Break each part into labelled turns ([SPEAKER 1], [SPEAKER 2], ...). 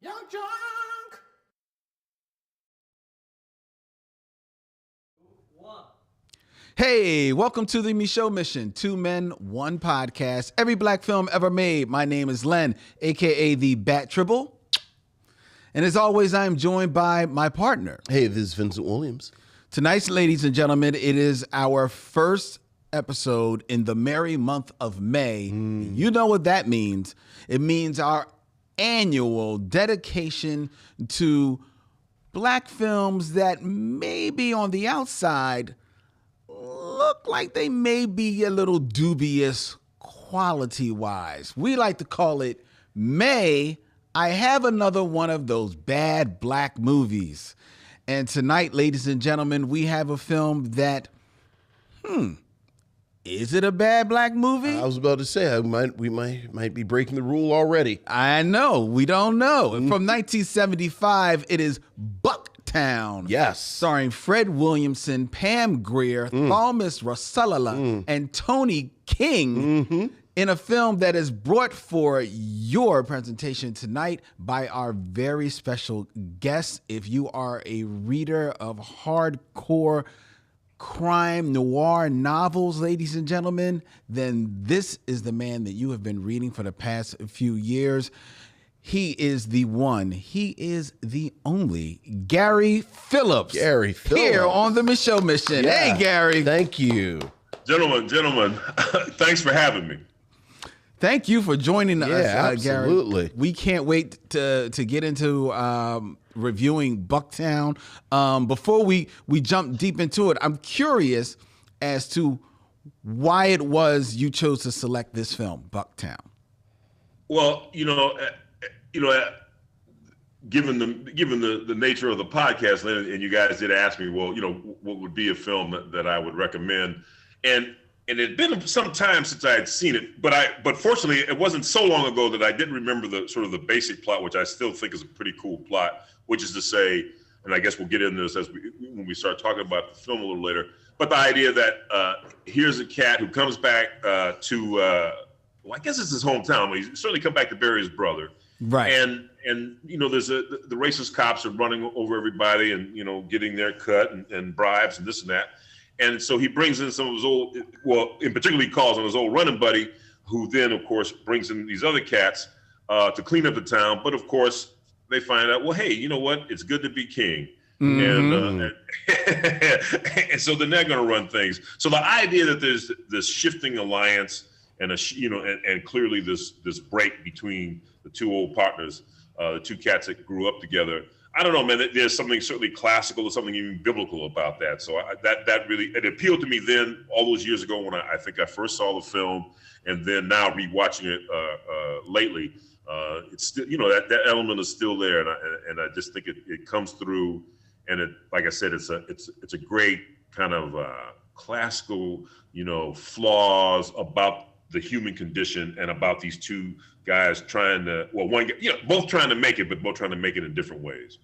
[SPEAKER 1] Young Junk. Hey, welcome to the Micheaux Mission, 2 men, 1 podcast, every black film ever made. My name is Len, aka the Bat Tribble. And as always, I am joined by my partner.
[SPEAKER 2] Hey, this is Vincent Williams.
[SPEAKER 1] Tonight, ladies and gentlemen, it is our first episode in the merry month of May. You know what that means. It means our annual dedication to black films that maybe on the outside look like they may be a little dubious quality-wise. We like to call it May, I have another one of those bad black movies. And tonight, ladies and gentlemen, we have a film that, is it a bad black movie?
[SPEAKER 2] I was about to say, we might be breaking the rule already.
[SPEAKER 1] I know, we don't know. From 1975, it is BUCKTOWN.
[SPEAKER 2] Yes.
[SPEAKER 1] Starring Fred Williamson, Pam Grier, Thalmus, Rasulala, and Tony King in a film that is brought for your presentation tonight by our very special guest. If you are a reader of hardcore crime noir novels, ladies and gentlemen, then this is the man that you have been reading for the past few years. He is the one, he is the only Gary Phillips.
[SPEAKER 2] Gary Phillips.
[SPEAKER 1] Here on the Micheaux Mission.
[SPEAKER 2] Yeah.
[SPEAKER 1] Hey, Gary.
[SPEAKER 2] Thank you.
[SPEAKER 3] Gentlemen, thanks for having me.
[SPEAKER 1] Thank you for joining us, Gary.
[SPEAKER 2] Absolutely.
[SPEAKER 1] We can't wait to get into reviewing BUCKTOWN. Before we jump deep into it, I'm curious as to why it was you chose to select this film, BUCKTOWN.
[SPEAKER 3] Well, given the nature of the podcast, and you guys did ask me, well, what would be a film that I would recommend, and it had been some time since I had seen it, but fortunately, it wasn't so long ago that I didn't remember the sort of the basic plot, which I still think is a pretty cool plot, which is to say, and I guess we'll get into this when we start talking about the film a little later, but the idea that here's a cat who comes back to, well, I guess it's his hometown, but he's certainly come back to bury his brother.
[SPEAKER 1] Right.
[SPEAKER 3] And there's the racist cops are running over everybody and, getting their cut and bribes and this and that. And so he brings in some of his old, well, in particular, he calls on his old running buddy, who then, of course, brings in these other cats to clean up the town. But, of course, they find out, well, hey, you know what? It's good to be king. And so then they're going to run things. So the idea that there's this shifting alliance and, and clearly this break between the two old partners, the two cats that grew up together, I don't know, man. There's something certainly classical or something even biblical about that. So that really, it appealed to me then, all those years ago when I think I first saw the film, and then now rewatching it lately, it's still, that element is still there, and I just think it comes through, and it, like I said, it's a great kind of classical, flaws about the human condition and about these two guys trying to, both trying to make it, but both trying to make it in different ways.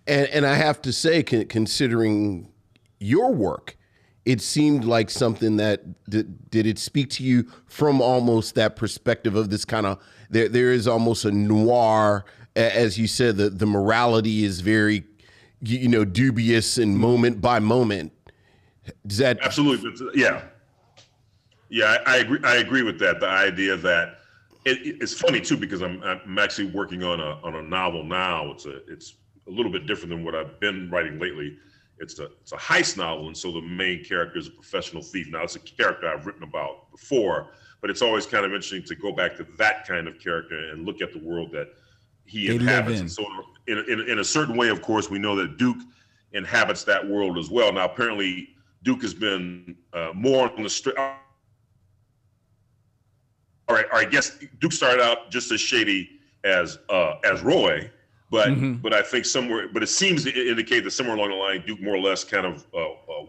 [SPEAKER 2] And I have to say, considering your work, it seemed like something that did it speak to you from almost that perspective of this kind of, there is almost a noir, as you said, the morality is very, dubious and moment by moment. Does that? Absolutely.
[SPEAKER 3] Yeah. Yeah, I agree with that. The idea that it's funny too, because I'm actually working on a novel now. It's a little bit different than what I've been writing lately. It's a heist novel, and so the main character is a professional thief. Now, it's a character I've written about before, but it's always kind of interesting to go back to that kind of character and look at the world that he inhabits. And so, in a certain way, of course, we know that Duke inhabits that world as well. Now, apparently, Duke has been more on the street. All right, I guess Duke started out just as shady as Roy, but I think it seems to indicate that somewhere along the line, Duke more or less kind of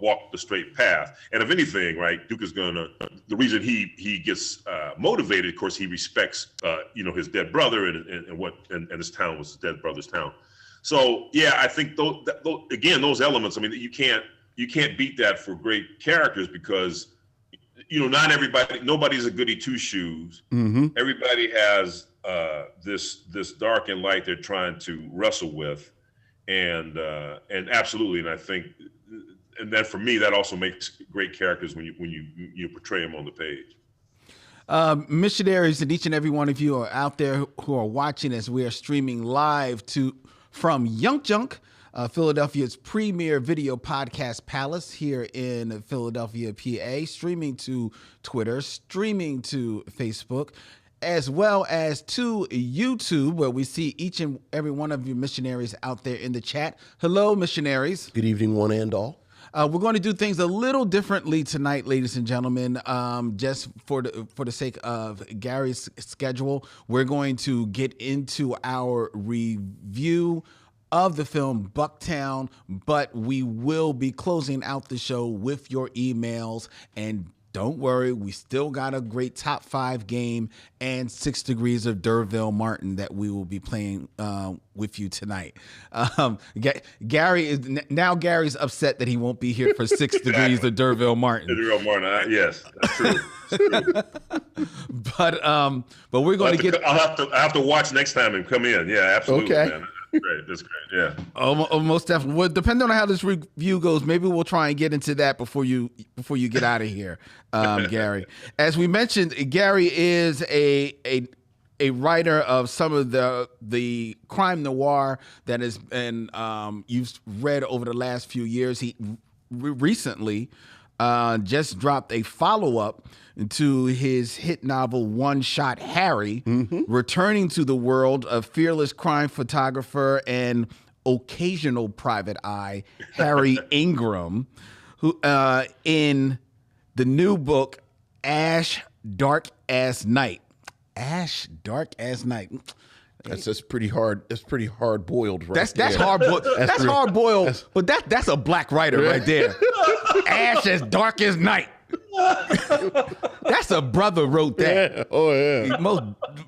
[SPEAKER 3] walked the straight path. And if anything, right, Duke is the reason he gets motivated, of course, he respects his dead brother and his town was his dead brother's town. So yeah, I think those elements. I mean, you can't beat that for great characters, because not nobody's a goody two shoes. Everybody has this dark and light they're trying to wrestle with, and absolutely, and I think, and that for me, that also makes great characters when you portray them on the page.
[SPEAKER 1] Missionaries, and each and every one of you are out there who are watching as we are streaming live from Young Junk, Philadelphia's premier video podcast palace here in Philadelphia, PA, streaming to Twitter, streaming to Facebook, as well as to YouTube, where we see each and every one of you missionaries out there in the chat. Hello, missionaries.
[SPEAKER 2] Good evening, one and all.
[SPEAKER 1] We're going to do things a little differently tonight, ladies and gentlemen. Just for the sake of Gary's schedule, we're going to get into our review of the film Bucktown, but we will be closing out the show with your emails. And don't worry, we still got a great top 5 game and 6 Degrees of D'Urville Martin that we will be playing with you tonight. Gary's upset that he won't be here for 6 Degrees of D'Urville Martin.
[SPEAKER 3] D'Urville Martin, yes, that's true.
[SPEAKER 1] But we're going to get.
[SPEAKER 3] I'll have to watch next time and come in. Yeah, absolutely,
[SPEAKER 2] okay.
[SPEAKER 3] Man. That's great. Yeah.
[SPEAKER 1] Most definitely. Well, depending on how this review goes, maybe we'll try and get into that before you get out of here, Gary. As we mentioned, Gary is a writer of some of the crime noir that has been you've read over the last few years. He recently just dropped a follow-up to his hit novel One Shot Harry, returning to the world of fearless crime photographer and occasional private eye Harry Ingram, who in the new book Ash Dark as Night. Ash Dark as Night.
[SPEAKER 2] That's pretty hard. That's pretty hard boiled, right?
[SPEAKER 1] That's hard boiled. That's hard boiled. But that's a black writer right there. Ash as Dark as Night. That's a brother wrote that.
[SPEAKER 2] Yeah. Oh yeah.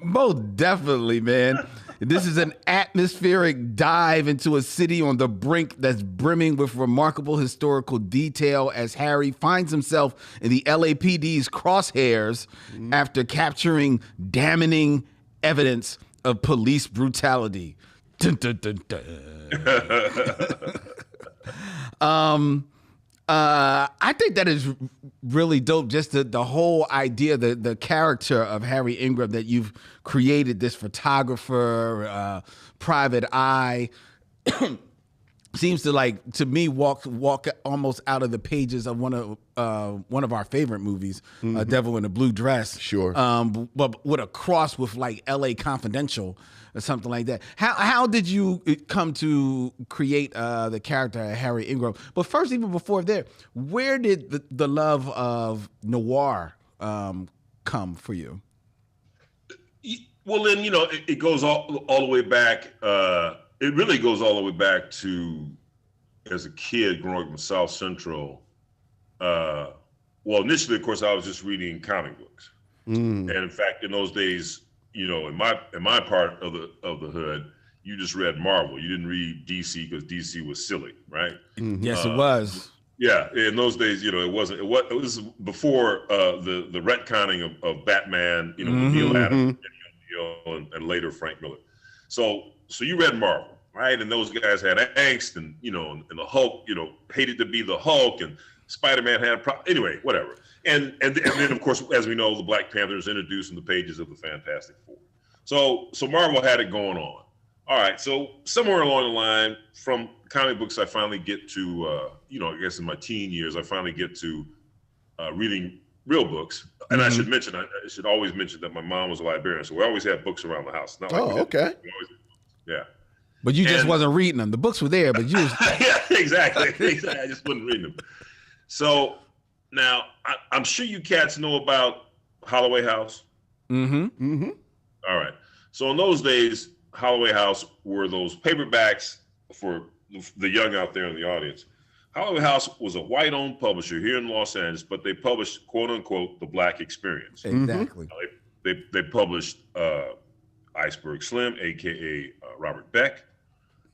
[SPEAKER 1] Most definitely, man. This is an atmospheric dive into a city on the brink that's brimming with remarkable historical detail as Harry finds himself in the LAPD's crosshairs after capturing damning evidence of police brutality. Dun, dun, dun, dun. I think that is really dope. Just the whole idea, the character of Harry Ingram that you've created, this photographer, private eye, seems to me walk almost out of the pages of one of our favorite movies, Devil in a Blue Dress.
[SPEAKER 2] Sure.
[SPEAKER 1] But with a cross with like L.A. Confidential or something like that. How did you come to create the character of Harry Ingram? But first, even before there, where did the love of noir come for you?
[SPEAKER 3] Well, then, it goes all the way back. It really goes all the way back to, as a kid growing up in South Central. Well, initially, of course, I was just reading comic books, and in fact, in those days, in my part of the hood, you just read Marvel. You didn't read DC because DC was silly, right?
[SPEAKER 1] Yes, it was.
[SPEAKER 3] Yeah, in those days, it wasn't. It was before the retconning of Batman, with Neil Adams and later Frank Miller. So you read Marvel, right? And those guys had angst, and and the Hulk, hated to be the Hulk, and Spider-Man had anyway, whatever. And then of course, as we know, the Black Panther is introduced in the pages of the Fantastic Four. So Marvel had it going on. All right, so somewhere along the line, from comic books, I finally get to I guess in my teen years, I finally get to reading real books. And I should always mention that my mom was a librarian, so we always had books around the house. Not like
[SPEAKER 2] okay.
[SPEAKER 3] Yeah.
[SPEAKER 1] But you just wasn't reading them. The books were there, but you was...
[SPEAKER 3] Yeah, exactly. I just wasn't reading them. So now I'm sure you cats know about Holloway House.
[SPEAKER 1] Mm-hmm.
[SPEAKER 3] All right. So in those days, Holloway House were those paperbacks for the young out there in the audience. Holloway House was a white-owned publisher here in Los Angeles, but they published, quote-unquote, the Black experience.
[SPEAKER 1] Exactly.
[SPEAKER 3] They published Iceberg Slim, a.k.a. Robert Beck,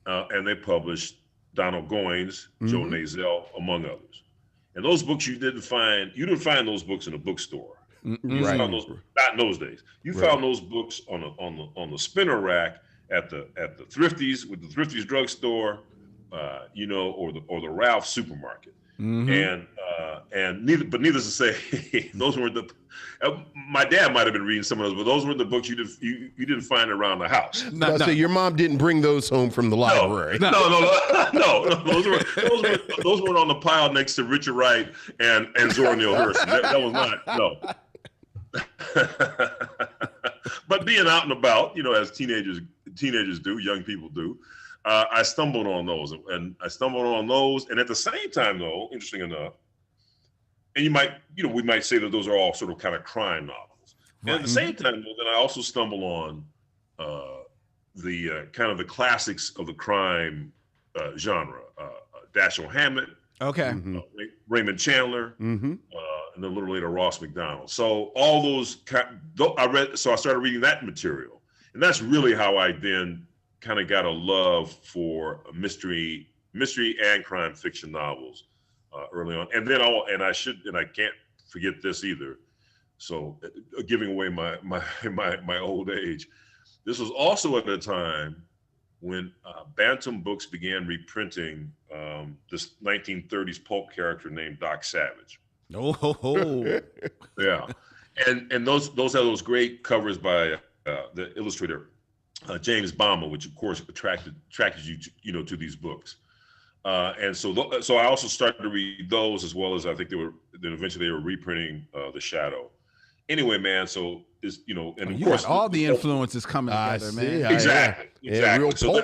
[SPEAKER 3] and they published Donald Goines, Joe Nazell, among others. And those books you didn't find those books in a bookstore. You
[SPEAKER 2] Right.
[SPEAKER 3] found those, not in those days. You found those books on the spinner rack at the Thrifties, with the Thrifties drugstore, you know, or the Ralph supermarket. And needless to say, those weren't the. My dad might have been reading some of those, but those weren't the books you didn't find around the house.
[SPEAKER 2] So your mom didn't bring those home from the library.
[SPEAKER 3] No. Those weren't on the pile next to Richard Wright and Zora Neale Hurston. That was not, no. But being out and about, you know, as teenagers do, young people do, I stumbled on those, and at the same time, though, interesting enough, and we might say that those are all sort of kind of crime novels. Right. And at the same time, though, then I also stumble on the kind of the classics of the crime genre, Dashiell Hammett, Raymond Chandler, and then a little later Ross McDonald. So all those I started reading that material, and that's really how I then kind of got a love for mystery and crime fiction novels early on. And then I can't forget this either. So giving away my old age. This was also at a time when Bantam Books began reprinting this 1930s pulp character named Doc Savage.
[SPEAKER 1] Oh,
[SPEAKER 3] yeah, and those have those great covers by the illustrator James Baumer, which of course attracted you to these books. And so I also started to read those, as well as I think eventually they were reprinting The Shadow. Anyway, man, so is and of course
[SPEAKER 1] got all the influences coming together, man.
[SPEAKER 3] Exactly.
[SPEAKER 2] Yeah, real
[SPEAKER 3] so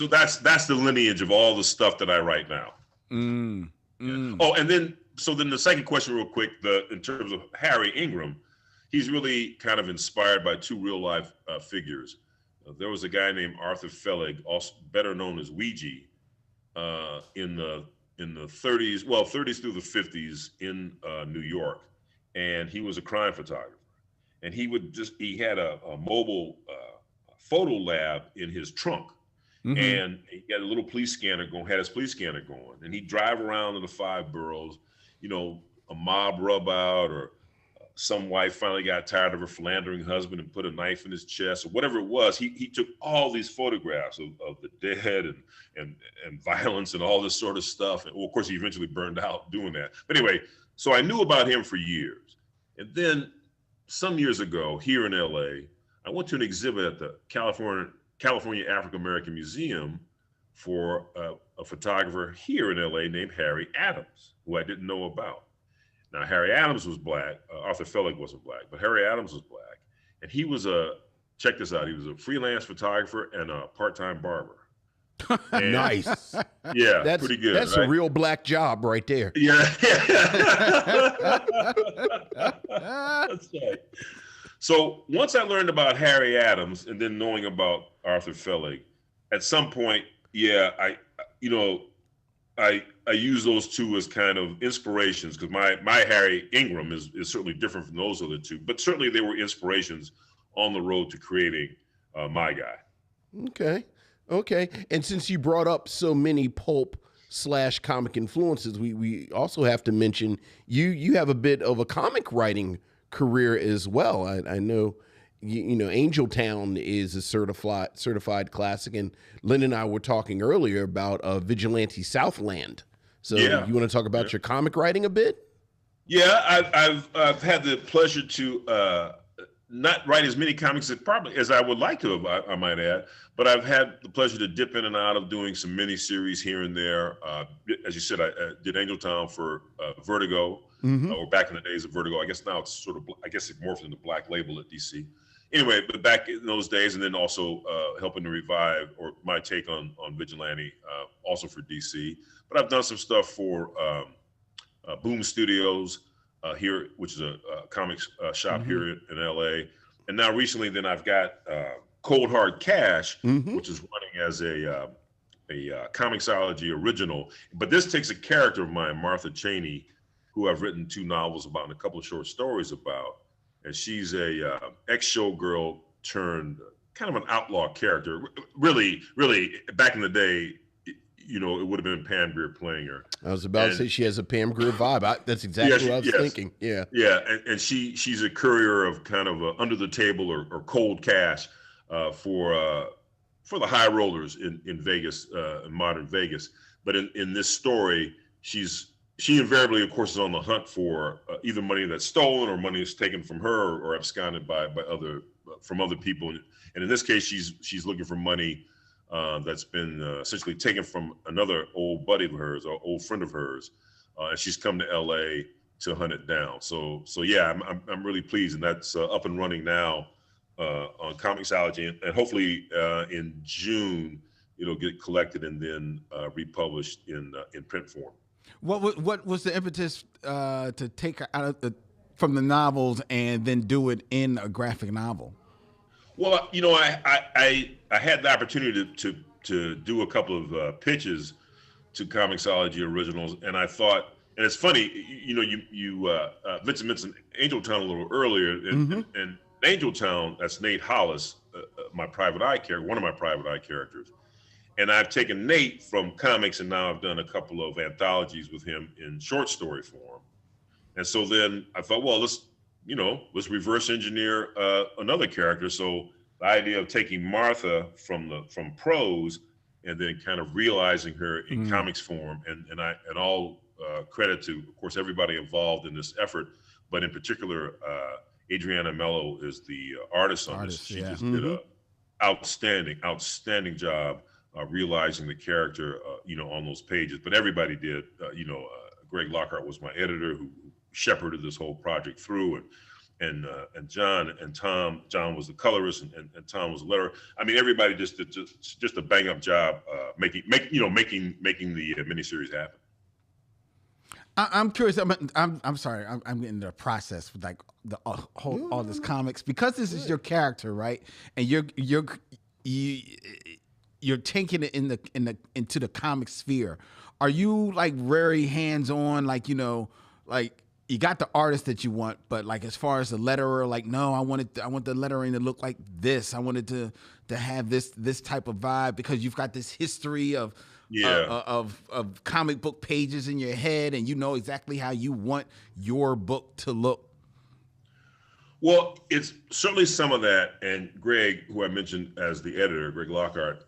[SPEAKER 3] that's the lineage of all the stuff that I write now. Yeah. Oh, and then the second question, real quick, in terms of Harry Ingram, he's really kind of inspired by two real life figures. There was a guy named Arthur Felig, also better known as Ouija, in the 30s, 30s through the 50s in New York, and he was a crime photographer, and he had a mobile photo lab in his trunk, and he had a little police scanner going, and he'd drive around in the 5 boroughs, a mob rub out, or some wife finally got tired of her philandering husband and put a knife in his chest, or whatever it was. He took all these photographs of the dead and violence and all this sort of stuff. And of course, he eventually burned out doing that. But anyway, so I knew about him for years. And then some years ago, here in LA, I went to an exhibit at the California African American Museum for a photographer here in LA named Harry Adams, who I didn't know about. Now, Harry Adams was black. Arthur Felig wasn't black, but Harry Adams was black. And he was check this out, he was a freelance photographer and a part-time barber. And,
[SPEAKER 2] nice.
[SPEAKER 3] Yeah, that's pretty good.
[SPEAKER 2] That's
[SPEAKER 3] right?
[SPEAKER 2] a real black job right there.
[SPEAKER 3] Yeah. That's right. So once I learned about Harry Adams and then knowing about Arthur Felig, at some point, I use those two as kind of inspirations, because my Harry Ingram is certainly different from those other two, but certainly they were inspirations on the road to creating my guy.
[SPEAKER 2] Okay. And since you brought up so many pulp/comic influences, we also have to mention you have a bit of a comic writing career as well. I know. Angel Town is a certified classic, and Lynn and I were talking earlier about Vigilante Southland. So you want to talk about your comic writing a bit?
[SPEAKER 3] Yeah, I've had the pleasure to not write as many comics as I would like to, I might add, but I've had the pleasure to dip in and out of doing some miniseries here and there. As you said, I did Angel Town for Vertigo, or back in the days of Vertigo. I guess now it's it morphed into Black Label at DC. Anyway, but back in those days, and then also helping to revive or my take on Vigilante, also for DC. But I've done some stuff for Boom Studios here, which is a comics shop here in LA. And now recently, then I've got Cold Hard Cash, which is running as a Comixology original. But this takes a character of mine, Martha Cheney, who I've written 2 novels about and a couple of short stories about. And she's a ex-showgirl turned kind of an outlaw character. Really, back in the day, it would have been Pam Grier playing her.
[SPEAKER 2] I was about to say she has a Pam Grier vibe. That's exactly what I was thinking. Yeah.
[SPEAKER 3] Yeah, and she's a courier of kind of under the table or cold cash for the high rollers in Vegas, in modern Vegas. But in this story, she invariably, of course, is on the hunt for either money that's stolen or money that's taken from her or absconded from other people. And in this case, she's looking for money that's been essentially taken from another old buddy of hers, or old friend of hers, and she's come to L.A. to hunt it down. So yeah, I'm really pleased, and that's up and running now on Comixology, and hopefully in June it'll get collected and then republished in print form.
[SPEAKER 1] What was the impetus to take her out of from the novels and then do it in a graphic novel?
[SPEAKER 3] Well, I had the opportunity to do a couple of pitches to Comixology Originals, and I thought, and it's funny, you Vincent mentioned Angeltown a little earlier, and Angeltown, that's Nate Hollis, my private eye character, one of my private eye characters. And I've taken Nate from comics, and now I've done a couple of anthologies with him in short story form. And so then I thought, well, let's reverse engineer another character. So the idea of taking Martha from prose and then kind of realizing her in comics form, and all credit to, of course, everybody involved in this effort, but in particular, Adriana Mello is the artist on this. She just did an outstanding job realizing the character, on those pages. But everybody did. Greg Lockhart was my editor, who shepherded this whole project through, and John and Tom. John was the colorist, and Tom was the letterer. I mean, everybody just did just a bang up job making the miniseries happen.
[SPEAKER 1] I'm curious. I'm sorry. I'm getting the process with like the all this comics, because this is your character, right? And you're taking it into the comic sphere. Are you like very hands on? Like like you got the artist that you want, but like as far as the letterer, like no, I want the lettering to look like this. I wanted to have this type of vibe, because you've got this history of comic book pages in your head, and you know exactly how you want your book to look.
[SPEAKER 3] Well, it's certainly some of that. And Greg, who I mentioned as the editor, Greg Lockhart,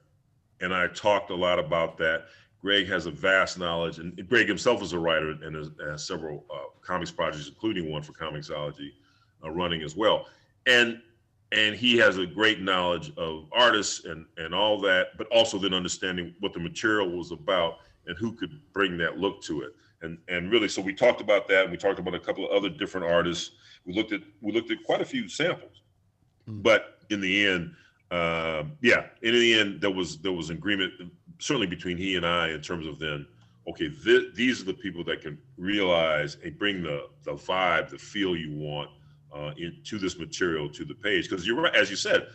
[SPEAKER 3] and I talked a lot about that. Greg has a vast knowledge, and Greg himself is a writer and has several comics projects, including one for Comixology running as well. And he has a great knowledge of artists and all that, but also then understanding what the material was about and who could bring that look to it. And really, so we talked about that, and we talked about a couple of other different artists. We looked at quite a few samples, but in the end, there was agreement, certainly between he and I, in terms of then, okay, these are the people that can realize and bring the vibe, the feel you want into this material, to the page. Because you're right, as you said,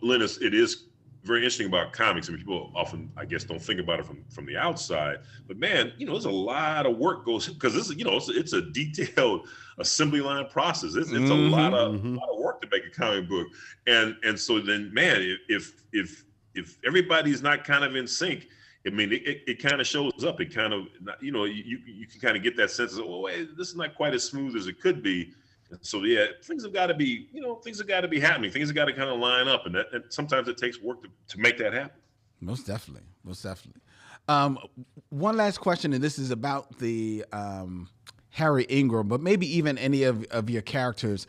[SPEAKER 3] Linus, it is very interesting about comics. I mean, people often, I guess, don't think about it from the outside. But man, there's a lot of work goes, because this is, it's a detailed assembly line process. It's a lot of work to make a comic book. And so then, man, if everybody's not kind of in sync, I mean, it kind of shows up. It kind of, you can kind of get that sense of, oh, wait, this is not quite as smooth as it could be. So yeah, things have got to be, things have got to be happening. Things have got to kind of line up, and sometimes it takes work to make that happen.
[SPEAKER 1] Most definitely. One last question, and this is about the Harry Ingram, but maybe even any of your characters.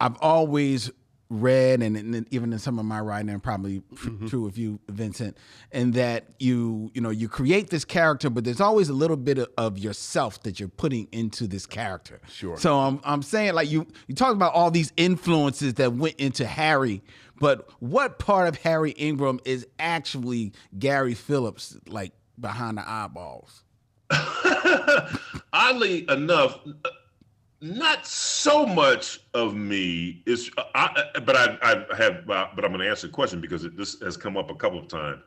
[SPEAKER 1] I've always read, and even in some of my writing, and probably true with you, Vincent, and that you create this character, but there's always a little bit of yourself that you're putting into this character.
[SPEAKER 2] Sure.
[SPEAKER 1] So I'm saying, like, you talk about all these influences that went into Harry, but what part of Harry Ingram is actually Gary Phillips, like behind the eyeballs?
[SPEAKER 3] Oddly enough, not so much of me is, but I'm going to answer the question because this has come up a couple of times.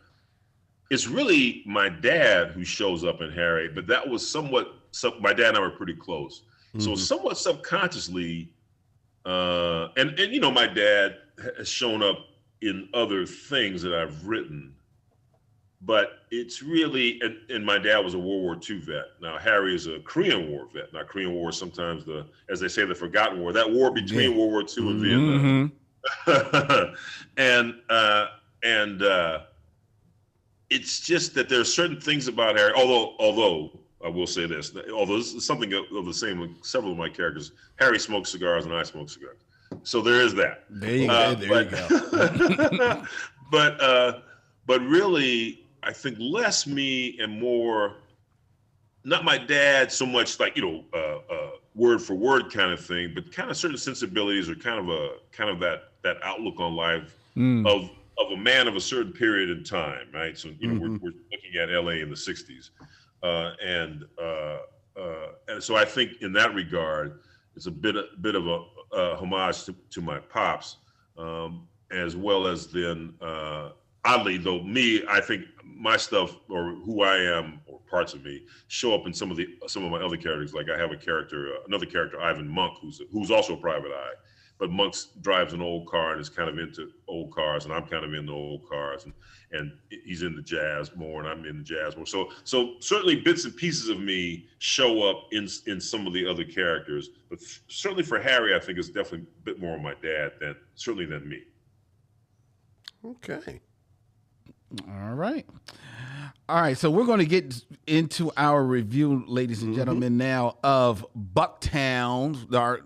[SPEAKER 3] It's really my dad who shows up in Harry, but that was my dad and I were pretty close. So somewhat subconsciously, and my dad has shown up in other things that I've written, but it's really, and my dad was a World War II vet. Now Harry is a Korean War vet. Now Korean War is sometimes as they say, the forgotten war. That war between World War II and Vietnam. and it's just that there are certain things about Harry. Although I will say this, although this is something of the same with several of my characters, Harry smokes cigars and I smoke cigars. So there is that.
[SPEAKER 1] There you go.
[SPEAKER 3] But really, I think less me and more, not my dad so much like, word for word kind of thing, but kind of certain sensibilities or kind of that outlook on life of a man of a certain period in time, right? So, we're looking at LA in the 60s. And so I think in that regard, it's a bit of a homage to my pops, as well as then, oddly though, I think my stuff or who I am or parts of me show up in some of my other characters. Like I have another character, Ivan Monk, who's also a private eye, but Monk drives an old car and is kind of into old cars, and I'm kind of into old cars, and he's into jazz more, and I'm into jazz more. So certainly bits and pieces of me show up in some of the other characters, but certainly for Harry, I think it's definitely a bit more of my dad than me.
[SPEAKER 2] Okay.
[SPEAKER 1] All right. So we're going to get into our review, ladies and gentlemen, now of Bucktown, our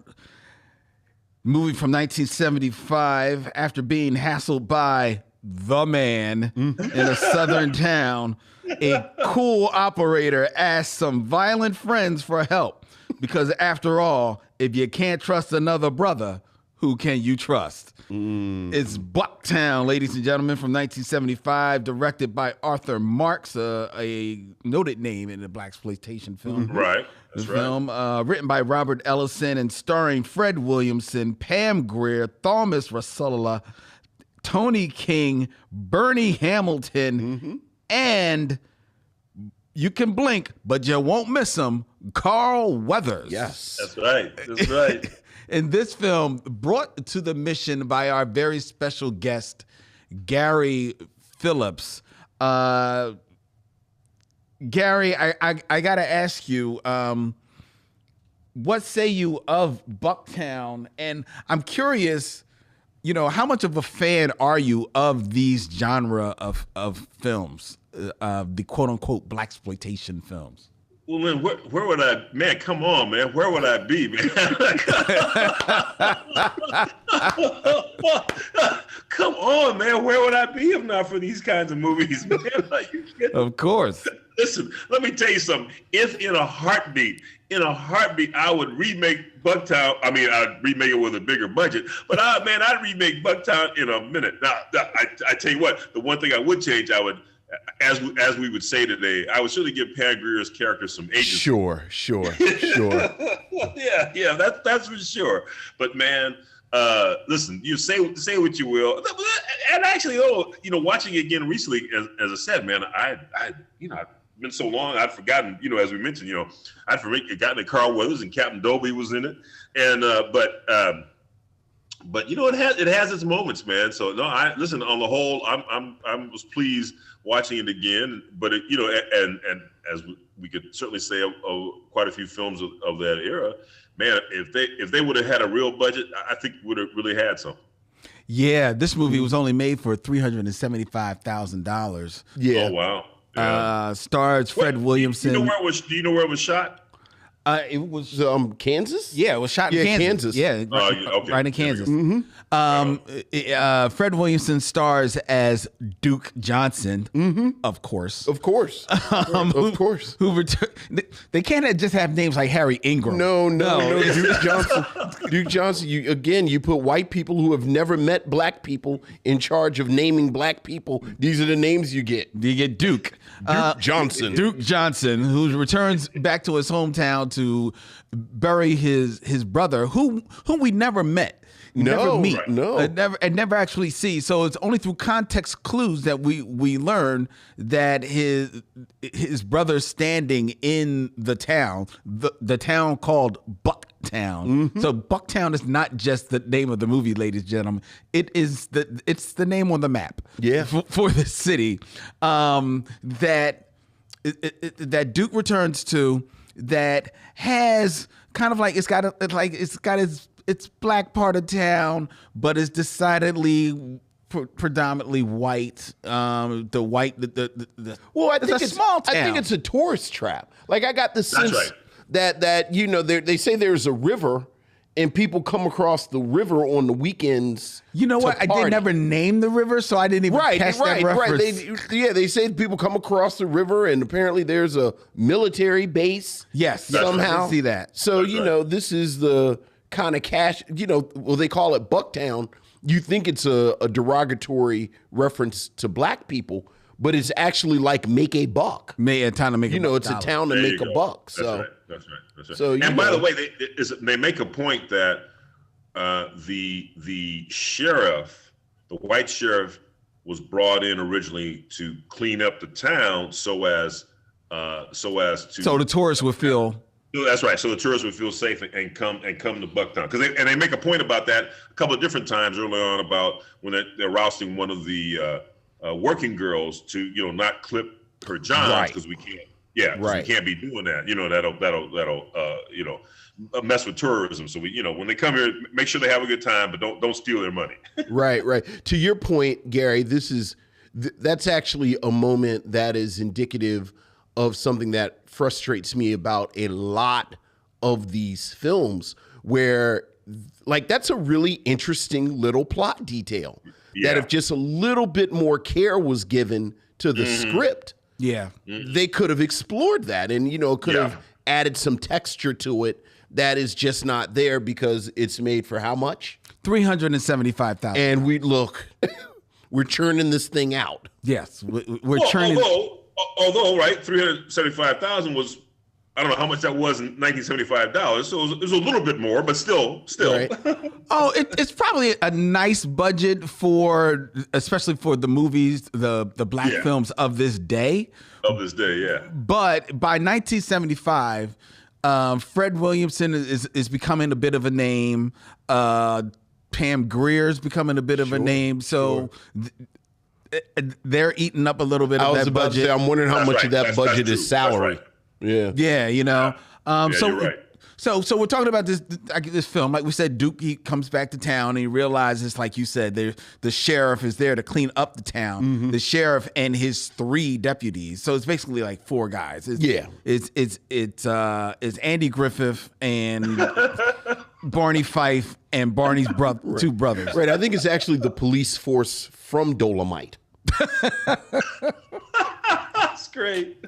[SPEAKER 1] movie from 1975. After being hassled by the man in a southern town, a cool operator asks some violent friends for help. Because after all, if you can't trust another brother, who can you trust? It's Bucktown, ladies and gentlemen, from 1975, directed by Arthur Marks, a noted name in the blaxploitation film.
[SPEAKER 3] Right, that's
[SPEAKER 1] the film, written by Robert Ellison and starring Fred Williamson, Pam Grier, Thalmus Rasulala, Tony King, Bernie Hamilton, and you can blink, but you won't miss him, Carl Weathers.
[SPEAKER 2] Yes.
[SPEAKER 3] That's right.
[SPEAKER 1] In this film, brought to the mission by our very special guest, Gary Phillips. Gary, I got to ask you, what say you of Bucktown? And I'm curious, how much of a fan are you of these genre of films, the quote-unquote blaxploitation films?
[SPEAKER 3] Well, man, where would I? Man, come on, man. Where would I be, man? Come on, man. Where would I be if not for these kinds of movies, man?
[SPEAKER 1] Of course.
[SPEAKER 3] Listen, let me tell you something. If in a heartbeat, I would remake Bucktown. I mean, I'd remake it with a bigger budget, but I'd remake Bucktown in a minute. Now, I tell you what, the one thing I would change, as we would say today, I would certainly give Pam Grier's character some agency.
[SPEAKER 2] Sure.
[SPEAKER 3] Yeah, that's for sure. But man, listen, you say what you will, and actually, watching it again recently, as I said, man, I've been so long, I'd forgotten. As we mentioned, I'd forgotten that Carl Weathers and Captain Dobie was in it, and but it has its moments, man. So no, listen. On the whole, I was pleased watching it again. But and as we could certainly say of quite a few films of that era, man, if they would have had a real budget, I think would have really had something.
[SPEAKER 1] Yeah, this movie was only made for $375,000.
[SPEAKER 2] Yeah.
[SPEAKER 3] Oh wow. Yeah.
[SPEAKER 1] Stars Fred Williamson.
[SPEAKER 3] Do you know where it was shot?
[SPEAKER 1] It was
[SPEAKER 2] Kansas.
[SPEAKER 1] Yeah, it was shot in Kansas. Yeah,
[SPEAKER 3] okay.
[SPEAKER 1] Right in Kansas. Fred Williamson stars as Duke Johnson, of course.
[SPEAKER 2] Of course.
[SPEAKER 1] Who they can't just have names like Harry Ingram.
[SPEAKER 2] No. Duke Johnson. Duke Johnson. You put white people who have never met black people in charge of naming black people. These are the names you get.
[SPEAKER 1] You get Duke
[SPEAKER 2] Johnson.
[SPEAKER 1] Duke Johnson, who returns back to his hometown to bury his brother, whom we never met. Never meet.
[SPEAKER 2] Right. No.
[SPEAKER 1] And never actually see. So it's only through context clues that we learn that his brother's standing in the town, the town called BUCKTOWN. So BUCKTOWN is not just the name of the movie, ladies and gentlemen. It's the name on the map.
[SPEAKER 2] Yeah.
[SPEAKER 1] For the city that Duke returns to, that has kind of like it's got its black part of town, but it's decidedly predominantly white. Well,
[SPEAKER 2] I think it's
[SPEAKER 1] small town.
[SPEAKER 2] I think it's a tourist trap. Like, I got the sense
[SPEAKER 3] right.
[SPEAKER 2] that they say there's a river and people come across the river on the weekends.
[SPEAKER 1] You know what?
[SPEAKER 2] party.
[SPEAKER 1] I did never name the river, so I didn't even catch that reference.
[SPEAKER 2] They say people come across the river, and apparently there's a military base.
[SPEAKER 1] Yes,
[SPEAKER 2] somehow.
[SPEAKER 1] I see that.
[SPEAKER 2] So this is the kind of cash. Well, they call it BUCKTOWN. You think it's a derogatory reference to black people, but it's actually like make a buck.
[SPEAKER 1] A town to make a buck.
[SPEAKER 2] It's a town to make a buck. So
[SPEAKER 3] That's right.
[SPEAKER 2] So,
[SPEAKER 3] and by the way, they make a point that the sheriff, the white sheriff, was brought in originally to clean up the town so the
[SPEAKER 1] tourists would feel.
[SPEAKER 3] That's right. So the tourists would feel safe and come to BUCKTOWN, because they make a point about that a couple of different times early on, about when they're rousting one of the working girls to not clip her johns, because we can't. Yeah, right. We can't be doing that. That'll mess with tourism. So when they come here, make sure they have a good time, but don't steal their money.
[SPEAKER 2] Right. To your point, Gary, that's actually a moment that is indicative of something that frustrates me about a lot of these films, where that's a really interesting little plot detail that if just a little bit more care was given to the script, they could have explored that and, could have added some texture to it that is just not there, because it's made for how much?
[SPEAKER 1] $375,000.
[SPEAKER 2] And we're churning this thing out.
[SPEAKER 1] Yes, we're churning.
[SPEAKER 3] Although, right, $375,000 was, I don't know how much that was in $1975, so it was a little bit more, but still. Right.
[SPEAKER 1] It's probably a nice budget especially for the movies, the black films of this day. But by 1975, Fred Williamson is becoming a bit of a name. Pam Grier's becoming a bit of a name. So they're eating up a little bit of that budget.
[SPEAKER 2] To say, I'm wondering how much of that budget is salary.
[SPEAKER 3] Right.
[SPEAKER 1] Yeah.
[SPEAKER 3] You're right.
[SPEAKER 1] So we're talking about this film. Like we said, Duke, he comes back to town and he realizes, like you said, the sheriff is there to clean up the town. Mm-hmm. The sheriff and his 3 deputies. So it's basically like 4 guys. It's Andy Griffith and Barney Fife and Barney's 2 brothers.
[SPEAKER 2] Right. I think it's actually the police force from Dolomite.
[SPEAKER 3] That's great.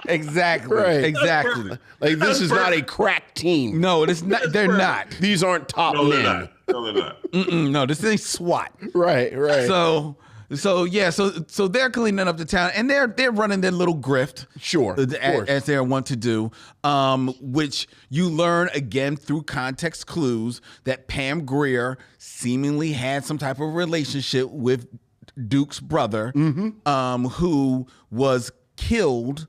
[SPEAKER 1] Exactly.
[SPEAKER 2] Right.
[SPEAKER 1] Exactly.
[SPEAKER 2] Like, this is not a crack team.
[SPEAKER 1] No, it's not. They're not.
[SPEAKER 2] These aren't top men.
[SPEAKER 3] No, they're not.
[SPEAKER 1] No, this ain't SWAT.
[SPEAKER 2] Right.
[SPEAKER 1] So they're cleaning up the town, and they're running their little grift.
[SPEAKER 2] Sure.
[SPEAKER 1] As they want to do, which you learn again through context clues that Pam Grier seemingly had some type of relationship with Duke's brother, who was killed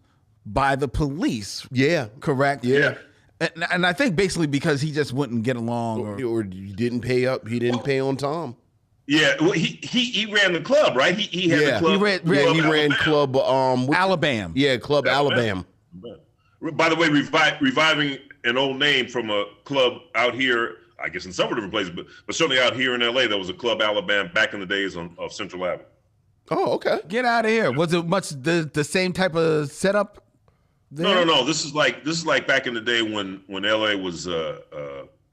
[SPEAKER 1] by the police.
[SPEAKER 2] Yeah.
[SPEAKER 1] Correct?
[SPEAKER 2] Yeah.
[SPEAKER 1] And I think basically because he just wouldn't get along.
[SPEAKER 2] Or he didn't pay up. He didn't pay on Tom.
[SPEAKER 3] Yeah. Well, he ran the club, right? He had the club.
[SPEAKER 2] He ran Club
[SPEAKER 1] Alabama.
[SPEAKER 2] Yeah, Club Alabama.
[SPEAKER 3] By the way, reviving an old name from a club out here, I guess in several different places, but certainly out here in LA, there was a Club Alabama back in the days of Central Avenue.
[SPEAKER 2] Oh, okay.
[SPEAKER 1] Get out of here. Was it much the same type of setup there?
[SPEAKER 3] No. This is like back in the day when LA was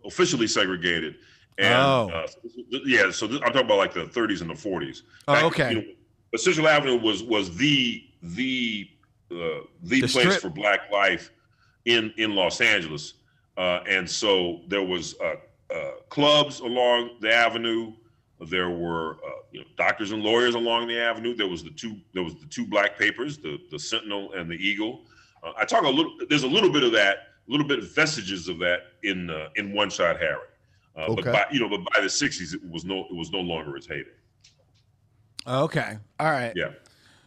[SPEAKER 3] officially segregated. And, so I'm talking about like the 30s and the 40s.
[SPEAKER 1] Okay.
[SPEAKER 3] But Central Avenue was the place
[SPEAKER 1] strip
[SPEAKER 3] for Black life in Los Angeles, and so there was clubs along the avenue. There were doctors and lawyers along the avenue. There was the two black papers, the Sentinel and the Eagle. There's a little bit of that, a little bit of vestiges of that in One Shot Harry.
[SPEAKER 2] Okay.
[SPEAKER 3] But by the 60s, it was no longer its heyday.
[SPEAKER 1] Okay. All right.
[SPEAKER 3] Yeah.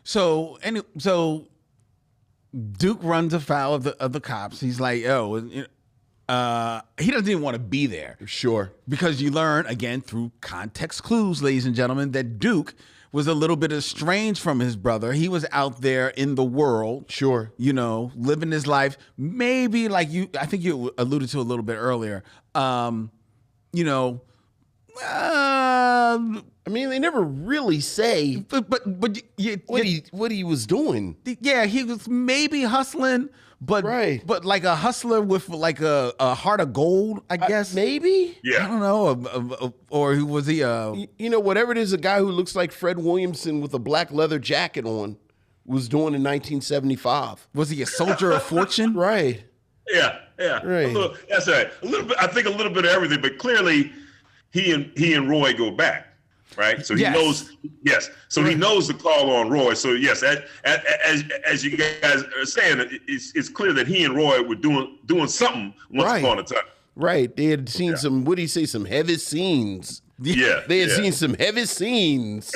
[SPEAKER 1] So Duke runs afoul of the cops. He's like, he doesn't even want to be there.
[SPEAKER 2] Sure.
[SPEAKER 1] Because you learn, again, through context clues, ladies and gentlemen, that Duke was a little bit estranged from his brother. He was out there in the world.
[SPEAKER 2] Sure.
[SPEAKER 1] You know, living his life. Maybe like I think you alluded to a little bit earlier. You know,
[SPEAKER 2] I mean, they never really say
[SPEAKER 1] but
[SPEAKER 2] what he was doing.
[SPEAKER 1] Yeah, he was maybe hustling, but like a hustler with like a heart of gold, I guess.
[SPEAKER 2] Maybe.
[SPEAKER 3] Yeah.
[SPEAKER 1] I don't know. Or was he?
[SPEAKER 2] You know, whatever it is, a guy who looks like Fred Williamson with a black leather jacket on was doing in 1975.
[SPEAKER 1] Was he a soldier of fortune?
[SPEAKER 2] Right.
[SPEAKER 3] Yeah.
[SPEAKER 2] Right.
[SPEAKER 3] That's right. A little bit. I think a little bit of everything, but clearly, he and Roy go back, right? So he knows. Yes. So he knows the call on Roy. So yes, as you guys are saying, it's clear that he and Roy were doing something once upon a time.
[SPEAKER 2] Right. They had seen some. What do you say? Some heavy scenes.
[SPEAKER 3] Yeah.
[SPEAKER 2] They had seen some heavy scenes.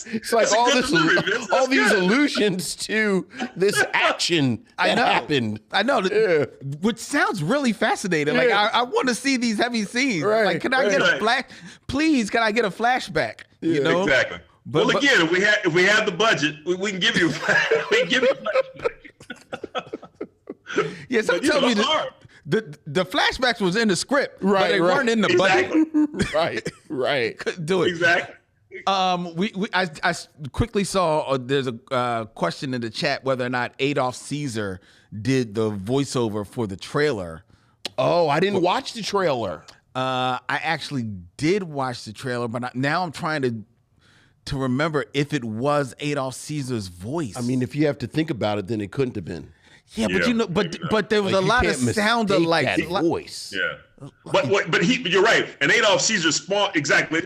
[SPEAKER 2] It's like all these allusions to this action that happened.
[SPEAKER 1] I know, which sounds really fascinating. Like I want to see these heavy scenes.
[SPEAKER 2] Right,
[SPEAKER 1] like, can I get a please? Can I get a flashback? You know,
[SPEAKER 3] exactly. Well, again, if we have the budget, we can give you a flashback.
[SPEAKER 1] Yeah, so tell me the flashbacks was in the script, but they weren't in the budget.
[SPEAKER 2] Right.
[SPEAKER 1] Couldn't do it.
[SPEAKER 3] Exactly.
[SPEAKER 1] I quickly saw there's a question in the chat whether or not Adolf Caesar did the voiceover for the trailer.
[SPEAKER 2] Oh, I didn't watch the trailer.
[SPEAKER 1] I actually did watch the trailer, but now I'm trying to remember if it was Adolf Caesar's voice.
[SPEAKER 2] I mean, if you have to think about it, then it couldn't have been.
[SPEAKER 1] Yeah, but you know, but there was
[SPEAKER 2] Like,
[SPEAKER 1] a lot of sound alike
[SPEAKER 2] that voice.
[SPEAKER 3] Yeah. But you're right. And Adolf Caesar spawned exactly.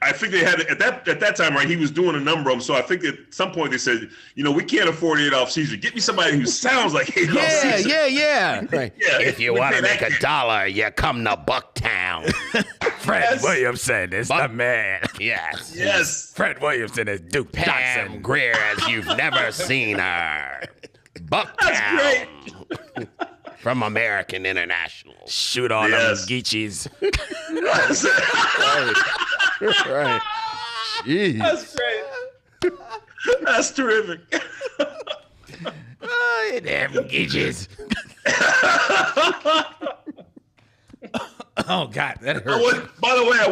[SPEAKER 3] I think they had at that time, right? He was doing a number of them. So I think at some point they said, you know, we can't afford Adolf Caesar. Get me somebody who sounds like Adolf Caesar.
[SPEAKER 1] Yeah.
[SPEAKER 2] Right.
[SPEAKER 3] Yeah,
[SPEAKER 2] If you want to make $1, you come to Bucktown.
[SPEAKER 1] Fred Williamson is the man.
[SPEAKER 3] Yes.
[SPEAKER 1] Fred Williamson is Duke
[SPEAKER 2] Pam Grier as you've never seen her. Bucktown.
[SPEAKER 3] That's great.
[SPEAKER 2] From American International.
[SPEAKER 1] Shoot all them geechies.
[SPEAKER 2] Right. Jeez.
[SPEAKER 3] That's great. That's terrific.
[SPEAKER 1] Damn geechies. Oh God, that hurts.
[SPEAKER 3] By the way, I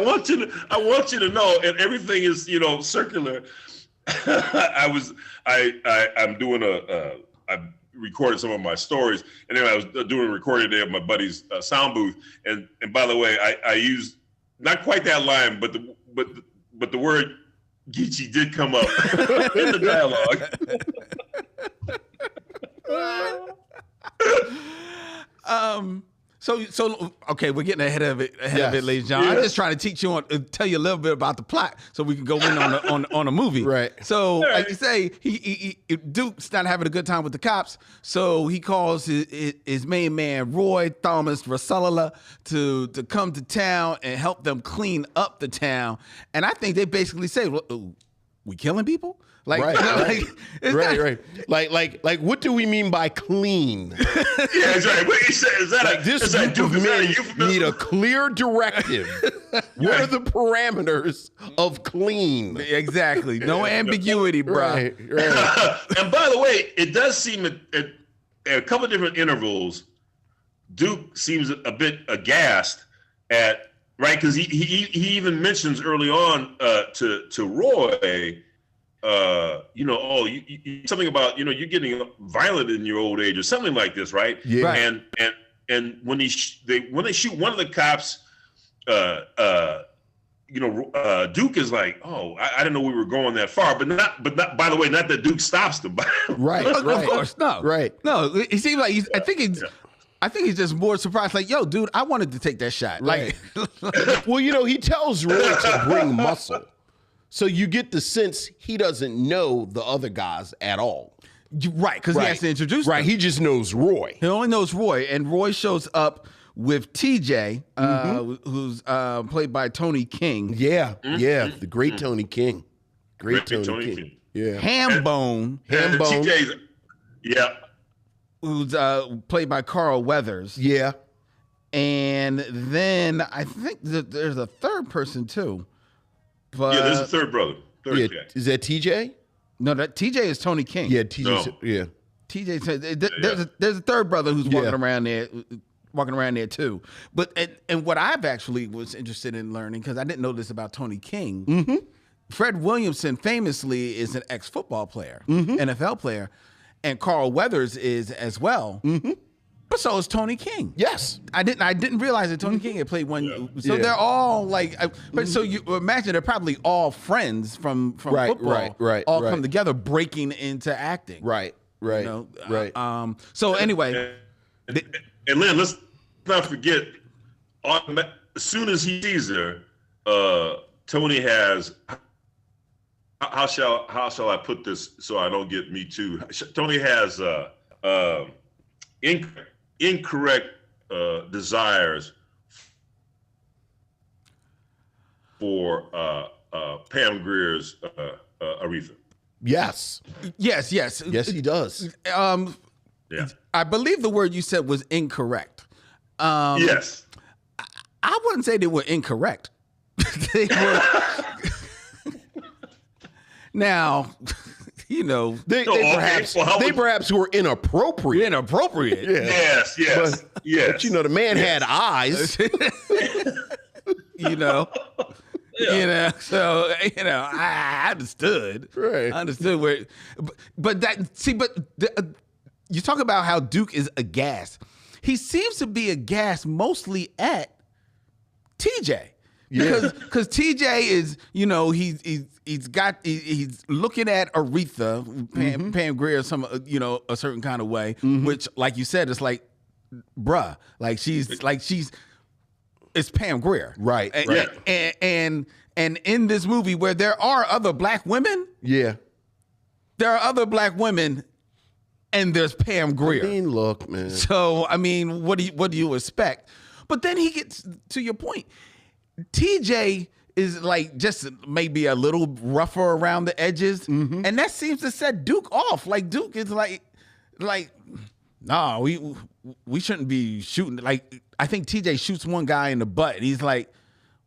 [SPEAKER 3] want you to know, and everything is, you know, circular. I'm doing I recorded some of my stories, and then I was doing a recording today of my buddy's sound booth. And by the way, I used not quite that line, but the word Geechee did come up in the
[SPEAKER 1] dialogue. So okay, we're getting ahead of it, ladies and gentlemen. I'm just trying to teach you tell you a little bit about the plot, so we can go in on a movie.
[SPEAKER 2] Right.
[SPEAKER 1] So, like you say, he Duke's not having a good time with the cops, so he calls his main man Roy Thalmus Rasulala to come to town and help them clean up the town. And I think they basically say, well, "We killing people." Like,
[SPEAKER 2] right. Like, what do we mean by clean?
[SPEAKER 3] Yeah, that's right. Is that
[SPEAKER 2] this group of men need a clear directive. What are the parameters of clean?
[SPEAKER 1] Exactly. No ambiguity, bro.
[SPEAKER 2] Right.
[SPEAKER 3] And by the way, it does seem at a couple of different intervals, Duke seems a bit aghast at, right? Because he even mentions early on to Roy, you know, something about, you know, you're getting violent in your old age or something like this, right?
[SPEAKER 2] Yeah.
[SPEAKER 3] Right. And when they shoot one of the cops, you know, Duke is like, oh, I didn't know we were going that far, but not. By the way, not that Duke stops them.
[SPEAKER 2] Right.
[SPEAKER 1] Of course, no.
[SPEAKER 2] Right.
[SPEAKER 1] No, he seems like I think he's just more surprised. Like, yo, dude, I wanted to take that shot.
[SPEAKER 2] Right.
[SPEAKER 1] Like,
[SPEAKER 2] well, you know, he tells Roy to bring muscle. So you get the sense he doesn't know the other guys at all.
[SPEAKER 1] Right, because he has to introduce them.
[SPEAKER 2] Right, he just knows Roy.
[SPEAKER 1] He only knows Roy, and Roy shows up with TJ, who's played by Tony King.
[SPEAKER 2] Yeah, the great Tony King. Great Tony King. Yeah.
[SPEAKER 1] Hambone.
[SPEAKER 3] TJ's, yeah.
[SPEAKER 1] who's played by Carl Weathers.
[SPEAKER 2] Yeah.
[SPEAKER 1] And then I think there's a third person too. But
[SPEAKER 3] Yeah, there's a third brother.
[SPEAKER 2] Yeah. Is that TJ?
[SPEAKER 1] No, that TJ is Tony King.
[SPEAKER 2] Yeah, TJ.
[SPEAKER 3] No.
[SPEAKER 2] Yeah.
[SPEAKER 1] TJ. There's a third brother who's walking around there too. But and what I've actually was interested in learning, because I didn't know this about Tony King. Mm-hmm. Fred Williamson famously is an ex-football player, NFL player, and Carl Weathers is as well. Mm-hmm. But so is Tony King.
[SPEAKER 2] Yes.
[SPEAKER 1] I didn't realize that Tony King had played one. Yeah. So they're all like, but so you imagine they're probably all friends from football.
[SPEAKER 2] Right.
[SPEAKER 1] All come together, breaking into acting.
[SPEAKER 2] Right.
[SPEAKER 1] You know? So anyway,
[SPEAKER 3] and Lynn, let's not forget. As soon as he sees her, Tony has. How shall I put this so I don't get me too? Tony has incorrect desires for Pam Grier's Aretha.
[SPEAKER 2] Yes.
[SPEAKER 1] Yes,
[SPEAKER 2] he does.
[SPEAKER 3] Yeah.
[SPEAKER 1] I believe the word you said was incorrect.
[SPEAKER 3] Yes.
[SPEAKER 1] I wouldn't say they were incorrect. They were. Now, you know,
[SPEAKER 2] they perhaps were inappropriate.
[SPEAKER 1] Inappropriate.
[SPEAKER 3] Yeah. Yes.
[SPEAKER 2] But you know, the man had eyes.
[SPEAKER 1] You know. Yeah. You know, so I understood.
[SPEAKER 2] Right.
[SPEAKER 1] I understood where, but you talk about how Duke is aghast. He seems to be aghast mostly at TJ. Because TJ is, you know, he's looking at Aretha, Pam Grier, a certain kind of way, which, like you said, it's like, bruh, it's Pam Grier,
[SPEAKER 2] right?
[SPEAKER 1] And in this movie where there are other black women, there are other black women, and there's Pam Grier.
[SPEAKER 2] I mean, look, man.
[SPEAKER 1] So I mean, what do you expect? But then he gets to your point. TJ is like just maybe a little rougher around the edges, and that seems to set Duke off. Like Duke is like, nah, we shouldn't be shooting. Like I think TJ shoots one guy in the butt, and he's like,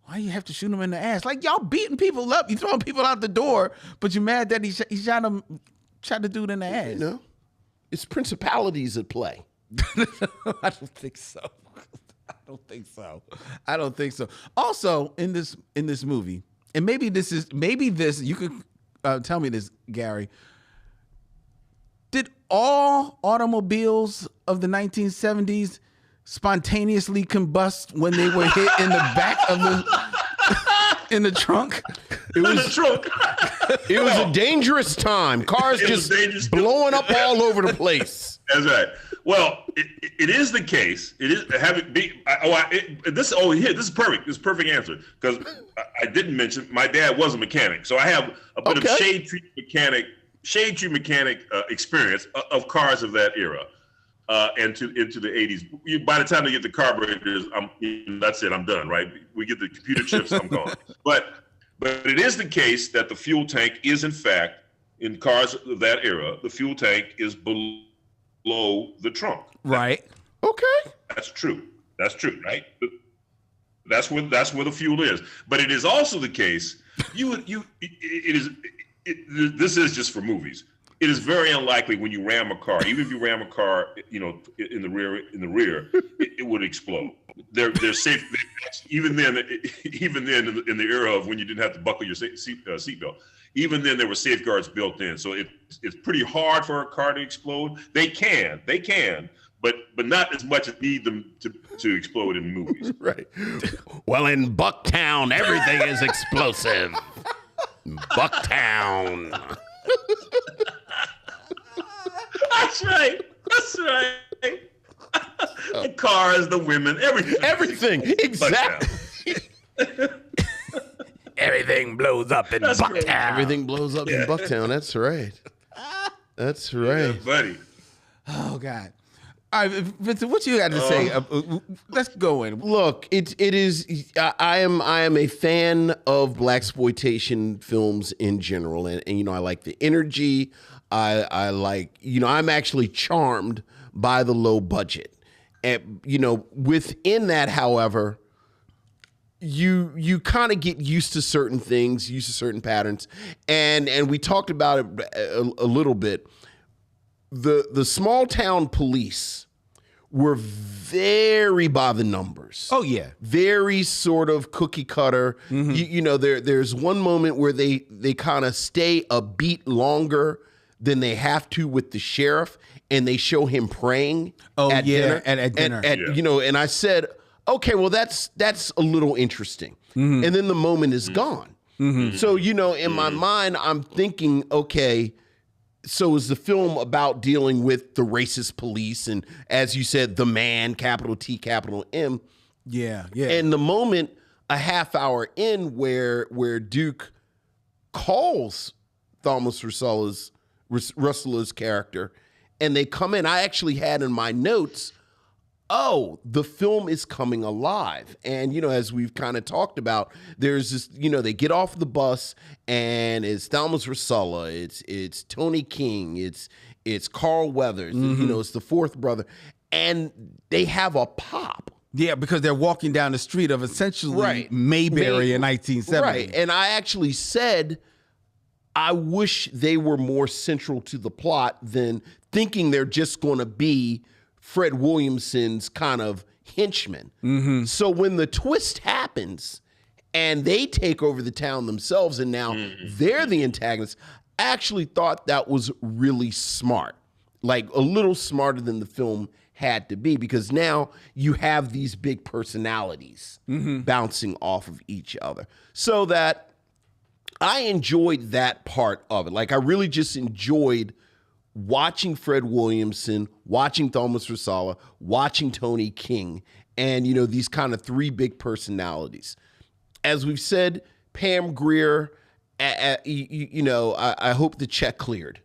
[SPEAKER 1] why you have to shoot him in the ass? Like y'all beating people up, you throwing people out the door, but you mad that he shot the dude in the ass?
[SPEAKER 2] You know, it's principalities at play.
[SPEAKER 1] I don't think so. I don't think so. Also, in this movie, and maybe this you could tell me this, Gary. Did all automobiles of the 1970s spontaneously combust when they were hit in the back of in the trunk?
[SPEAKER 3] It was
[SPEAKER 2] a dangerous time. Cars just blowing up all over the place.
[SPEAKER 3] That's right. Well, it is the case. It is this is perfect. This is a perfect answer because I didn't mention my dad was a mechanic, so I have a bit of shade tree mechanic experience of cars of that era and into the 80s. By the time they get the carburetors, that's it. I'm done. Right? We get the computer chips. I'm gone. But it is the case that the fuel tank is in fact in cars of that era. The fuel tank is below the trunk.
[SPEAKER 1] Right.
[SPEAKER 2] Okay.
[SPEAKER 3] That's true, right? That's where the fuel is. But it is also the case, this is just for movies. It is very unlikely when you ram a car, even if you ram a car, in the rear, it would explode. They're safe. Even then in the era of when you didn't have to buckle your seatbelt. Even then, there were safeguards built in, so it's pretty hard for a car to explode. They can, but not as much as need them to explode in movies.
[SPEAKER 2] Right. Well, in Bucktown, everything is explosive. Bucktown.
[SPEAKER 3] That's right. The cars, the women, everything.
[SPEAKER 2] Exactly.
[SPEAKER 1] Everything blows up in Bucktown.
[SPEAKER 2] Everything blows up in Bucktown. That's right. That's right.
[SPEAKER 3] Yeah, buddy.
[SPEAKER 1] Oh, God. All right, Vincent, what you got to say? Let's go in.
[SPEAKER 2] Look, it is. I am a fan of blaxploitation films in general, and I like the energy. I like. I'm actually charmed by the low budget. And, you know, within that, however, you kind of get used to certain things, used to certain patterns. And we talked about it a little bit. The small town police were very by the numbers.
[SPEAKER 1] Oh, yeah.
[SPEAKER 2] Very sort of cookie cutter. You know, there's one moment where they kind of stay a beat longer than they have to with the sheriff, and they show him praying at dinner.
[SPEAKER 1] At dinner.
[SPEAKER 2] You know, and I said, okay, well, that's a little interesting. And then the moment is gone. So, you know, in my mind, I'm thinking, okay, so is the film about dealing with the racist police and, as you said, the man, capital T, capital M.
[SPEAKER 1] Yeah.
[SPEAKER 2] And the moment a half hour in where Duke calls Thalmus Rasula's character, and they come in, I actually had in my notes, oh, the film is coming alive. And, you know, as we've kind of talked about, there's this, you know, they get off the bus and it's Thalmus Rasula, it's Tony King, it's Carl Weathers, you know, it's the fourth brother. And they have a pop.
[SPEAKER 1] Yeah, because they're walking down the street of essentially Mayberry in 1970.
[SPEAKER 2] Right. And I actually said, I wish they were more central to the plot than thinking they're just going to be Fred Williamson's kind of henchman. So when the twist happens and they take over the town themselves and now they're the antagonists, I actually thought that was really smart, like a little smarter than the film had to be, because now you have these big personalities bouncing off of each other. So that I enjoyed that part of it. Like, I really just enjoyed watching Fred Williamson, watching Thalmus Rasula, watching Tony King, and, you know, these kind of three big personalities. As we've said, Pam Grier, you know, I hope the check cleared,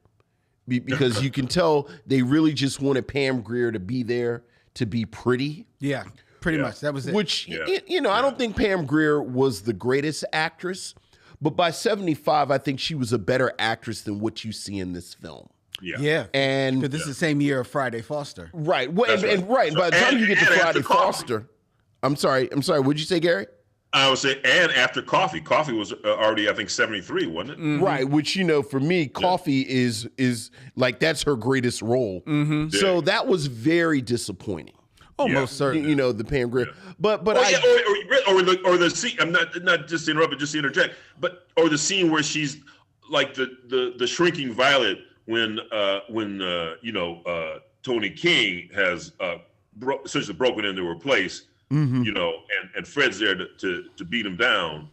[SPEAKER 2] because you can tell they really just wanted Pam Grier to be there, to be pretty.
[SPEAKER 1] Yeah, pretty much. That was it.
[SPEAKER 2] Which, you know, I don't think Pam Grier was the greatest actress, but by 75, I think she was a better actress than what you see in this film.
[SPEAKER 1] Yeah.
[SPEAKER 2] And
[SPEAKER 1] this is the same year of Friday Foster.
[SPEAKER 2] Right. Well, and by the time you get to Friday Foster, I'm sorry. What'd you say, Gary?
[SPEAKER 3] I would say, and after Coffee was already, I think, 73, wasn't it?
[SPEAKER 2] Right. Which, you know, for me, Coffee is like, that's her greatest role. So that was very disappointing.
[SPEAKER 1] Oh, most certainly.
[SPEAKER 2] You know, the Pam Grier. But
[SPEAKER 3] or the scene. I'm not just to interrupt, but just to interject. Or the scene where she's like the shrinking Violet when you know, Tony King has essentially broken into her place. You know, and Fred's there to beat him down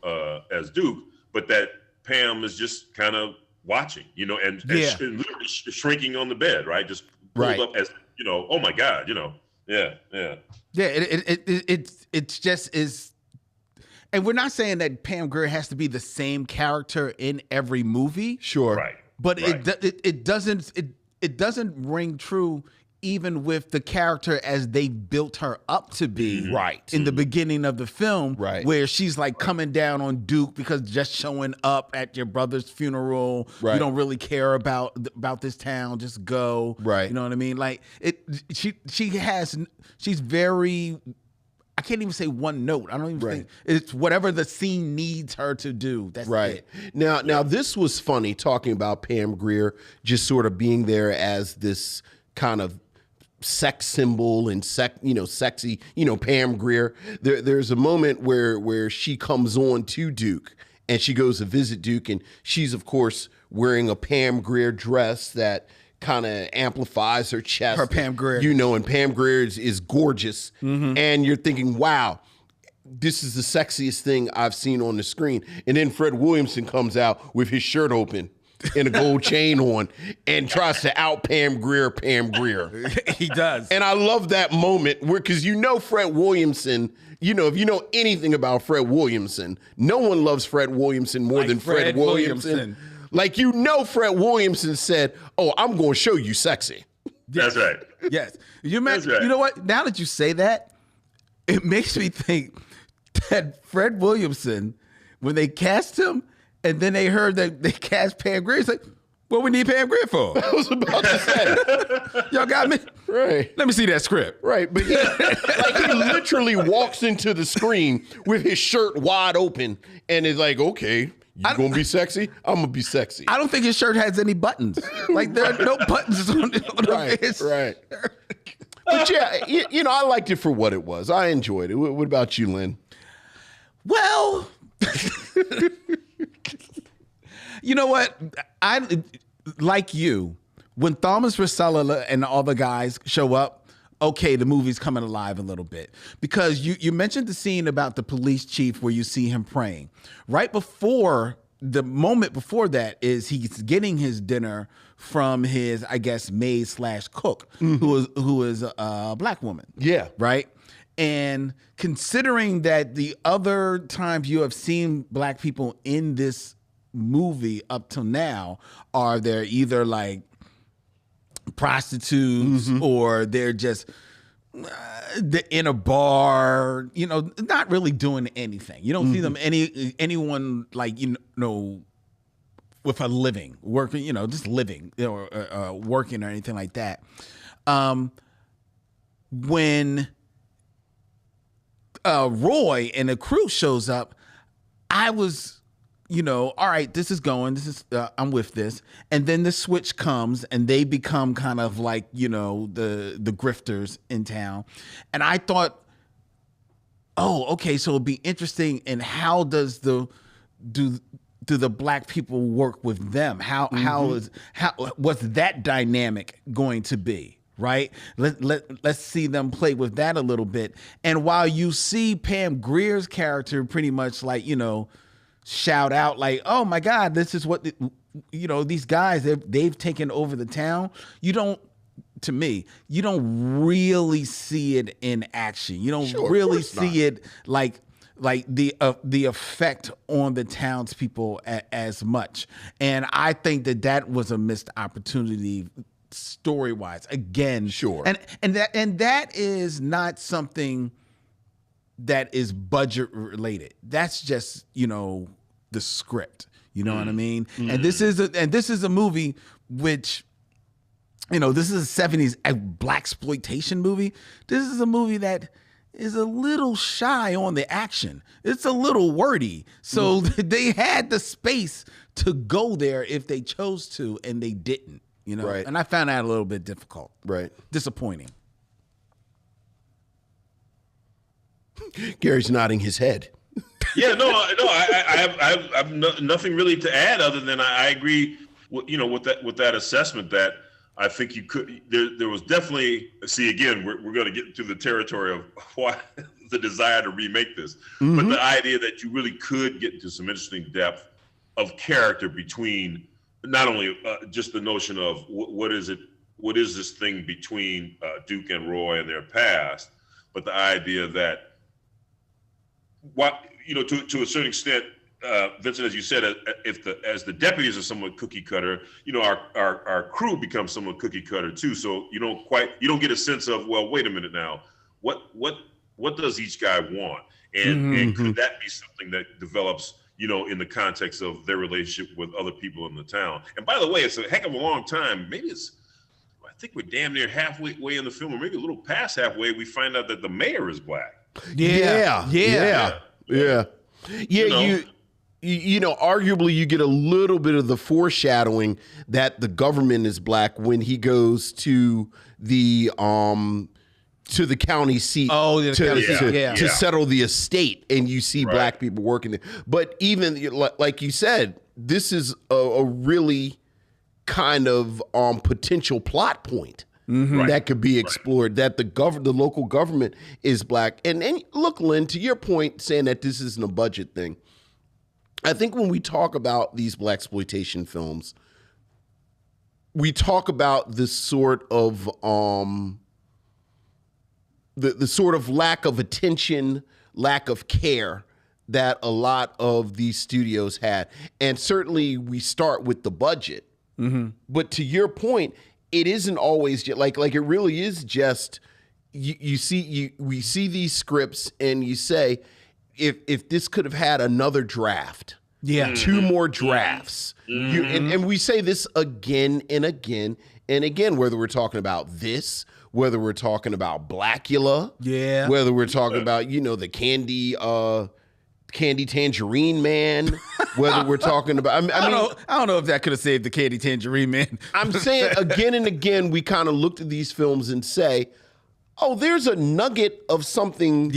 [SPEAKER 3] as Duke, but that Pam is just kind of watching, you know, and literally shrinking on the bed, right? Just pulled up as, you know, oh my God, you know. Yeah.
[SPEAKER 1] It just is, and we're not saying that Pam Grier has to be the same character in every movie.
[SPEAKER 2] Sure.
[SPEAKER 3] Right.
[SPEAKER 1] But it doesn't ring true even with the character as they built her up to be in the beginning of the film, where she's like coming down on Duke because just showing up at your brother's funeral, you don't really care about this town, just go, you know what I mean? Like she's very, I can't even say one note. I don't even think it's whatever the scene needs her to do. That's it.
[SPEAKER 2] Now this was funny, talking about Pam Grier just sort of being there as this kind of sex symbol and sexy, you know, Pam Grier. There's a moment where she comes on to Duke and she goes to visit Duke, and she's of course wearing a Pam Grier dress that kind of amplifies her chest.
[SPEAKER 1] Her Pam Grier.
[SPEAKER 2] You know, and Pam Grier is gorgeous. And you're thinking, wow, this is the sexiest thing I've seen on the screen. And then Fred Williamson comes out with his shirt open and a gold chain on and tries to out Pam Grier.
[SPEAKER 1] He does.
[SPEAKER 2] And I love that moment where, because you know Fred Williamson, you know, if you know anything about Fred Williamson, no one loves Fred Williamson more than Fred Williamson. Like, you know, Fred Williamson said, oh, I'm going to show you sexy.
[SPEAKER 3] That's right.
[SPEAKER 1] Yes. You know what? Now that you say that, it makes me think that Fred Williamson, when they cast him, and then they heard that they cast Pam Grier, it's like, What we need Pam Grier for?
[SPEAKER 2] I was about to say.
[SPEAKER 1] Y'all got me?
[SPEAKER 2] Right.
[SPEAKER 1] Let me see that script.
[SPEAKER 2] Right, but he literally walks into the screen with his shirt wide open and is like, okay, you gonna be sexy? I'm gonna be sexy.
[SPEAKER 1] I don't think his shirt has any buttons. Like, there are no buttons on his
[SPEAKER 2] Right. But yeah, you know, I liked it for what it was. I enjoyed it. What about you, Lynn?
[SPEAKER 1] Well, you know what? I like you. When Thalmus, Rasulala, and all the guys show up, okay, the movie's coming alive a little bit. Because you mentioned the scene about the police chief where you see him praying. Right before, the moment before that is he's getting his dinner from his, I guess, maid/cook, who is a black woman.
[SPEAKER 2] Yeah.
[SPEAKER 1] Right? And considering that the other times you have seen black people in this movie up till now are they're either like prostitutes or they're just in a bar, you know, not really doing anything. You don't see them anyone like, you know, with a living, working, you know, just living or working or anything like that. When Roy and the crew shows up, I was, you know, all right, this is going, this is, I'm with this. And then the switch comes and they become kind of like, you know, the grifters in town. And I thought, oh, okay, so it'll be interesting. And how does do the black people work with them? What's that dynamic going to be? Right? Let's see them play with that a little bit. And while you see Pam Grier's character pretty much like, you know, shout out like, oh my God, this is what, you know, these guys, they've taken over the town. You don't really see it in action. You don't really see it like the effect on the townspeople as much. And I think that was a missed opportunity story-wise. Again, and that is not something that is budget related. That's just, you know, the script. You know what I mean? And this is a movie which, you know, this is a 70s blaxploitation movie. This is a movie that is a little shy on the action. It's a little wordy. So they had the space to go there if they chose to, and they didn't. You know, and I found that a little bit difficult. Right. Disappointing.
[SPEAKER 2] Gary's nodding his head.
[SPEAKER 3] Yeah, I have nothing really to add other than I agree with, you know, with that assessment that I think you could, there was definitely, see, again, we're going to get into the territory of why the desire to remake this, but the idea that you really could get into some interesting depth of character between not only just the notion of what is this thing between Duke and Roy and their past, but the idea that you know, to a certain extent, Vincent, as you said, as the deputies are somewhat cookie cutter, you know, our crew becomes somewhat cookie cutter too. So you don't get a sense of, well, wait a minute now, what does each guy want, and could that be something that develops, you know, in the context of their relationship with other people in the town? And by the way, it's a heck of a long time. Maybe I think we're damn near halfway in the film, or maybe a little past halfway. We find out that the mayor is black.
[SPEAKER 2] Yeah. You know, arguably you get a little bit of the foreshadowing that the government is black when he goes to the county seat to settle the estate, and you see black people working there. But even like you said, this is a really kind of potential plot point that could be explored, that the local government is black. And look, Lynn, to your point, saying that this isn't a budget thing, I think when we talk about these blaxploitation films, we talk about this sort of the sort of lack of attention, lack of care that a lot of these studios had. And certainly we start with the budget. But to your point, it isn't always just, like it really is just, we see these scripts and you say, if this could have had another draft,
[SPEAKER 1] Yeah.
[SPEAKER 2] 2 more drafts. And we say this again and again and again, whether we're talking about this, whether we're talking about Blackula, whether we're talking about, the candy tangerine man, whether we're talking about, I
[SPEAKER 1] don't know if that could have saved the candy tangerine man.
[SPEAKER 2] I'm saying again and again, we kind of looked at these films and say, oh, there's a nugget of something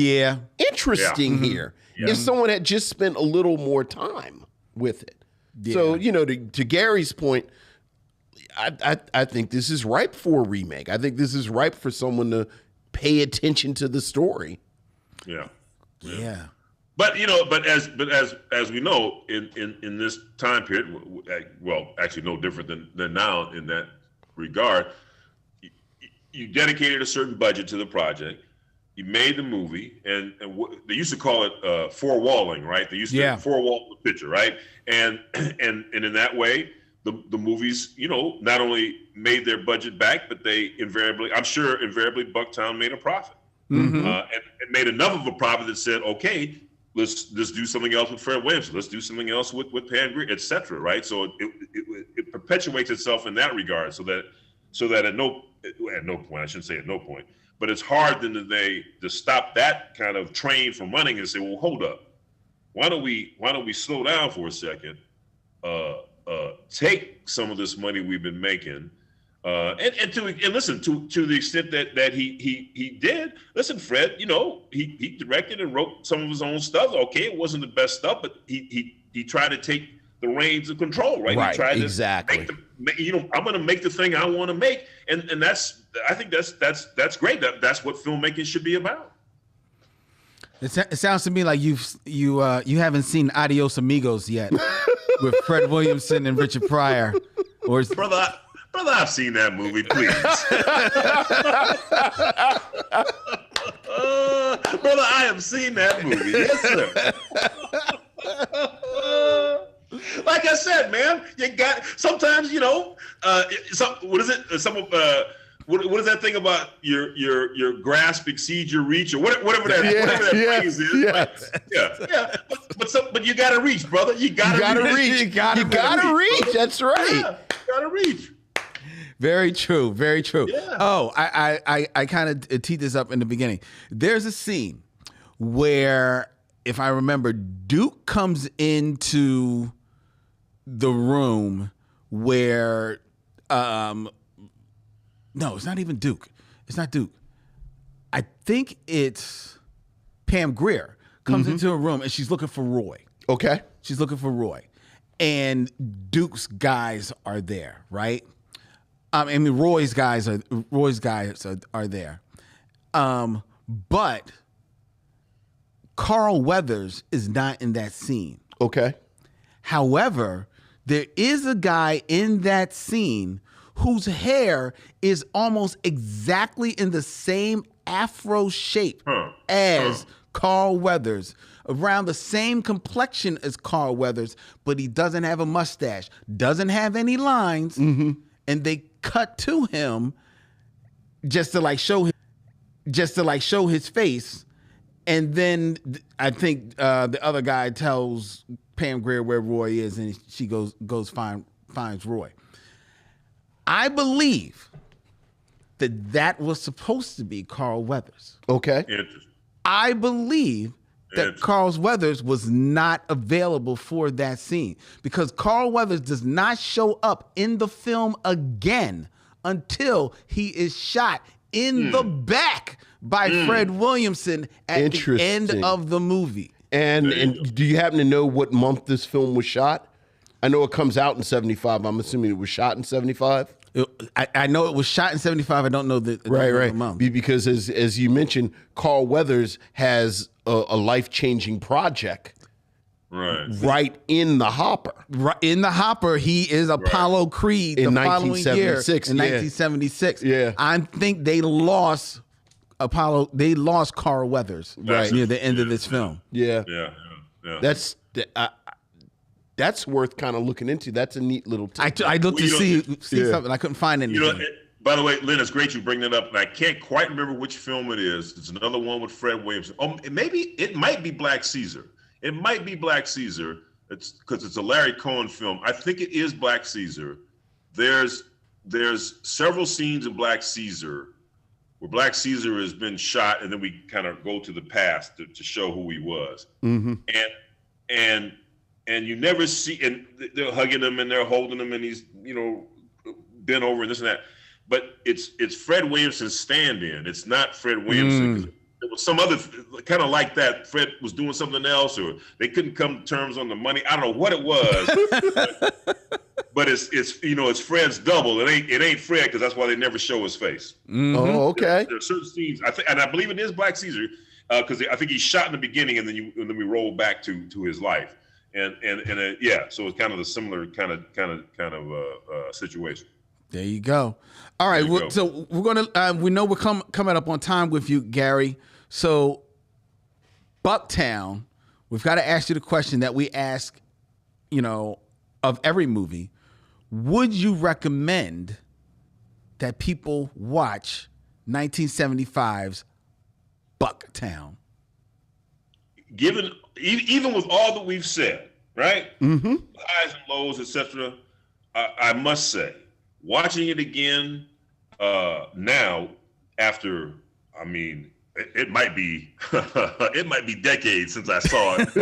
[SPEAKER 2] interesting here. If someone had just spent a little more time with it. So, to Gary's point, I think this is ripe for a remake. I think this is ripe for someone to pay attention to the story.
[SPEAKER 3] Yeah.
[SPEAKER 2] But
[SPEAKER 3] as we know, in this time period, well, actually no different than now in that regard, you dedicated a certain budget to the project. You made the movie, and they used to call it four-walling, right? They used to four-wall the picture, right? And in that way, the movies, not only made their budget back, but they invariably BUCKTOWN made a profit, and made enough of a profit that said, okay, let's do something else with Fred Williamson. Let's do something else with Grier, et cetera, right? So it perpetuates itself in that regard, so that at no point, I shouldn't say at no point, but it's hard then to stop that kind of train from running and say, well, hold up, why don't we slow down for a second, take some of this money we've been making, and listen to the extent that he did. Listen, Fred, he directed and wrote some of his own stuff. Okay, it wasn't the best stuff, but he tried to take the reins of control, right?
[SPEAKER 2] Right,
[SPEAKER 3] he tried
[SPEAKER 2] exactly.
[SPEAKER 3] to I'm going to make the thing I want to make, and I think that's great. That's what filmmaking should be about.
[SPEAKER 1] It sounds to me like you haven't seen Adios Amigos yet with Fred Williamson and Richard Pryor, or
[SPEAKER 3] brother, I've seen that movie. Please, brother, I have seen that movie. Yes, sir. Like I said, man, you got sometimes what is it? What is that thing about your grasp exceeds your reach, or whatever that phrase is?
[SPEAKER 2] Yes.
[SPEAKER 3] Yeah. But you gotta reach, brother. You gotta reach.
[SPEAKER 2] You gotta reach. That's right.
[SPEAKER 3] Yeah, you gotta reach.
[SPEAKER 1] Very true. Very true.
[SPEAKER 3] Yeah.
[SPEAKER 1] Oh, I kind of teed this up in the beginning. There's a scene where, if I remember, Duke comes into the room where, no, it's not even Duke. It's not Duke. I think it's Pam Grier comes into a room and she's looking for Roy.
[SPEAKER 2] Okay.
[SPEAKER 1] She's looking for Roy. And Duke's guys are there, right? Roy's guys are there. But Carl Weathers is not in that scene.
[SPEAKER 2] Okay.
[SPEAKER 1] However, there is a guy in that scene whose hair is almost exactly in the same afro shape as Carl Weathers, around the same complexion as Carl Weathers, but he doesn't have a mustache, doesn't have any lines, and they cut to him just to show his face. And then I think the other guy tells Pam Grier where Roy is, and she finds Roy. I believe that was supposed to be Carl Weathers.
[SPEAKER 2] Okay.
[SPEAKER 3] Interesting.
[SPEAKER 1] I believe that Carl Weathers was not available for that scene, because Carl Weathers does not show up in the film again until he is shot in the back by Fred Williamson at the end of the movie.
[SPEAKER 2] And do you happen to know what month this film was shot? I know it comes out in 75. I'm assuming it was shot in 75.
[SPEAKER 1] I know it was shot in 75. I don't know the month.
[SPEAKER 2] Because as you mentioned, Carl Weathers has a life-changing project right in the hopper.
[SPEAKER 1] Right in the hopper, he is Apollo Creed
[SPEAKER 2] in
[SPEAKER 1] the following year,
[SPEAKER 2] 1976.
[SPEAKER 1] Yeah. I think they lost Carl Weathers near the end of this film.
[SPEAKER 2] Yeah. That's worth kind of looking into. That's a neat little tip.
[SPEAKER 1] I looked to see something. I couldn't find anything.
[SPEAKER 3] By the way, Lynn, it's great you bring that up, and I can't quite remember which film it is. It's another one with Fred Williamson. Oh, it might be Black Caesar. It might be Black Caesar. It's because it's a Larry Cohen film. I think it is Black Caesar. There's several scenes in Black Caesar where Black Caesar has been shot, and then we kind of go to the past to show who he was.
[SPEAKER 2] Mm-hmm.
[SPEAKER 3] And you never see, and they're hugging him and they're holding him, and he's bent over and this and that. But it's Fred Williamson's stand-in. It's not Fred Williamson. There was some other kind of like that. Fred was doing something else, or they couldn't come to terms on the money. I don't know what it was, but it's Fred's double. It ain't Fred, because that's why they never show his face.
[SPEAKER 2] Mm-hmm. Oh, okay.
[SPEAKER 3] There are certain scenes, and I believe it is Black Caesar, because I think he's shot in the beginning, and then we roll back to his life, and so it's kind of the similar kind of situation.
[SPEAKER 1] There you go. All right, so we're gonna we know we're coming up on time with you, Gary. So Bucktown, we've got to ask you the question that we ask, of every movie. Would you recommend that people watch 1975's Bucktown?
[SPEAKER 3] Given even with all that we've said, right?
[SPEAKER 2] Mm-hmm.
[SPEAKER 3] Highs and lows, etc. I must say, watching it again now, after, it might be decades since I saw it,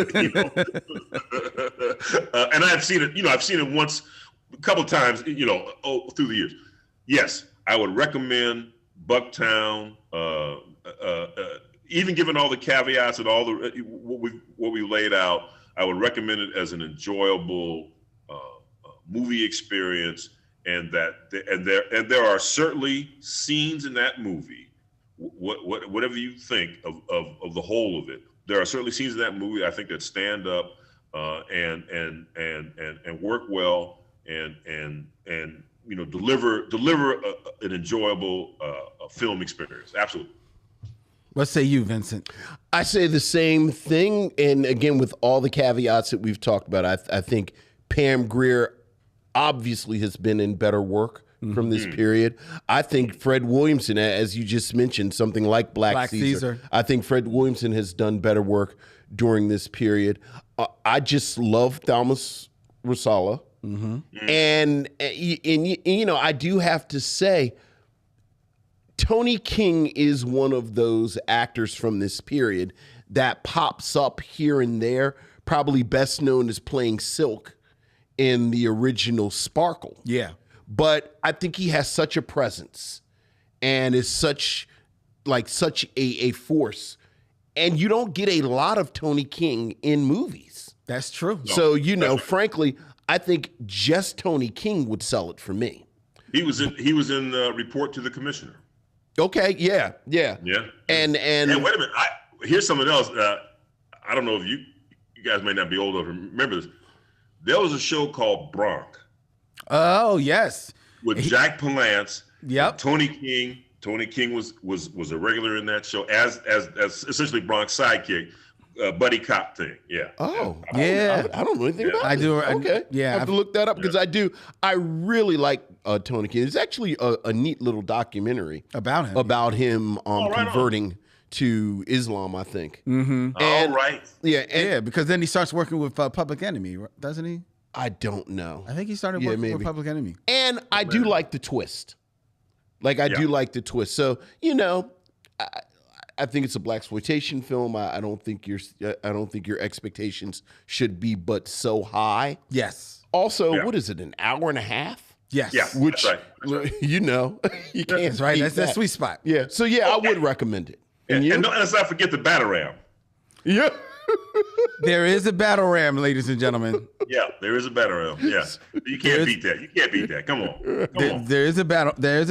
[SPEAKER 3] and I've seen it. I've seen it once, a couple of times, through the years. Yes, I would recommend Bucktown. Even given all the caveats and all the what we laid out, I would recommend it as an enjoyable movie experience. And there are certainly scenes in that movie, whatever you think of the whole of it, there are certainly scenes in that movie I think that stand up and work well and deliver an enjoyable film experience. Absolutely.
[SPEAKER 1] What say you, Vincent?
[SPEAKER 2] I say the same thing, and again, with all the caveats that we've talked about, I think Pam Grier obviously has been in better work from this period. I think Fred Williamson, as you just mentioned, something like Black Caesar. I think Fred Williamson has done better work during this period. I just love Thalmus Rasulala. And I do have to say, Tony King is one of those actors from this period that pops up here and there, probably best known as playing Silk in the original Sparkle.
[SPEAKER 1] Yeah.
[SPEAKER 2] But I think he has such a presence and is such a force. And you don't get a lot of Tony King in movies.
[SPEAKER 1] That's true.
[SPEAKER 2] So, frankly, I think just Tony King would sell it for me.
[SPEAKER 3] He was in Report to the Commissioner.
[SPEAKER 2] Okay, yeah. And
[SPEAKER 3] wait a minute, here's something else. I don't know if you guys may not be old enough to remember this. There was a show called Bronx.
[SPEAKER 1] Oh, yes.
[SPEAKER 3] With Jack Palance.
[SPEAKER 1] Yep.
[SPEAKER 3] Tony King. Tony King was a regular in that show as essentially Bronx sidekick, buddy cop thing. Yeah.
[SPEAKER 2] Oh,
[SPEAKER 1] yeah.
[SPEAKER 2] I don't know anything about it.
[SPEAKER 1] I do.
[SPEAKER 2] Okay.
[SPEAKER 1] Yeah.
[SPEAKER 2] I have to look that up because I do. I really like Tony King. It's actually a neat little documentary
[SPEAKER 1] about him
[SPEAKER 2] converting to Islam, I think.
[SPEAKER 1] Mm-hmm.
[SPEAKER 3] All right.
[SPEAKER 2] Yeah.
[SPEAKER 1] Because then he starts working with Public Enemy, doesn't he?
[SPEAKER 2] I don't know.
[SPEAKER 1] I think he started working with Public Enemy.
[SPEAKER 2] And I do like the twist. I do like the twist. So, I think it's a blaxploitation film. I don't think your expectations should be but so high.
[SPEAKER 1] Yes.
[SPEAKER 2] Also, what is it? An hour and a half?
[SPEAKER 1] Yes.
[SPEAKER 3] Yeah.
[SPEAKER 2] Which
[SPEAKER 3] that's right.
[SPEAKER 2] you can't.
[SPEAKER 1] That's right. That's that sweet spot.
[SPEAKER 2] Yeah. So I would recommend it.
[SPEAKER 3] And let's not forget the Batarang.
[SPEAKER 2] Yeah.
[SPEAKER 1] There is a battle ram, ladies and gentlemen.
[SPEAKER 3] Yeah, there is a Batarang. Yeah. You can't beat that. You can't beat that. Come on.
[SPEAKER 1] There is a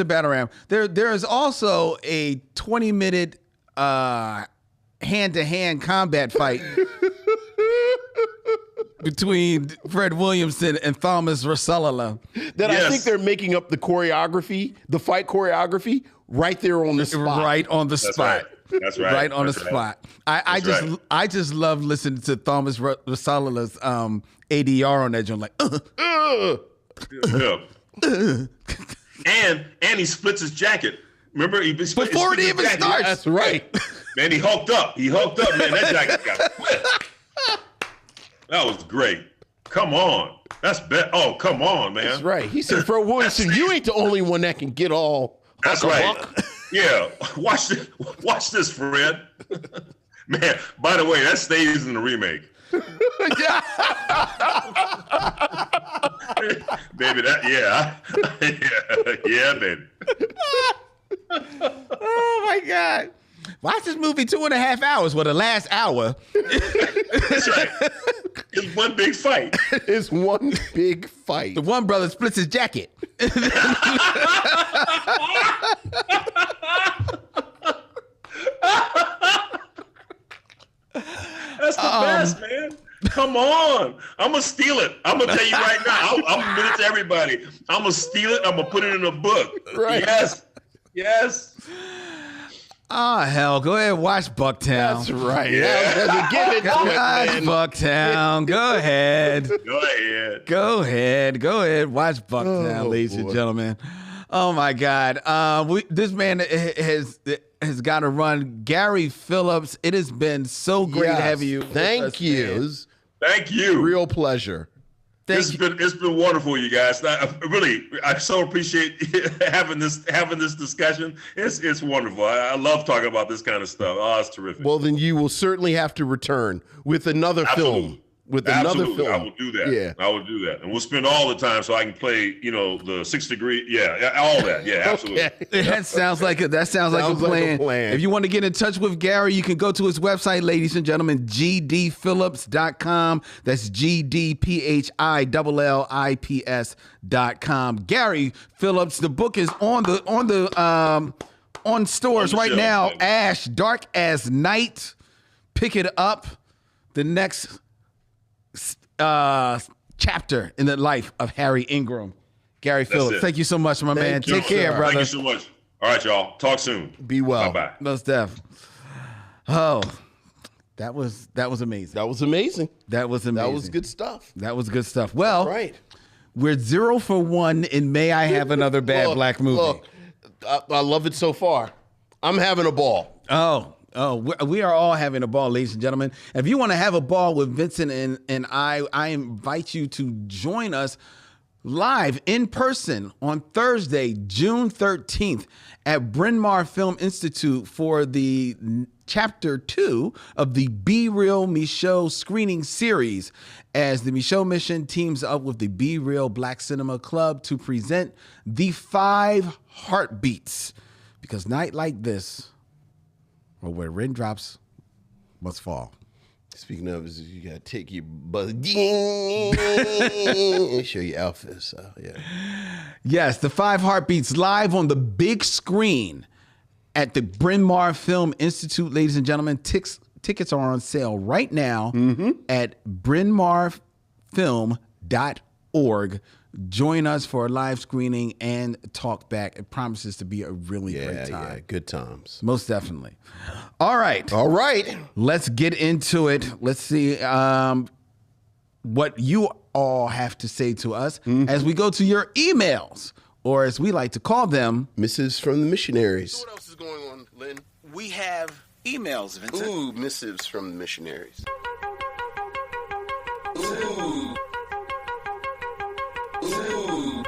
[SPEAKER 1] battle ram. There is also a 20-minute hand-to-hand combat fight between Fred Williamson and Thalmus Rasulala.
[SPEAKER 2] I think they're making up the choreography, the fight choreography, right there on the spot.
[SPEAKER 1] Right on the spot.
[SPEAKER 3] That's right.
[SPEAKER 1] Right on the spot. I just love listening to Thalmus Rasulala's ADR on that joint,
[SPEAKER 3] And he splits his jacket. Remember,
[SPEAKER 1] before it even starts.
[SPEAKER 2] That's right.
[SPEAKER 3] Man, he hulked up. Man, that jacket got split. That was great. Come on. That's bad. Oh, come on, man.
[SPEAKER 2] That's right. He said, Fred Williamson, you ain't the only one that can get all.
[SPEAKER 3] That's right. Yeah. Watch this, Fred. Man, by the way, that stays in the remake. Baby, yeah, baby.
[SPEAKER 1] Oh my God. Watch this movie 2.5 hours. Well, the last hour.
[SPEAKER 3] That's right. It's one big fight.
[SPEAKER 2] It's one big fight.
[SPEAKER 1] The one brother splits his jacket.
[SPEAKER 3] That's the best, man. Come on. I'm going to steal it. I'm going to tell you right now. I'm going to admit it to everybody. I'm going to steal it. I'm going to put it in a book.
[SPEAKER 2] Right.
[SPEAKER 3] Yes.
[SPEAKER 1] Oh, hell. Go ahead and watch Bucktown.
[SPEAKER 2] That's right.
[SPEAKER 3] Yeah.
[SPEAKER 2] Give it to
[SPEAKER 1] Watch
[SPEAKER 2] it, man.
[SPEAKER 1] Bucktown. Go ahead.
[SPEAKER 3] Go ahead.
[SPEAKER 1] Go ahead. Watch Bucktown, ladies and gentlemen. Oh, my God. This man has got to run. Gary Phillips, it has been so great having you.
[SPEAKER 2] Thank you.
[SPEAKER 3] Thank you.
[SPEAKER 2] Real pleasure.
[SPEAKER 3] It's been wonderful, you guys. I so appreciate having this discussion. It's wonderful. I love talking about this kind of stuff. Oh, it's terrific.
[SPEAKER 2] Well, then you will certainly have to return with another film.
[SPEAKER 3] Absolutely. I will do that.
[SPEAKER 2] Yeah.
[SPEAKER 3] I will do that. And we'll spend all the time so I can play, the 6 degree. Yeah, all that. Yeah, absolutely.
[SPEAKER 2] Okay.
[SPEAKER 1] That sounds like a plan. If you want to get in touch with Gary, you can go to his website, ladies and gentlemen, gdphillips.com. That's GDPHILLIPS.com. Gary Phillips, the book is on stores right now.
[SPEAKER 3] Baby.
[SPEAKER 1] Ash, Dark as Night. Pick it up. The next chapter in the life of Harry Ingram. Gary Phillips, thank you so much, my man. Take care, brother.
[SPEAKER 3] Thank you so much. All right, y'all. Talk soon.
[SPEAKER 2] Be well.
[SPEAKER 3] Bye-bye.
[SPEAKER 1] Most def. Oh, that was amazing.
[SPEAKER 2] That was amazing.
[SPEAKER 1] That was amazing.
[SPEAKER 2] That was good stuff.
[SPEAKER 1] That was good stuff. Well,
[SPEAKER 2] Right.
[SPEAKER 1] we're 0 for 1 in May I Have Another Bad Black Movie.
[SPEAKER 2] Look, I love it so far. I'm having a ball.
[SPEAKER 1] Oh, we are all having a ball, ladies and gentlemen. If you want to have a ball with Vincent and I invite you to join us live in person on Thursday, June 13th at Bryn Mawr Film Institute for the Chapter 2 of the Be Real Micheaux screening series, as the Micheaux Mission teams up with the Be Real Black Cinema Club to present the 5 Heartbeats. Because night like this, or where raindrops must fall.
[SPEAKER 2] Speaking of, you gotta take your buzz, show your outfit. So yeah.
[SPEAKER 1] Yes, the 5 Heartbeats live on the big screen at the Bryn Mawr Film Institute, ladies and gentlemen. Tickets are on sale right now at brynmawrfilm.org. Join us for a live screening and talk back. It promises to be a really great time.
[SPEAKER 2] Yeah, good times.
[SPEAKER 1] Most definitely. All right. Let's get into it. Let's see what you all have to say to us as we go to your emails, or as we like to call them,
[SPEAKER 2] Missives from the Missionaries. So what else is going on, Lynn?
[SPEAKER 1] we have emails, Vincent.
[SPEAKER 2] Ooh, missives from the missionaries. Ooh. Ooh.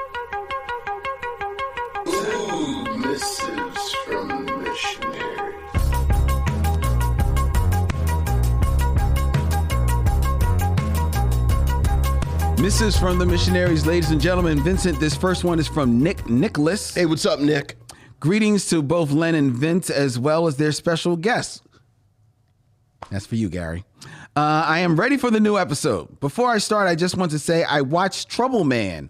[SPEAKER 2] Ooh, missives from the missionaries.
[SPEAKER 1] Missives from the Missionaries, ladies and gentlemen. Vincent, this first one is from Nicholas.
[SPEAKER 2] Hey, what's up, Nick?
[SPEAKER 1] Greetings to both Len and Vince, as well as their special guests. That's for you, Gary. I am ready for the new episode. Before I start, I just want to say I watched Trouble Man,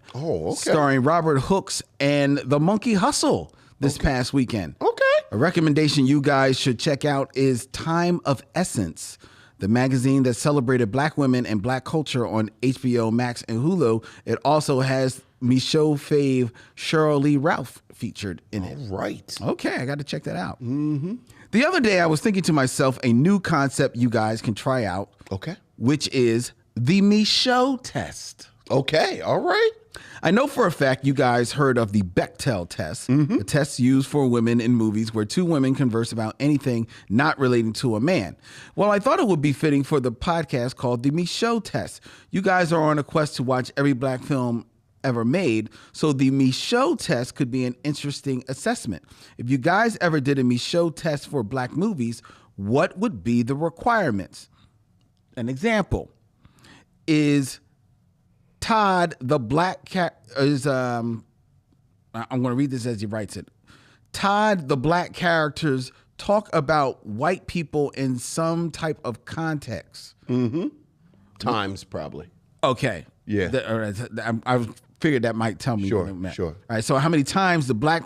[SPEAKER 1] starring Robert Hooks and The Monkey Hustle this past weekend.
[SPEAKER 2] Okay.
[SPEAKER 1] A recommendation you guys should check out is Time of Essence, the magazine that celebrated Black women and Black culture on HBO Max and Hulu. It also has Micheaux fave Cheryl Lee Ralph featured in it.
[SPEAKER 2] All right.
[SPEAKER 1] Okay, I got to check that out. Mm-hmm. The other day, I was thinking to myself, a new concept you guys can try out.
[SPEAKER 2] Okay.
[SPEAKER 1] Which is the Micheaux test.
[SPEAKER 2] Okay, all right.
[SPEAKER 1] I know for a fact you guys heard of the Bechdel test, the test used for women in movies where two women converse about anything not relating to a man. Well, I thought it would be fitting for the podcast called the Micheaux test. You guys are on a quest to watch every black film ever made, so the Micheaux test could be an interesting assessment. If you guys ever did a Micheaux test for black movies, what would be the requirements? An example is Todd the black cat is I'm going to read this as he writes it. Todd the black characters talk about white people in some type of context.
[SPEAKER 2] Times probably.
[SPEAKER 1] Okay.
[SPEAKER 2] Yeah.
[SPEAKER 1] I figured that might tell me what it meant. All right. So how many times the black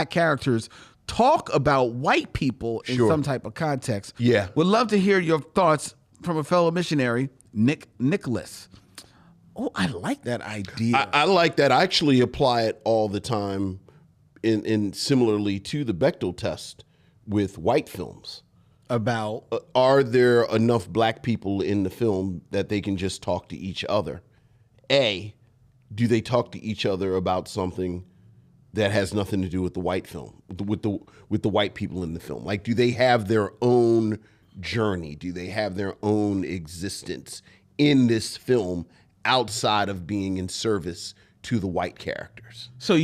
[SPEAKER 1] characters talk about white people in some type of context?
[SPEAKER 2] Yeah.
[SPEAKER 1] Would love to hear your thoughts from a fellow missionary, Nicholas. Oh, I like that idea.
[SPEAKER 2] I like that. I actually apply it all the time in similarly to the Bechdel test with white films.
[SPEAKER 1] About?
[SPEAKER 2] Are there enough black people in the film that they can just talk to each other? A, do they talk to each other about something that has nothing to do with the white film, with the white people in the film? Like, do they have their own journey? Do they have their own existence in this film outside of being in service to the white characters?
[SPEAKER 1] So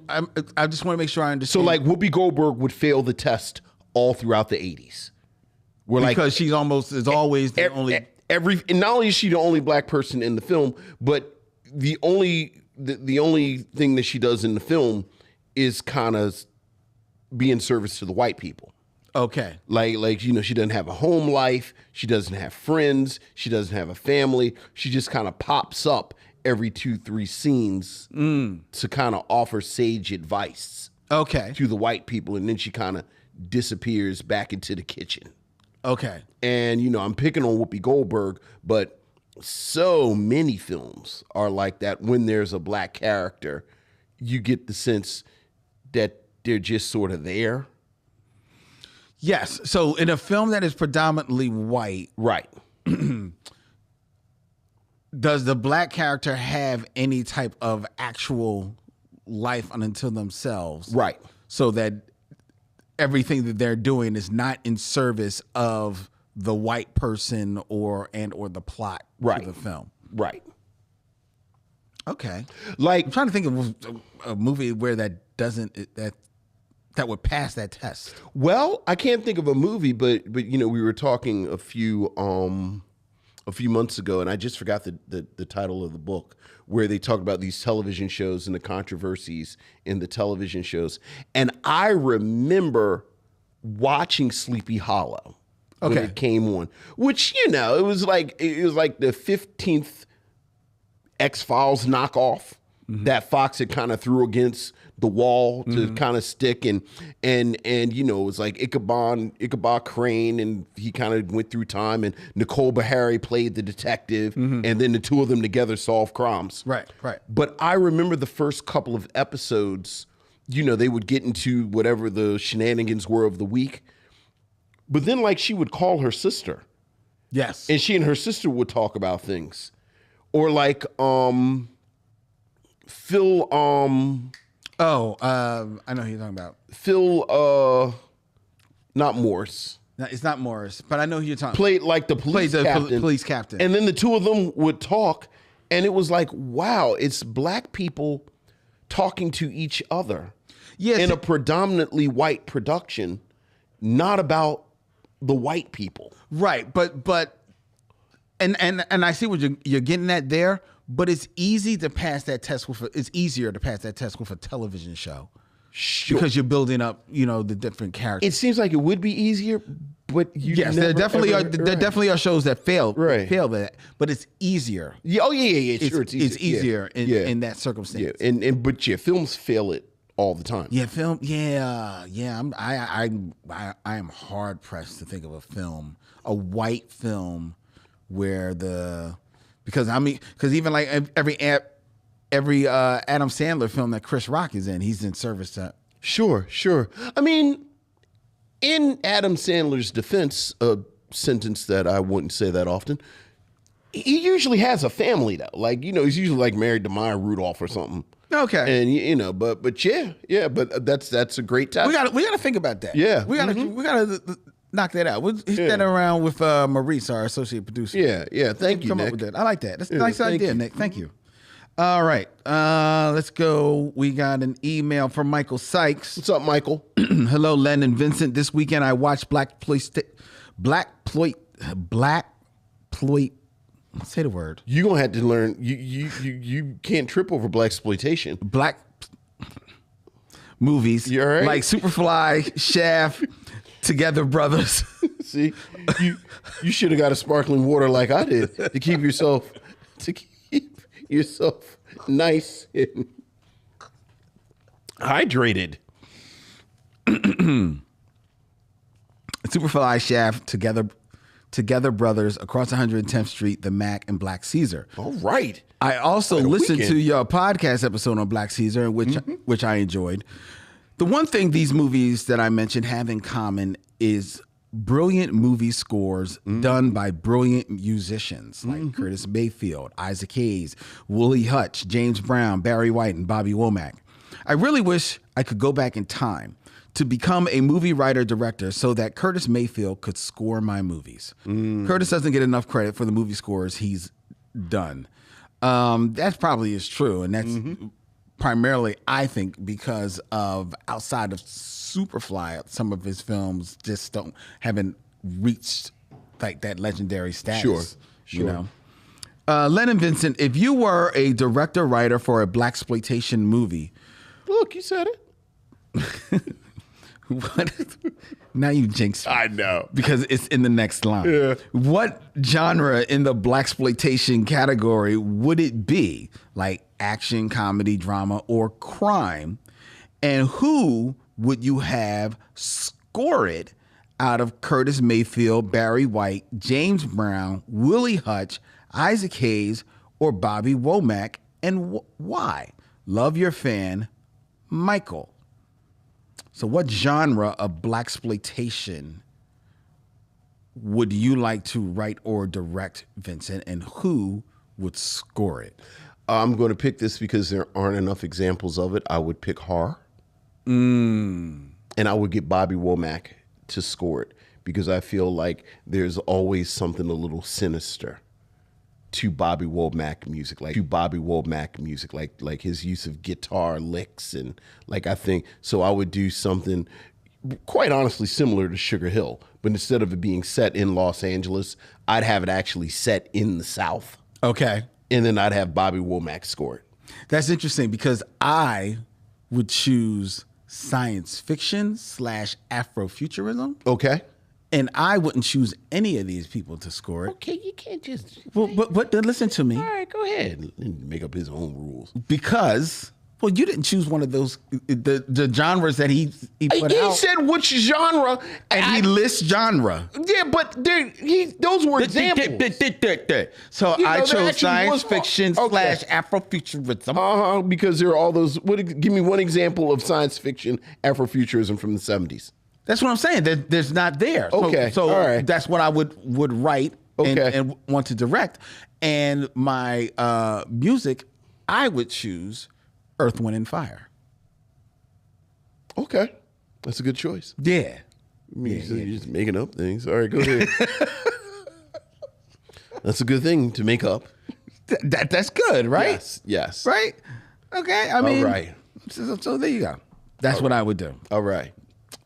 [SPEAKER 1] I just want to make sure I understand.
[SPEAKER 2] So like Whoopi Goldberg would fail the test all throughout the 80s.
[SPEAKER 1] Because she's almost is always the only.
[SPEAKER 2] And not only is she the only black person in the film, but the only thing that she does in the film is kind of be in service to the white people.
[SPEAKER 1] Okay.
[SPEAKER 2] Like she doesn't have a home life. She doesn't have friends. She doesn't have a family. She just kind of pops up every 2-3 scenes to kind of offer sage advice.
[SPEAKER 1] Okay.
[SPEAKER 2] To the white people, and then she kind of disappears back into the kitchen.
[SPEAKER 1] Okay.
[SPEAKER 2] And I'm picking on Whoopi Goldberg, but so many films are like that. When there's a black character, you get the sense that they're just sort of there.
[SPEAKER 1] Yes. So in a film that is predominantly white,
[SPEAKER 2] right?
[SPEAKER 1] Does the black character have any type of actual life unto themselves?
[SPEAKER 2] Right.
[SPEAKER 1] So that everything that they're doing is not in service of the white person or the plot of the film.
[SPEAKER 2] Right.
[SPEAKER 1] Okay.
[SPEAKER 2] Like,
[SPEAKER 1] I'm trying to think of a movie where that doesn't that would pass that test.
[SPEAKER 2] Well, I can't think of a movie, but we were talking a few months ago, and I just forgot the title of the book, where they talk about these television shows and the controversies in the television shows. And I remember watching Sleepy Hollow when it came on, which, it was like the 15th X-Files knockoff that Fox had kind of threw against the wall to kind of stick, and it was like Ichabod Crane, and he kind of went through time, and Nicole Beharie played the detective, and then the two of them together solved crimes.
[SPEAKER 1] Right.
[SPEAKER 2] But I remember the first couple of episodes, they would get into whatever the shenanigans were of the week, but then like she would call her sister.
[SPEAKER 1] Yes.
[SPEAKER 2] And she and her sister would talk about things. Or like Phil
[SPEAKER 1] I know who you're talking about.
[SPEAKER 2] Phil not Morse.
[SPEAKER 1] No, it's not Morris, but I know who you're talking about.
[SPEAKER 2] Played like the police captain.
[SPEAKER 1] Police captain.
[SPEAKER 2] And then the two of them would talk, and it was like, wow, it's black people talking to each other.
[SPEAKER 1] Yes.
[SPEAKER 2] In a predominantly white production, not about the white people.
[SPEAKER 1] Right, but and I see what you're getting at there, but it's easy to pass that test it's easier to pass that test with a television show.
[SPEAKER 2] Sure.
[SPEAKER 1] Because you're building up, the different characters.
[SPEAKER 2] It seems like it would be easier, but
[SPEAKER 1] there definitely are shows that fail that, but it's easier.
[SPEAKER 2] Yeah, sure,
[SPEAKER 1] it's easier in that circumstance.
[SPEAKER 2] Yeah, but films fail it all the time.
[SPEAKER 1] Yeah, film. Yeah. I am hard pressed to think of a white film where because even like every Adam Sandler film that Chris Rock is in, he's in service to.
[SPEAKER 2] Sure. I mean, in Adam Sandler's defense, a sentence that I wouldn't say that often, He usually has a family though. Like, he's usually like married to Maya Rudolph or something.
[SPEAKER 1] Okay.
[SPEAKER 2] And but but that's a great test.
[SPEAKER 1] We gotta think about that.
[SPEAKER 2] Yeah.
[SPEAKER 1] We gotta knock that out. We'll hit that around with Maurice, our associate producer.
[SPEAKER 2] Yeah. Thank you,
[SPEAKER 1] Come
[SPEAKER 2] Nick.
[SPEAKER 1] up with that. I like that. That's a nice
[SPEAKER 2] thank
[SPEAKER 1] idea,
[SPEAKER 2] you.
[SPEAKER 1] Nick. Thank you. All right. Let's go. We got an email from Michael Sykes.
[SPEAKER 2] What's up, Michael?
[SPEAKER 1] Hello, Len and Vincent. This weekend I watched Black Ploit. Say the word.
[SPEAKER 2] You're gonna have to learn. You can't trip over blaxploitation.
[SPEAKER 1] Black movies.
[SPEAKER 2] You all right?
[SPEAKER 1] Like Superfly, Shaft, Together Brothers.
[SPEAKER 2] See, you should have got a sparkling water like I did to keep yourself nice and hydrated.
[SPEAKER 1] Superfly, Shaft, Together Brothers, Across 110th Street, The Mac, and Black Caesar.
[SPEAKER 2] All right.
[SPEAKER 1] I also listened to your podcast episode on Black Caesar, which I enjoyed. The one thing these movies that I mentioned have in common is brilliant movie scores done by brilliant musicians like Curtis Mayfield, Isaac Hayes, Willie Hutch, James Brown, Barry White, and Bobby Womack. I really wish I could go back in time to become a movie writer-director so that Curtis Mayfield could score my movies. Curtis doesn't get enough credit for the movie scores he's done. That probably is true, and that's primarily, I think, because of outside of Superfly, some of his films just haven't reached like that legendary status.
[SPEAKER 2] Sure.
[SPEAKER 1] Len and Vincent, if you were a director-writer for a blaxploitation movie,
[SPEAKER 2] Look, you said it.
[SPEAKER 1] what? Now you jinxed me.
[SPEAKER 2] I know.
[SPEAKER 1] Because it's in the next line.
[SPEAKER 2] Yeah.
[SPEAKER 1] What genre in the blaxploitation category would it be? Like action, comedy, drama, or crime? And who would you have score it out of Curtis Mayfield, Barry White, James Brown, Willie Hutch, Isaac Hayes, or Bobby Womack, and why? Love your fan, Michael. So what genre of blaxploitation would you like to write or direct, Vincent, and who would score it?
[SPEAKER 2] I'm going to pick this because there aren't enough examples of it. I would pick horror. And I would get Bobby Womack to score it because I feel like there's always something a little sinister to Bobby Womack music, like his use of guitar licks and like I think so. I would do something quite honestly similar to Sugar Hill, but instead of it being set in Los Angeles, I'd have it actually set in the South.
[SPEAKER 1] Okay.
[SPEAKER 2] And then I'd have Bobby Womack score it.
[SPEAKER 1] That's interesting because I would choose science fiction / Afrofuturism.
[SPEAKER 2] Okay.
[SPEAKER 1] And I wouldn't choose any of these people to score it.
[SPEAKER 2] Okay, you can't just.
[SPEAKER 1] Well, but listen to me.
[SPEAKER 2] All right, go ahead. Make up his own rules.
[SPEAKER 1] Because, well, you didn't choose one of those, the genres that he put out.
[SPEAKER 2] He said which genre.
[SPEAKER 1] And he lists genre.
[SPEAKER 2] Yeah, but those were examples.
[SPEAKER 1] So I chose science fiction /
[SPEAKER 2] Okay.
[SPEAKER 1] Afrofuturism.
[SPEAKER 2] Because there are all those. Give me one example of science fiction Afrofuturism from the 70s.
[SPEAKER 1] That's what I'm saying. There's not there.
[SPEAKER 2] Okay,
[SPEAKER 1] So
[SPEAKER 2] all right.
[SPEAKER 1] that's what I would write
[SPEAKER 2] Okay.
[SPEAKER 1] and want to direct. And my music, I would choose Earth, Wind, and Fire.
[SPEAKER 2] Okay, that's a good choice.
[SPEAKER 1] Yeah.
[SPEAKER 2] You're just making up things. All right, go ahead. That's a good thing to make up.
[SPEAKER 1] That's good, right?
[SPEAKER 2] Yes.
[SPEAKER 1] Right? Okay. I mean,
[SPEAKER 2] All right.
[SPEAKER 1] So there you go. That's what I would do.
[SPEAKER 2] All right.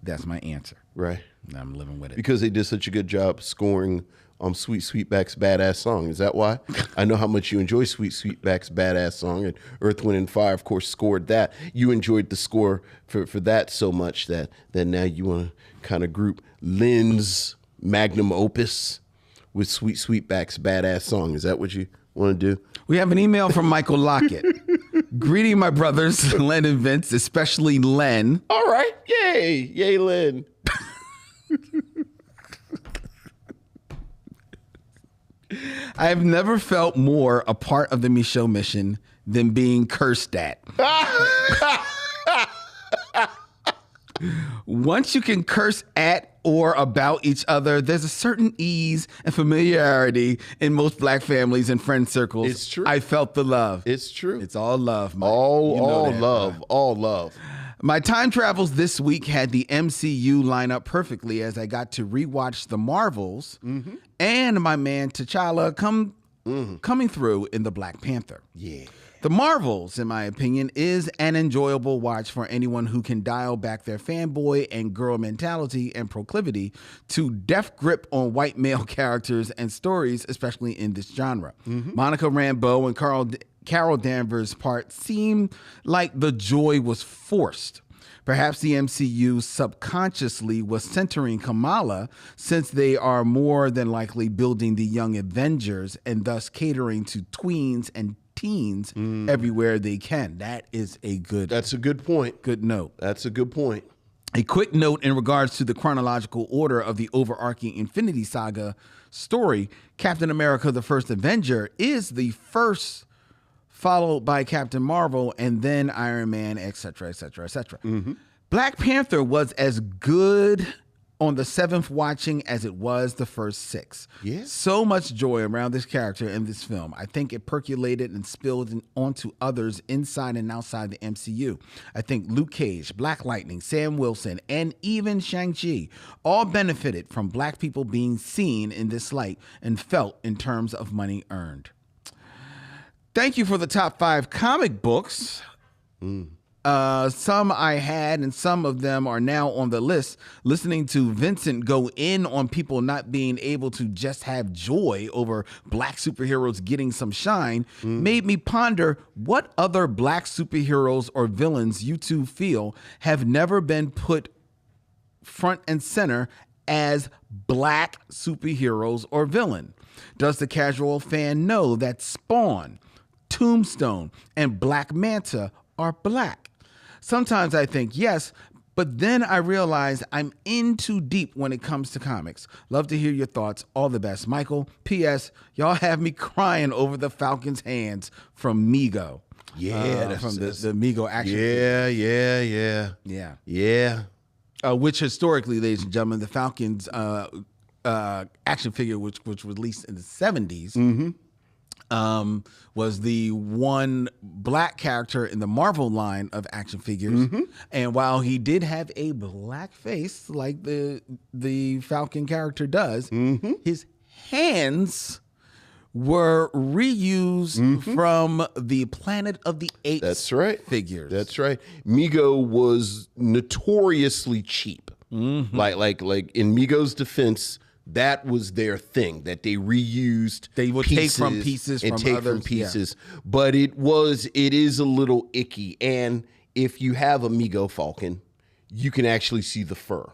[SPEAKER 1] That's my answer.
[SPEAKER 2] Right.
[SPEAKER 1] I'm living with it.
[SPEAKER 2] Because they did such a good job scoring Sweet Sweetback's badass song. Is that why? I know how much you enjoy Sweet Sweetback's badass song, and Earth, Wind, and Fire, of course, scored that. You enjoyed the score for that so much that now you want to kind of group Lynn's magnum opus with Sweet Sweetback's badass song. Is that what you want to do?
[SPEAKER 1] We have an email from Michael Lockett. Greeting my brothers, Len and Vince, especially Len.
[SPEAKER 2] All right. Yay, Lynn.
[SPEAKER 1] I have never felt more a part of the Micheaux mission than being cursed at. Once you can curse at or about each other, there's a certain ease and familiarity in most black families and friend circles.
[SPEAKER 2] It's true.
[SPEAKER 1] I felt the love.
[SPEAKER 2] It's true.
[SPEAKER 1] It's all love, Mike.
[SPEAKER 2] All
[SPEAKER 1] that,
[SPEAKER 2] love.
[SPEAKER 1] right?
[SPEAKER 2] All love.
[SPEAKER 1] My time travels this week had the MCU line up perfectly as I got to rewatch The Marvels and my man T'Challa coming through in The Black Panther.
[SPEAKER 2] Yeah.
[SPEAKER 1] The Marvels, in my opinion, is an enjoyable watch for anyone who can dial back their fanboy and girl mentality and proclivity to deft grip on white male characters and stories, especially in this genre. Monica Rambeau and Carol Danvers' part seemed like the joy was forced. Perhaps the MCU subconsciously was centering Kamala, since they are more than likely building the Young Avengers and thus catering to tweens and teens everywhere they can. That's a good point. Good note.
[SPEAKER 2] That's a good point.
[SPEAKER 1] A quick note in regards to the chronological order of the overarching Infinity Saga story. Captain America, the First Avenger, is the first, followed by Captain Marvel, and then Iron Man, etc., etc., etc. Black Panther was as good on the 7th watching as it was the first 6.
[SPEAKER 2] Yeah.
[SPEAKER 1] So much joy around this character in this film. I think it percolated and spilled onto others inside and outside the MCU. I think Luke Cage, Black Lightning, Sam Wilson, and even Shang-Chi all benefited from black people being seen in this light and felt in terms of money earned. Thank you for the top 5 comic books. Some I had, and some of them are now on the list. Listening to Vincent go in on people not being able to just have joy over black superheroes getting some shine made me ponder what other black superheroes or villains you two feel have never been put front and center as black superheroes or villain. Does the casual fan know that Spawn, Tombstone, and Black Manta are black? Sometimes I think yes, but then I realize I'm in too deep when it comes to comics. Love to hear your thoughts. All the best, Michael. P.S. Y'all have me crying over the Falcon's hands from Migo.
[SPEAKER 2] Yeah,
[SPEAKER 1] from the Migo action.
[SPEAKER 2] Yeah.
[SPEAKER 1] Which historically, ladies and gentlemen, the Falcon's action figure, which was released in the 70s, was the one black character in the Marvel line of action figures. And while he did have a black face like the Falcon character does, his hands were reused from the Planet of the Apes figures.
[SPEAKER 2] That's right. Migo was notoriously cheap. Like in Migo's defense, that was their thing, that they reused.
[SPEAKER 1] They would take from pieces
[SPEAKER 2] and
[SPEAKER 1] from
[SPEAKER 2] take
[SPEAKER 1] others.
[SPEAKER 2] from pieces. Yeah. But it is a little icky. And if you have a Migo Falcon, you can actually see the fur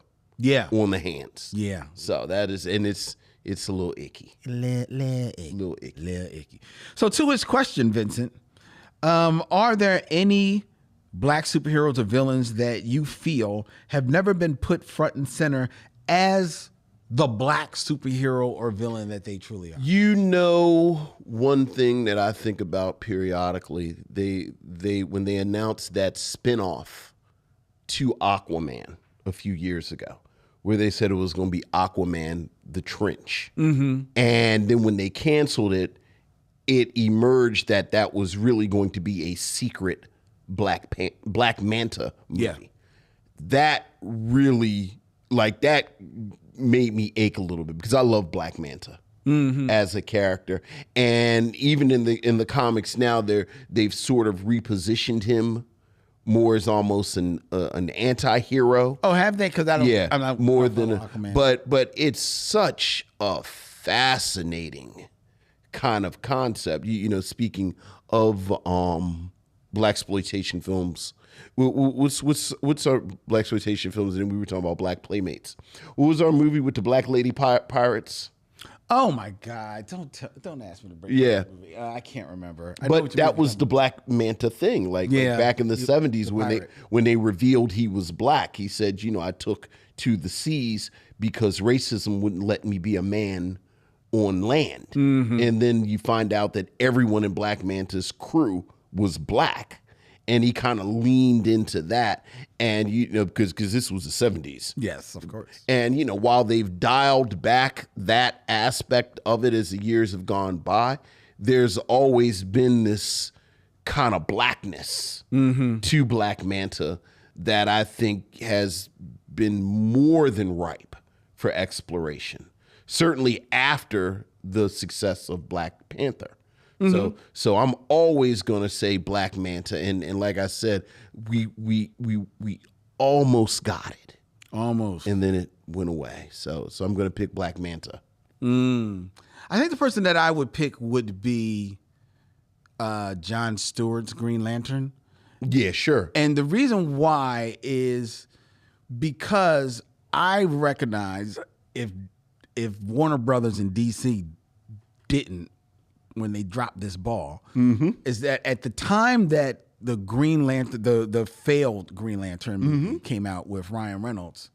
[SPEAKER 2] on the hands.
[SPEAKER 1] Yeah.
[SPEAKER 2] So that is, and it's a little icky. Little icky.
[SPEAKER 1] So to his question, Vincent, are there any black superheroes or villains that you feel have never been put front and center as the black superhero or villain that they truly are?
[SPEAKER 2] You know, one thing that I think about periodically, they when they announced that spinoff to Aquaman a few years ago, where they said it was going to be Aquaman the Trench. And then when they canceled it, it emerged that was really going to be a secret Black Manta movie.
[SPEAKER 1] Yeah.
[SPEAKER 2] That really, that made me ache a little bit because I love Black Manta as a character. And even in the comics now, they've sort of repositioned him more as almost an anti-hero.
[SPEAKER 1] Oh, have they? Because I don't.
[SPEAKER 2] Yeah,
[SPEAKER 1] I'm not
[SPEAKER 2] more than
[SPEAKER 1] Aquaman.
[SPEAKER 2] But it's such a fascinating kind of concept. You know, speaking of blaxploitation films, what's our blaxploitation films? And then we were talking about Black Playmates. What was our movie with the Black Lady Pirates?
[SPEAKER 1] Oh my God! Don't ask me to break.
[SPEAKER 2] Yeah,
[SPEAKER 1] that movie. I can't remember.
[SPEAKER 2] But that was the Black Manta thing. Like back in the 70s when they revealed he was black, he said, I took to the seas because racism wouldn't let me be a man on land. And then you find out that everyone in Black Manta's crew was black. and he kind of leaned into that. And, you know, because this was the 70s.
[SPEAKER 1] Yes, of course.
[SPEAKER 2] And, you know, while they've dialed back that aspect of it as the years have gone by, there's always been this kind of blackness to Black Manta that I think has been more than ripe for exploration. Certainly after the success of Black Panther. So I'm always going to say Black Manta, and like I said, we almost got it, and then it went away. So I'm going to pick Black Manta.
[SPEAKER 1] I think the person that I would pick would be Jon Stewart's Green Lantern.
[SPEAKER 2] Yeah, sure.
[SPEAKER 1] And the reason why is because I recognize if Warner Brothers and DC didn't, when they dropped this ball, is that at the time that the Green Lantern, the failed Green Lantern movie came out with Ryan Reynolds,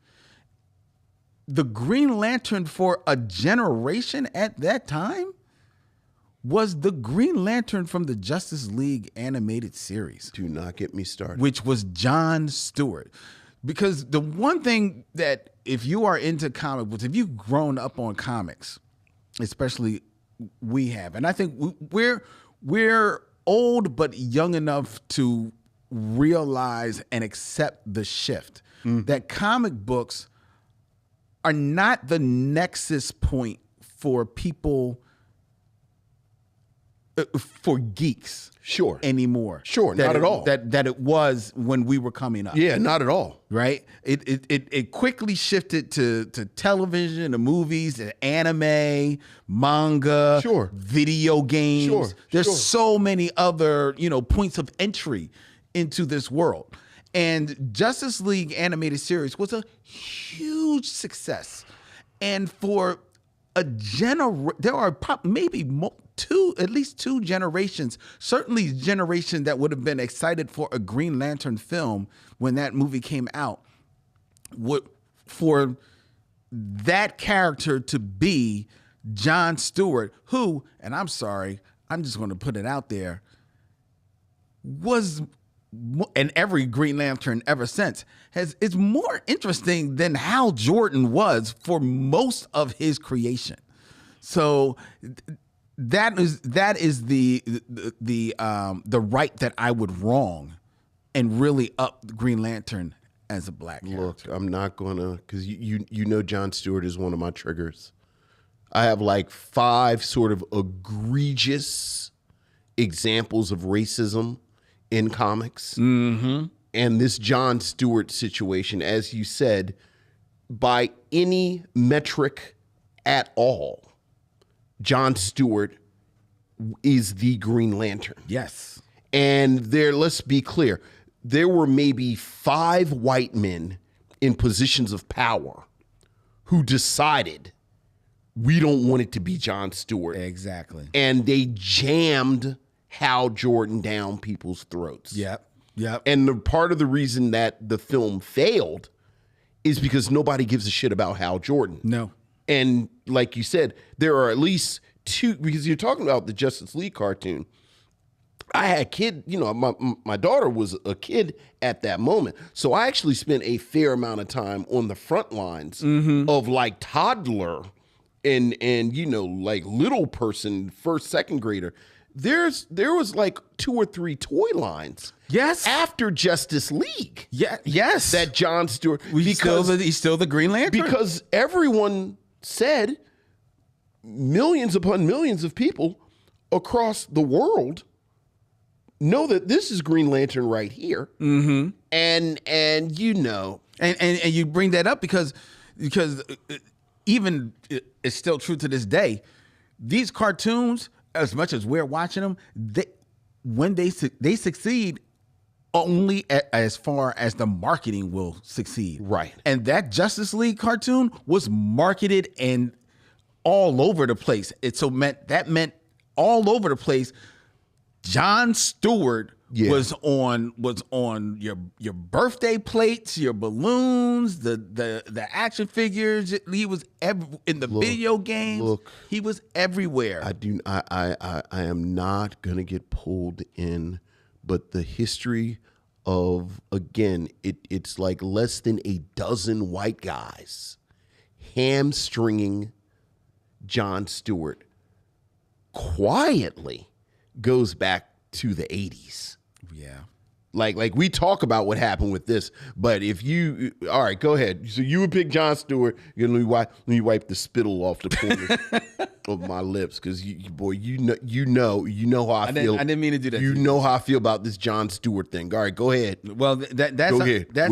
[SPEAKER 1] the Green Lantern for a generation at that time was the Green Lantern from the Justice League animated series.
[SPEAKER 2] Do not get me started.
[SPEAKER 1] Which was Jon Stewart. Because the one thing that, if you are into comic books, if you've grown up on comics, especially we have, and I think we're old but young enough to realize and accept the shift that comic books are not the nexus point for people, for geeks, anymore.
[SPEAKER 2] Sure, not at all.
[SPEAKER 1] That it was when we were coming up.
[SPEAKER 2] Yeah, not at all.
[SPEAKER 1] Right? It quickly shifted to television, to movies, to anime, manga, video games. There's so many other, points of entry into this world. And Justice League animated series was a huge success. And for there are maybe at least two generations, certainly generation that would have been excited for a Green Lantern film when that movie came out, for that character to be Jon Stewart, who, and I'm sorry, I'm just going to put it out there, was, and every Green Lantern ever since is more interesting than Hal Jordan was for most of his creation. So that is the right that I would wrong and really up Green Lantern as a Black character.
[SPEAKER 2] Look, I'm not gonna, because you know Jon Stewart is one of my triggers. I have like 5 sort of egregious examples of racism in comics. And this Jon Stewart situation, as you said, by any metric at all, Jon Stewart is the Green Lantern.
[SPEAKER 1] Yes.
[SPEAKER 2] And let's be clear, there were maybe 5 white men in positions of power who decided we don't want it to be Jon Stewart.
[SPEAKER 1] Exactly.
[SPEAKER 2] And they jammed Hal Jordan down people's throats.
[SPEAKER 1] Yep.
[SPEAKER 2] And part of the reason that the film failed is because nobody gives a shit about Hal Jordan.
[SPEAKER 1] No.
[SPEAKER 2] And like you said, there are at least 2, because you're talking about the Justice League cartoon. I had a kid, my daughter was a kid at that moment. So I actually spent a fair amount of time on the front lines of like toddler and like little person, first, second grader. There was like 2 or 3 toy lines.
[SPEAKER 1] Yes.
[SPEAKER 2] After Justice League.
[SPEAKER 1] Yeah. Yes.
[SPEAKER 2] That Jon Stewart.
[SPEAKER 1] He's still the Green Lantern.
[SPEAKER 2] Because everyone said, millions upon millions of people across the world know that this is Green Lantern right here. And
[SPEAKER 1] you bring that up because even it's still true to this day. These cartoons, as much as we're watching them, they succeed only as far as the marketing will succeed.
[SPEAKER 2] Right.
[SPEAKER 1] And that Justice League cartoon was marketed and all over the place. That meant all over the place. Jon Stewart was on your birthday plates, your balloons, the action figures. He was in the video games. He was everywhere.
[SPEAKER 2] I am not gonna get pulled in but the history of, again, it's like less than a dozen white guys hamstringing Jon Stewart quietly goes back to the 80s.
[SPEAKER 1] Yeah.
[SPEAKER 2] Like we talk about what happened with this, but if you, all right, go ahead. So you would pick Jon Stewart. Let me wipe the spittle off the corner of my lips, because you know how I feel. I
[SPEAKER 1] didn't mean to do that.
[SPEAKER 2] You know how I feel about this Jon Stewart thing. All right, go ahead.
[SPEAKER 1] Well, that's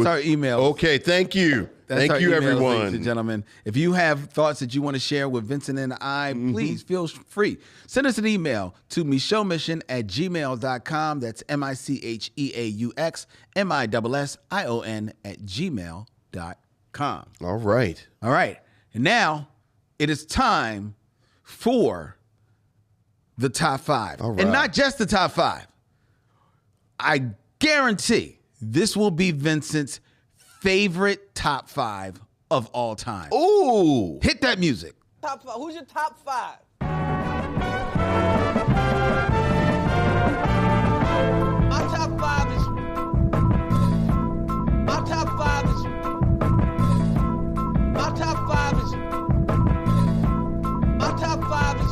[SPEAKER 1] our email.
[SPEAKER 2] Okay, thank you. Thank you, everyone.
[SPEAKER 1] Ladies and gentlemen. If you have thoughts that you want to share with Vincent and I, please feel free. Send us an email to micheauxmission@gmail.com. That's MICHEAUXMISSION@gmail.com.
[SPEAKER 2] All right.
[SPEAKER 1] All right. And now it is time for the top 5.
[SPEAKER 2] All right.
[SPEAKER 1] And not just the top 5. I guarantee this will be Vincent's favorite top 5 of all time.
[SPEAKER 2] Ooh.
[SPEAKER 1] Hit that music.
[SPEAKER 4] Top 5. Who's your top 5? My top 5 is. My top 5 is. My top 5 is. My top 5 is.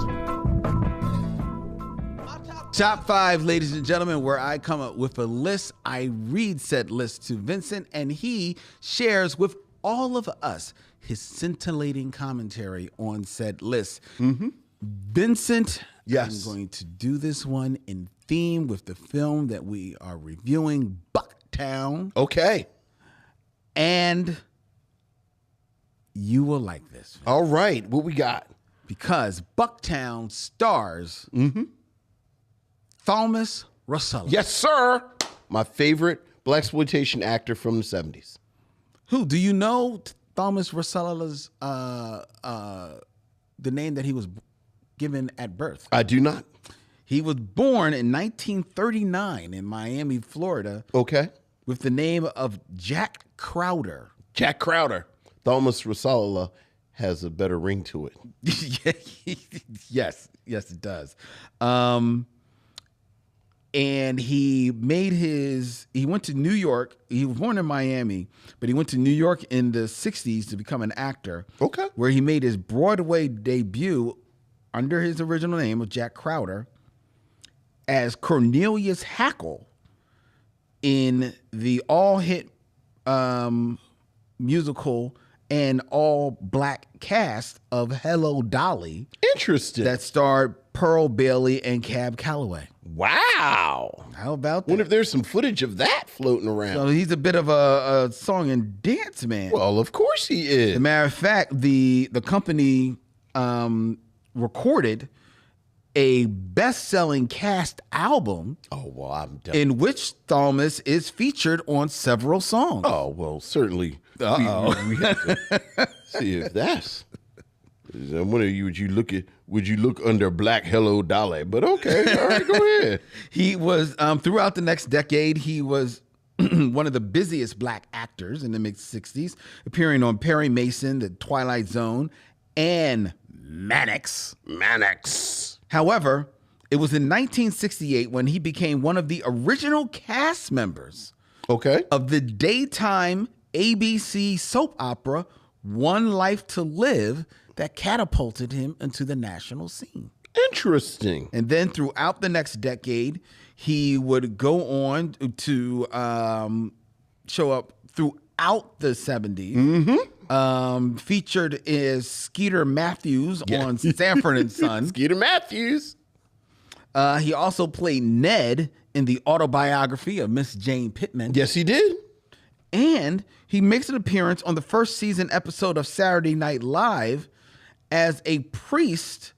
[SPEAKER 1] Top 5, ladies and gentlemen, where I come up with a list. I read said list to Vincent, and he shares with all of us his scintillating commentary on said list. Vincent,
[SPEAKER 2] yes,
[SPEAKER 1] I'm going to do this one in theme with the film that we are reviewing, BUCKTOWN.
[SPEAKER 2] Okay.
[SPEAKER 1] And you will like this.
[SPEAKER 2] All right. What we got?
[SPEAKER 1] Because BUCKTOWN stars Thalmus Rasulala.
[SPEAKER 2] Yes, sir. My favorite blaxploitation actor from the 70s.
[SPEAKER 1] Who do you know? Thalmus Rasulala's the name that he was given at birth.
[SPEAKER 2] I do not.
[SPEAKER 1] He was born in 1939 in Miami, Florida.
[SPEAKER 2] Okay.
[SPEAKER 1] With the name of Jack Crowder.
[SPEAKER 2] Jack Crowder. Thalmus Rasulala has a better ring to it.
[SPEAKER 1] Yes, it does. And he went to New York. He was born in Miami, but he went to New York in the 60s to become an actor.
[SPEAKER 2] Okay.
[SPEAKER 1] Where he made his Broadway debut under his original name of Jack Crowder as Cornelius Hackle in the all-hit musical and all-black cast of Hello, Dolly.
[SPEAKER 2] Interesting.
[SPEAKER 1] That starred Pearl Bailey and Cab Calloway.
[SPEAKER 2] Wow.
[SPEAKER 1] How about that?
[SPEAKER 2] Wonder if there's some footage of that floating around.
[SPEAKER 1] So he's a bit of a song and dance man.
[SPEAKER 2] Well, of course he is.
[SPEAKER 1] As a matter of fact, the company recorded a best-selling cast album.
[SPEAKER 2] Oh, well, I'm done.
[SPEAKER 1] In which Thalmus is featured on several songs.
[SPEAKER 2] Oh, well, certainly. We have to see if that's. I wonder, would you look under Black Hello Dolly? But okay, all right, go ahead.
[SPEAKER 1] He was throughout the next decade. He was one of the busiest black actors in the mid-60s, appearing on Perry Mason, The Twilight Zone, and Mannix. However, it was in 1968 when he became one of the original cast members.
[SPEAKER 2] Okay.
[SPEAKER 1] Of the daytime ABC soap opera One Life to Live that catapulted him into the national scene.
[SPEAKER 2] Interesting.
[SPEAKER 1] And then throughout the next decade, he would go on to show up throughout the 70s. Featured as Skeeter Matthews on Sanford and Son.
[SPEAKER 2] Skeeter Matthews.
[SPEAKER 1] He also played Ned in the autobiography of Miss Jane Pittman.
[SPEAKER 2] Yes, he did.
[SPEAKER 1] And he makes an appearance on the first season episode of Saturday Night Live as a priest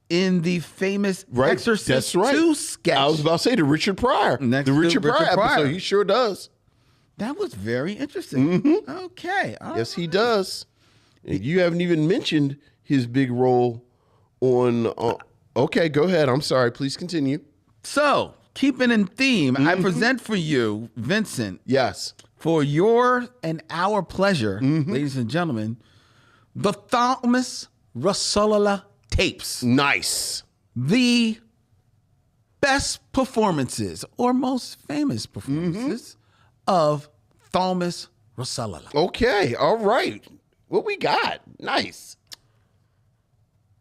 [SPEAKER 1] in the famous Exorcist 2 sketch.
[SPEAKER 2] I was about to say the Richard Pryor. The Richard Pryor episode. He sure does.
[SPEAKER 1] That was very interesting. Okay.
[SPEAKER 2] Yes, he does. You haven't even mentioned his big role on... okay, go ahead. I'm sorry. Please continue.
[SPEAKER 1] So, keeping in theme, I present for you, Vincent.
[SPEAKER 2] Yes.
[SPEAKER 1] For your and our pleasure, ladies and gentlemen, the Thalmus Rasulala tapes.
[SPEAKER 2] Nice.
[SPEAKER 1] The best performances or most famous performances of Thalmus Rasulala.
[SPEAKER 2] Okay, all right. What we got? Nice.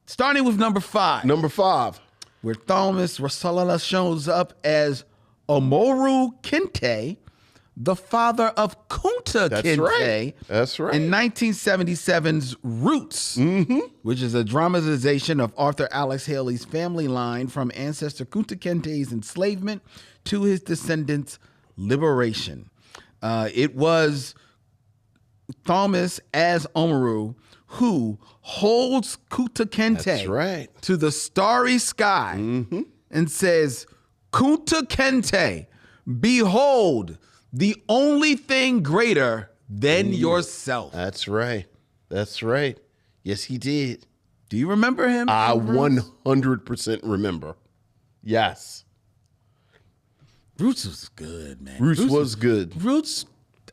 [SPEAKER 1] Starting with number 5.
[SPEAKER 2] Number 5.
[SPEAKER 1] Where Thalmus Rasulala shows up as Omoru Kente, the father of Kunta Kinte.
[SPEAKER 2] Right. That's right.
[SPEAKER 1] In 1977's Roots, which is a dramatization of Arthur Alex Haley's family line from ancestor Kunta Kinte's enslavement to his descendants' liberation. It was Thalmus as Omoru who holds Kunta Kinte to the starry sky and says, Kunta Kinte, behold, the only thing greater than yourself.
[SPEAKER 2] That's right. That's right. Yes, he did.
[SPEAKER 1] Do you remember him?
[SPEAKER 2] I 100% remember. Yes.
[SPEAKER 1] Roots was good, man.
[SPEAKER 2] Roots was good.
[SPEAKER 1] Roots,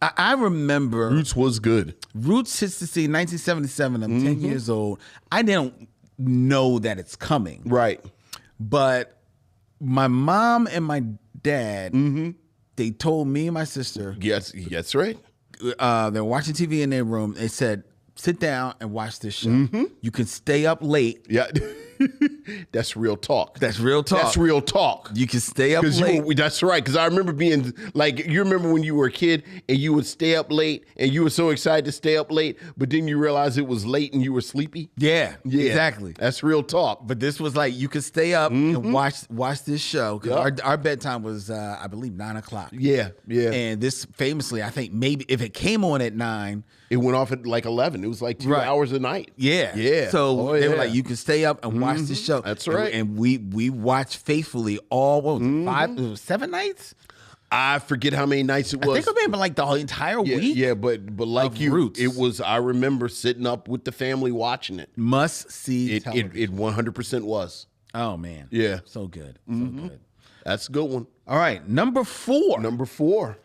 [SPEAKER 1] I remember.
[SPEAKER 2] Roots was good.
[SPEAKER 1] Roots hits the scene 1977. I'm 10 years old. I didn't know that it's coming.
[SPEAKER 2] Right.
[SPEAKER 1] But my mom and my dad, they told me and my sister.
[SPEAKER 2] Yes, that's right.
[SPEAKER 1] They're watching TV in their room. They said, sit down and watch this show. You can stay up late.
[SPEAKER 2] Yeah. That's real talk.
[SPEAKER 1] That's real talk.
[SPEAKER 2] That's real talk.
[SPEAKER 1] You can stay up late.
[SPEAKER 2] That's right. Because I remember being like, you remember when you were a kid and you would stay up late and you were so excited to stay up late, but then you realized it was late and you were sleepy?
[SPEAKER 1] Yeah, exactly.
[SPEAKER 2] That's real talk.
[SPEAKER 1] But this was like, you could stay up and watch this show. Because our bedtime was, I believe, 9 o'clock.
[SPEAKER 2] Yeah, yeah.
[SPEAKER 1] And this famously, I think maybe if it came on at 9.
[SPEAKER 2] It went off at like 11. It was like 2 hours a night.
[SPEAKER 1] Yeah.
[SPEAKER 2] Yeah.
[SPEAKER 1] So they were like, you can stay up and watch this show.
[SPEAKER 2] That's right.
[SPEAKER 1] And we watched faithfully all, what was it, 7 nights?
[SPEAKER 2] I forget how many nights it was.
[SPEAKER 1] I think it may have been like the whole entire week.
[SPEAKER 2] Yeah, but like you,
[SPEAKER 1] Roots.
[SPEAKER 2] it was, I remember sitting up with the family watching it.
[SPEAKER 1] Must see television.
[SPEAKER 2] It 100% was.
[SPEAKER 1] Oh, man.
[SPEAKER 2] Yeah.
[SPEAKER 1] So good. So good.
[SPEAKER 2] That's a good one.
[SPEAKER 1] All right. Number 4.
[SPEAKER 2] Number 4.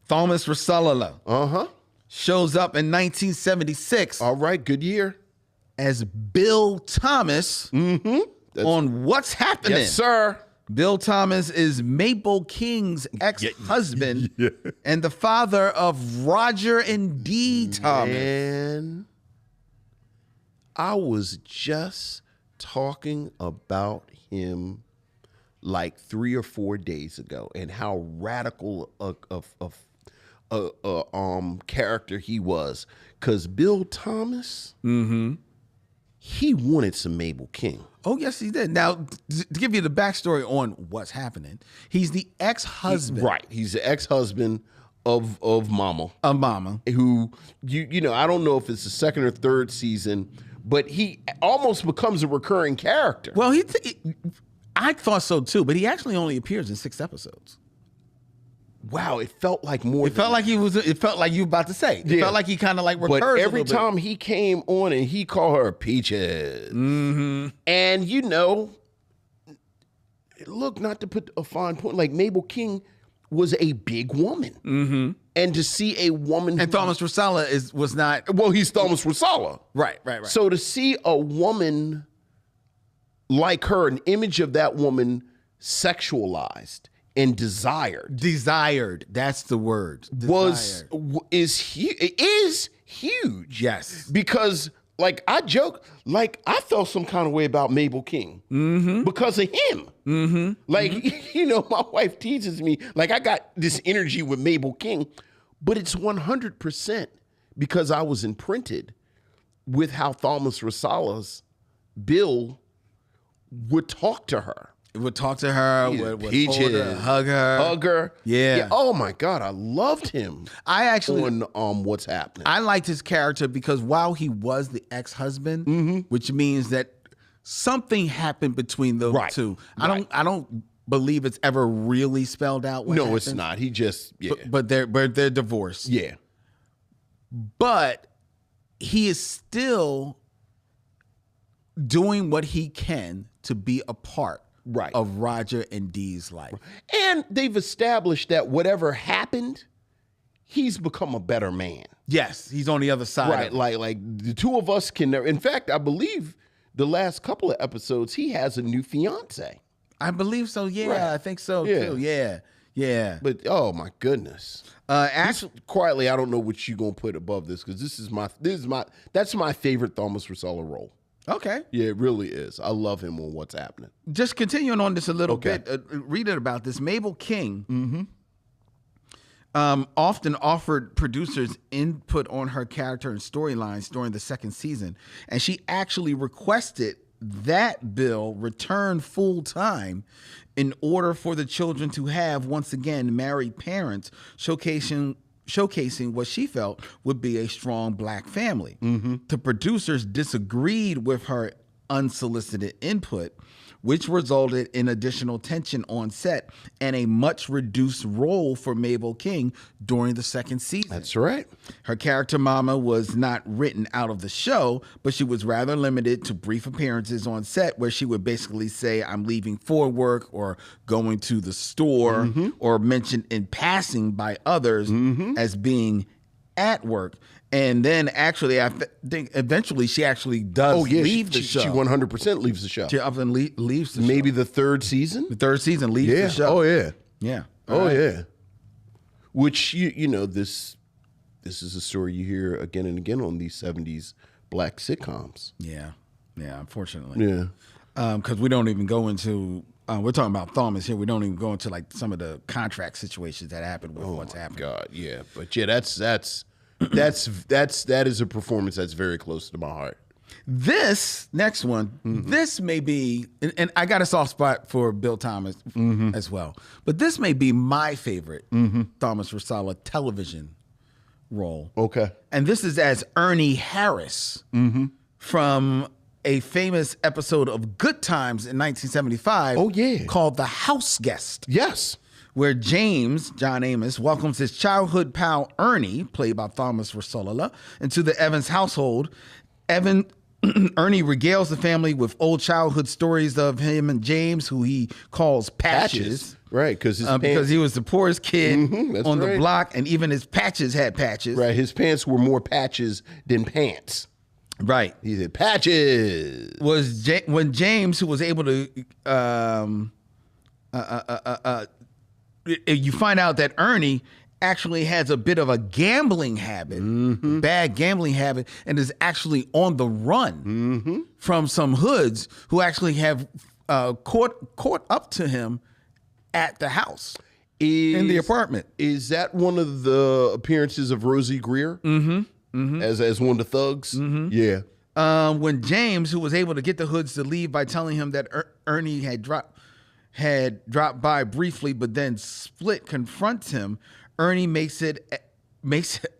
[SPEAKER 1] Thalmus Rasulala. Shows up in 1976.
[SPEAKER 2] All right, good year.
[SPEAKER 1] As Bill Thomas on What's Happening.
[SPEAKER 2] Yes, sir.
[SPEAKER 1] Bill Thomas is Mabel King's ex-husband and the father of Roger and Dee Thomas.
[SPEAKER 2] And I was just talking about him like 3 or 4 days ago and how radical character he was, because Bill Thomas, he wanted some Mabel King.
[SPEAKER 1] Oh, yes, he did. Now, to give you the backstory on What's Happening, he's the ex-husband.
[SPEAKER 2] Right. He's the ex-husband of Mama.
[SPEAKER 1] Of Mama.
[SPEAKER 2] Who, you know, I don't know if it's the 2nd or 3rd season, but he almost becomes a recurring character.
[SPEAKER 1] Well, I thought so too, but he actually only appears in 6 episodes.
[SPEAKER 2] Wow, it felt like more.
[SPEAKER 1] It felt like you were about to say. It felt like he kind of like recurs.
[SPEAKER 2] But every time he came on and he called her Peaches, and you know, look, not to put a fine point, like Mabel King was a big woman, and to see a woman,
[SPEAKER 1] and Thalmus Rasulala was not.
[SPEAKER 2] Well, he's Thalmus Rasulala,
[SPEAKER 1] right.
[SPEAKER 2] So to see a woman like her, an image of that woman sexualized and desired,
[SPEAKER 1] that's the word,
[SPEAKER 2] is huge.
[SPEAKER 1] Yes,
[SPEAKER 2] because like I joke, like I felt some kind of way about Mabel King because of him. Like you know, my wife teases me like I got this energy with Mabel King, but it's 100% because I was imprinted with how Thalmus Rasulala's Bill would talk to her.
[SPEAKER 1] Would hold her, hug her. Yeah.
[SPEAKER 2] Oh my God, I loved him.
[SPEAKER 1] I actually
[SPEAKER 2] on What's Happening.
[SPEAKER 1] I liked his character because while he was the ex-husband, which means that something happened between those two. I don't believe it's ever really spelled out.
[SPEAKER 2] No, it's not. He just
[SPEAKER 1] but they're divorced.
[SPEAKER 2] Yeah.
[SPEAKER 1] But he is still doing what he can to be a part of Roger and Dee's life.
[SPEAKER 2] And they've established that whatever happened, he's become a better man.
[SPEAKER 1] Yes, he's on the other side.
[SPEAKER 2] Right, like the two of us can never. In fact, I believe the last couple of episodes, he has a new fiance.
[SPEAKER 1] I believe so. Yeah,
[SPEAKER 2] Right.
[SPEAKER 1] I think so
[SPEAKER 2] Yeah.
[SPEAKER 1] too. Yeah, yeah.
[SPEAKER 2] But oh my goodness. Quietly, I don't know what you gonna put above this because that's my favorite Thalmus Rasulala role.
[SPEAKER 1] Okay.
[SPEAKER 2] Yeah, it really is. I love him on What's Happening.
[SPEAKER 1] Just continuing on this a little
[SPEAKER 2] Okay.
[SPEAKER 1] bit, reading about this, Mabel King often offered producers input on her character and storylines during the second season, and she actually requested that Bill return full time in order for the children to have, once again, married parents, showcasing what she felt would be a strong black family. The producers disagreed with her unsolicited input, which resulted in additional tension on set and a much reduced role for Mabel King during the second season.
[SPEAKER 2] That's right.
[SPEAKER 1] Her character Mama was not written out of the show, but she was rather limited to brief appearances on set where she would basically say, I'm leaving for work or going to the store, or mentioned in passing by others as being at work. And then actually, I think eventually she actually does leave the show.
[SPEAKER 2] She 100% leaves the show.
[SPEAKER 1] She often leaves the show.
[SPEAKER 2] Maybe the third season?
[SPEAKER 1] The third season leaves the show.
[SPEAKER 2] Oh, yeah.
[SPEAKER 1] Yeah.
[SPEAKER 2] Oh, yeah. Which, you know, this is a story you hear again and again on these 70s black sitcoms.
[SPEAKER 1] Yeah. Yeah, unfortunately.
[SPEAKER 2] Yeah.
[SPEAKER 1] Because we don't even go into, we're talking about Thalmus here. We don't even go into like some of the contract situations that happened with what's happening.
[SPEAKER 2] God, yeah. But yeah, that is a performance that's very close to my heart.
[SPEAKER 1] This next one, this may be, and I got a soft spot for Bill Thomas as well, but this may be my favorite Thalmus Rasulala television role.
[SPEAKER 2] Okay.
[SPEAKER 1] And this is as Ernie Harris from a famous episode of Good Times in 1975.
[SPEAKER 2] Oh, yeah.
[SPEAKER 1] Called The House Guest.
[SPEAKER 2] Yes.
[SPEAKER 1] Where James, John Amos, welcomes his childhood pal Ernie, played by Thalmus Rasulala, into the Evans household. Ernie regales the family with old childhood stories of him and James, who he calls Patches.
[SPEAKER 2] Right, because
[SPEAKER 1] because he was the poorest kid
[SPEAKER 2] that's
[SPEAKER 1] on the
[SPEAKER 2] right.
[SPEAKER 1] block, and even his patches had patches.
[SPEAKER 2] Right, his pants were more patches than pants.
[SPEAKER 1] Right.
[SPEAKER 2] He said patches.
[SPEAKER 1] When James, who was able to you find out that Ernie actually has a bit of a gambling habit, bad gambling habit, and is actually on the run from some hoods who actually have caught up to him at the house in the apartment.
[SPEAKER 2] Is that one of the appearances of Rosie Grier as one of the thugs? Yeah.
[SPEAKER 1] When James, who was able to get the hoods to leave by telling him that Ernie had dropped by briefly, but then split, confronts him. Ernie makes it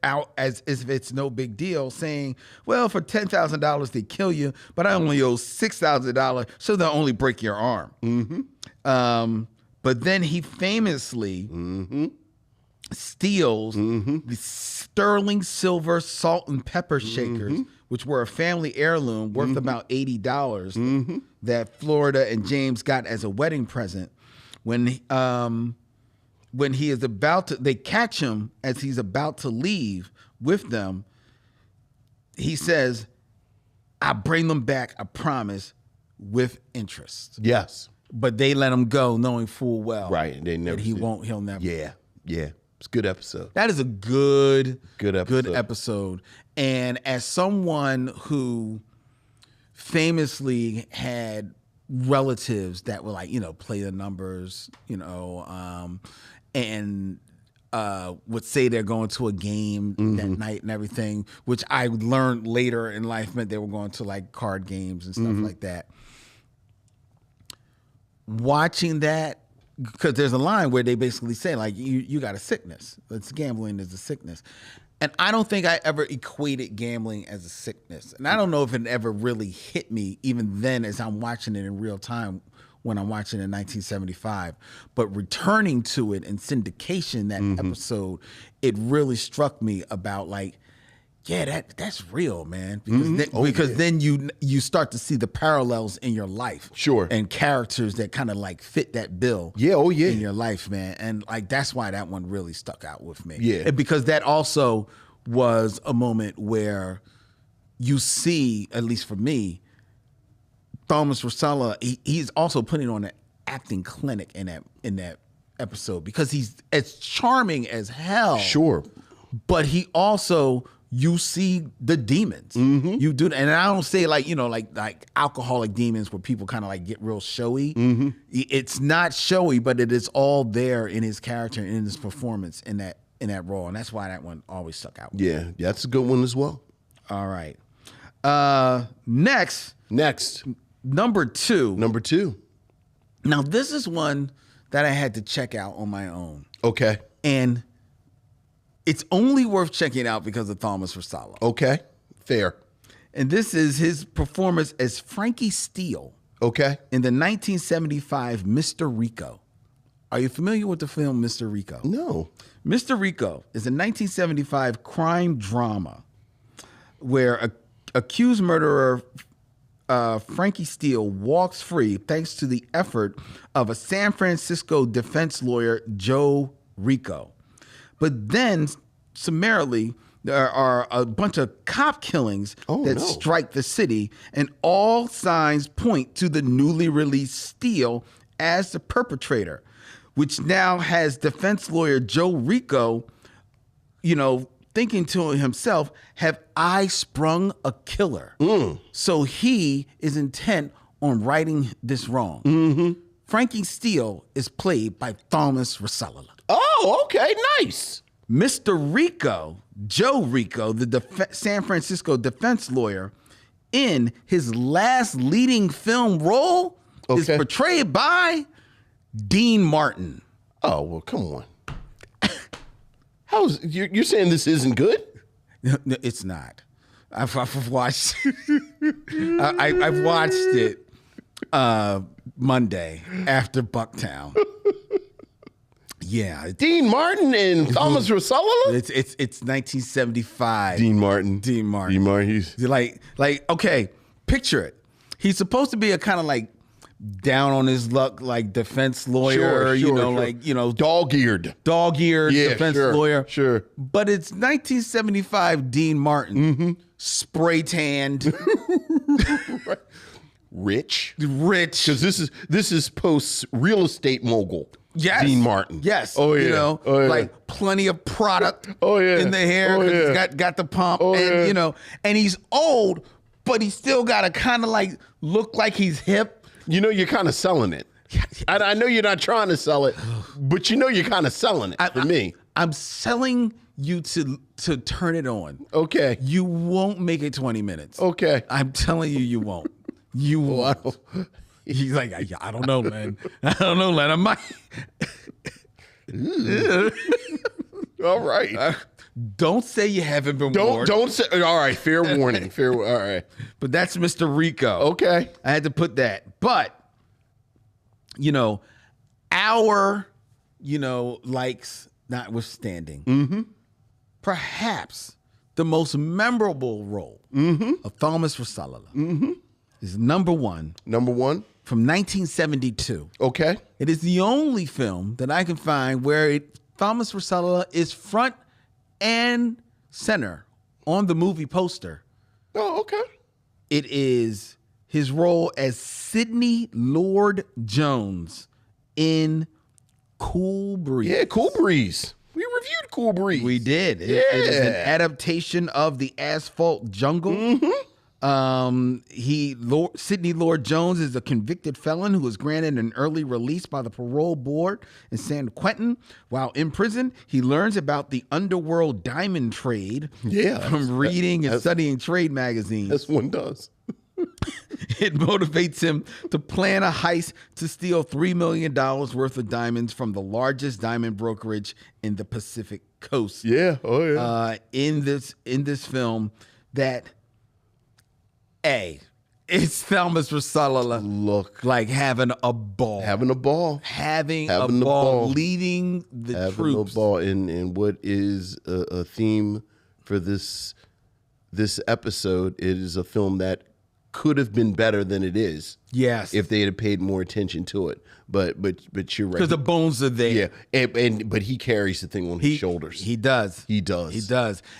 [SPEAKER 1] out as if it's no big deal, saying, well, for $10,000 they kill you, but I only owe $6,000, so they'll only break your arm. But then he famously steals the sterling silver salt and pepper shakers, which were a family heirloom worth about $80 that Florida and James got as a wedding present. When he is about to, they catch him as he's about to leave with them. He says, "I bring them back, I promise, with interest."
[SPEAKER 2] Yes.
[SPEAKER 1] But they let him go, knowing full well,
[SPEAKER 2] Right. They never.
[SPEAKER 1] that he'll never.
[SPEAKER 2] Yeah. Yeah. It's a good episode.
[SPEAKER 1] That is a good
[SPEAKER 2] episode.
[SPEAKER 1] episode. And as someone who famously had relatives that were like, play the numbers, and would say they're going to a game that night and everything, which I learned later in life meant they were going to like card games and stuff like that. Watching that, because there's a line where they basically say, like, you got a sickness. It's gambling is a sickness. And I don't think I ever equated gambling as a sickness. And I don't know if it ever really hit me even then as I'm watching it in real time when I'm watching it in 1975. But returning to it in syndication, that episode, it really struck me about like, yeah, that's real, man. Because then you start to see the parallels in your life.
[SPEAKER 2] Sure.
[SPEAKER 1] And characters that kind of like fit that bill.
[SPEAKER 2] Yeah, oh yeah.
[SPEAKER 1] In your life, man. And like that's why that one really stuck out with me.
[SPEAKER 2] Yeah.
[SPEAKER 1] And because that also was a moment where you see, at least for me, Thalmus Rasulala, he's also putting on acting clinic in that episode because he's as charming as hell.
[SPEAKER 2] Sure.
[SPEAKER 1] But he also, you see the demons. You do, and I don't say like alcoholic demons where people kind of like get real showy. It's not showy, but it is all there in his character and in his performance in that role, and that's why that one always stuck out.
[SPEAKER 2] Yeah, that's a good one as well.
[SPEAKER 1] All right. Next, number two. Now this is one that I had to check out on my own.
[SPEAKER 2] Okay.
[SPEAKER 1] And it's only worth checking out because of Thalmus Rasulala.
[SPEAKER 2] Okay. Fair.
[SPEAKER 1] And this is his performance as Frankie Steele.
[SPEAKER 2] Okay.
[SPEAKER 1] In the 1975 Mr. Rico. Are you familiar with the film Mr. Rico?
[SPEAKER 2] No.
[SPEAKER 1] Mr. Rico is a 1975 crime drama where accused murderer Frankie Steele walks free thanks to the effort of a San Francisco defense lawyer, Joe Rico. But then, summarily, there are a bunch of cop killings strike the city, and all signs point to the newly released Steele as the perpetrator, which now has defense lawyer Joe Rico, thinking to himself, have I sprung a killer? So he is intent on righting this wrong. Frankie Steele is played by Thalmus Rasulala.
[SPEAKER 2] Oh, okay, nice.
[SPEAKER 1] Mr. Rico, Joe Rico, the San Francisco defense lawyer, in his last leading film role is portrayed by Dean Martin.
[SPEAKER 2] Oh, well, come on. You're saying this isn't good?
[SPEAKER 1] No, it's not. I've watched. I've watched it Monday after Bucktown. Yeah,
[SPEAKER 2] Dean Martin and Thalmus Rasulala.
[SPEAKER 1] It's 1975.
[SPEAKER 2] Dean Martin.
[SPEAKER 1] He's like okay. Picture it. He's supposed to be a kind of like down on his luck, like defense lawyer.
[SPEAKER 2] dog-eared
[SPEAKER 1] defense lawyer.
[SPEAKER 2] Sure.
[SPEAKER 1] But it's 1975 Dean Martin, spray tanned,
[SPEAKER 2] rich.
[SPEAKER 1] Because
[SPEAKER 2] this is post real estate mogul.
[SPEAKER 1] Yes.
[SPEAKER 2] Dean Martin.
[SPEAKER 1] Yes.
[SPEAKER 2] Oh yeah.
[SPEAKER 1] Like plenty of product in the hair. He's got the pump. And he's old, but he still got to kind of like look like he's hip.
[SPEAKER 2] You're kind of selling it. I know you're not trying to sell it, but you're kind of selling it for me.
[SPEAKER 1] I'm selling you to turn it on.
[SPEAKER 2] Okay.
[SPEAKER 1] You won't make it 20 minutes.
[SPEAKER 2] Okay.
[SPEAKER 1] I'm telling you won't. You won't. He's like, I don't know, man. I don't know, man. I might.
[SPEAKER 2] All right.
[SPEAKER 1] Don't say you haven't been warned.
[SPEAKER 2] Don't say. All right. Fair warning. All right.
[SPEAKER 1] But that's Mr. Rico.
[SPEAKER 2] Okay.
[SPEAKER 1] I had to put that. But, our, likes notwithstanding, perhaps the most memorable role of Thalmus Rasulala is number one.
[SPEAKER 2] Number one?
[SPEAKER 1] From 1972.
[SPEAKER 2] Okay.
[SPEAKER 1] It is the only film that I can find where Thalmus Rasulala is front and center on the movie poster.
[SPEAKER 2] Oh, okay.
[SPEAKER 1] It is his role as Sidney Lord Jones in Cool Breeze.
[SPEAKER 2] Yeah, Cool Breeze. We reviewed Cool Breeze.
[SPEAKER 1] We did. It is an adaptation of The Asphalt Jungle. Sidney Lord Jones is a convicted felon who was granted an early release by the parole board in San Quentin. While in prison, he learns about the underworld diamond trade from reading and studying trade magazines.
[SPEAKER 2] As one does.
[SPEAKER 1] It motivates him to plan a heist to steal $3 million worth of diamonds from the largest diamond brokerage in the Pacific Coast.
[SPEAKER 2] Yeah. Oh yeah.
[SPEAKER 1] In this film, it's Thalmus Rasulala.
[SPEAKER 2] Look,
[SPEAKER 1] like having a ball, leading the troops.
[SPEAKER 2] A ball in what is a theme for this episode. It is a film that could have been better than it is.
[SPEAKER 1] Yes,
[SPEAKER 2] if they had paid more attention to it. But you're right,
[SPEAKER 1] because the bones are there.
[SPEAKER 2] Yeah, but he carries the thing on his shoulders.
[SPEAKER 1] He does,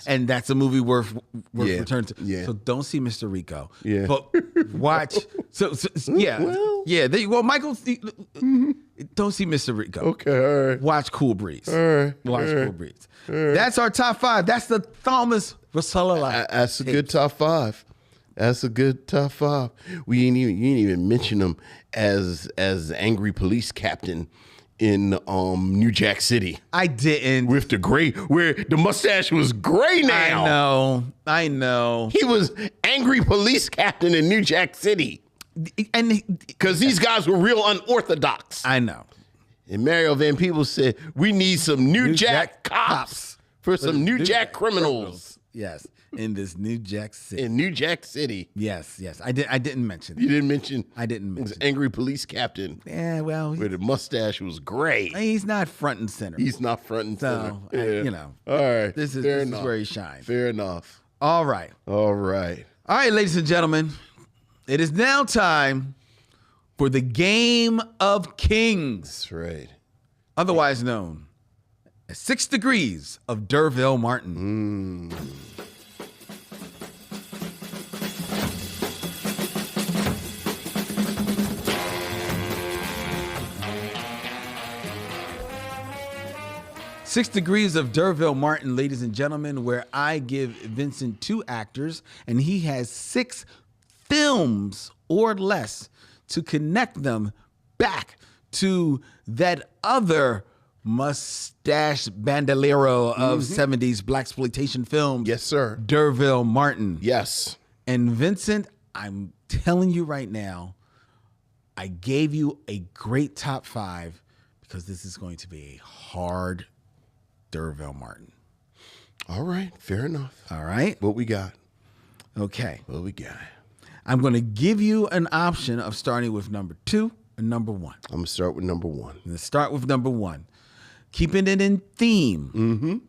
[SPEAKER 1] and that's a movie worth returning to.
[SPEAKER 2] Yeah.
[SPEAKER 1] So don't see Mr. Rico.
[SPEAKER 2] Yeah,
[SPEAKER 1] but watch. So yeah,
[SPEAKER 2] well,
[SPEAKER 1] Yeah, there you go. Michael, don't see Mr. Rico.
[SPEAKER 2] Okay, all right.
[SPEAKER 1] Watch Cool Breeze.
[SPEAKER 2] All right.
[SPEAKER 1] Watch Cool Breeze. That's our top 5. That's the Thalmus Rasulala.
[SPEAKER 2] That's a good top 5. That's a good top 5. You didn't even mention him as angry police captain in New Jack City.
[SPEAKER 1] I didn't.
[SPEAKER 2] With the gray, where the mustache was gray now.
[SPEAKER 1] I know.
[SPEAKER 2] He was angry police captain in New Jack City.
[SPEAKER 1] And
[SPEAKER 2] because these guys were real unorthodox.
[SPEAKER 1] I know.
[SPEAKER 2] And Mario Van Peebles said, we need some New Jack cops for some New Jack criminals.
[SPEAKER 1] Yes, in this New Jack City.
[SPEAKER 2] In New Jack City.
[SPEAKER 1] Yes. I didn't mention it.
[SPEAKER 2] You didn't mention.
[SPEAKER 1] I didn't mention.
[SPEAKER 2] His angry police captain.
[SPEAKER 1] Yeah, well,
[SPEAKER 2] where the mustache was gray.
[SPEAKER 1] He's not front and center.
[SPEAKER 2] He's not front and center.
[SPEAKER 1] So,
[SPEAKER 2] All right.
[SPEAKER 1] This is where he shines.
[SPEAKER 2] Fair enough.
[SPEAKER 1] All right, ladies and gentlemen, it is now time for the Game of Kings.
[SPEAKER 2] That's right.
[SPEAKER 1] Otherwise known as 6 Degrees of D'Urville Martin. 6 Degrees of D'Urville Martin, ladies and gentlemen, where I give Vincent 2 actors and he has 6 films or less to connect them back to that other mustache bandolero of 70s blaxploitation films.
[SPEAKER 2] Yes, sir.
[SPEAKER 1] D'Urville Martin.
[SPEAKER 2] Yes.
[SPEAKER 1] And Vincent, I'm telling you right now, I gave you a great top 5 because this is going to be a hard D'Urville Martin.
[SPEAKER 2] All right. Fair enough.
[SPEAKER 1] All right.
[SPEAKER 2] What we got?
[SPEAKER 1] Okay.
[SPEAKER 2] What we got?
[SPEAKER 1] I'm going to give you an option of starting with number 2 and number 1.
[SPEAKER 2] I'm going to start with number 1.
[SPEAKER 1] Let's start with number 1. Keeping it in theme,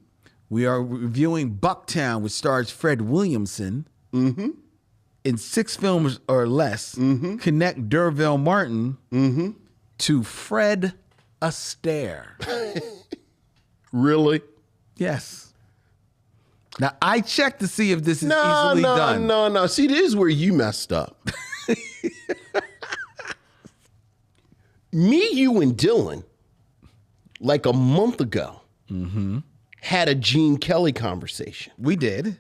[SPEAKER 1] we are reviewing Bucktown, which stars Fred Williamson. In 6 films or less, connect D'Urville Martin to Fred Astaire.
[SPEAKER 2] Really?
[SPEAKER 1] Yes. Now, I checked to see if this is easily done.
[SPEAKER 2] No. See, this is where you messed up. Me, you, and Dylan, like a month ago, had a Gene Kelly conversation.
[SPEAKER 1] We did.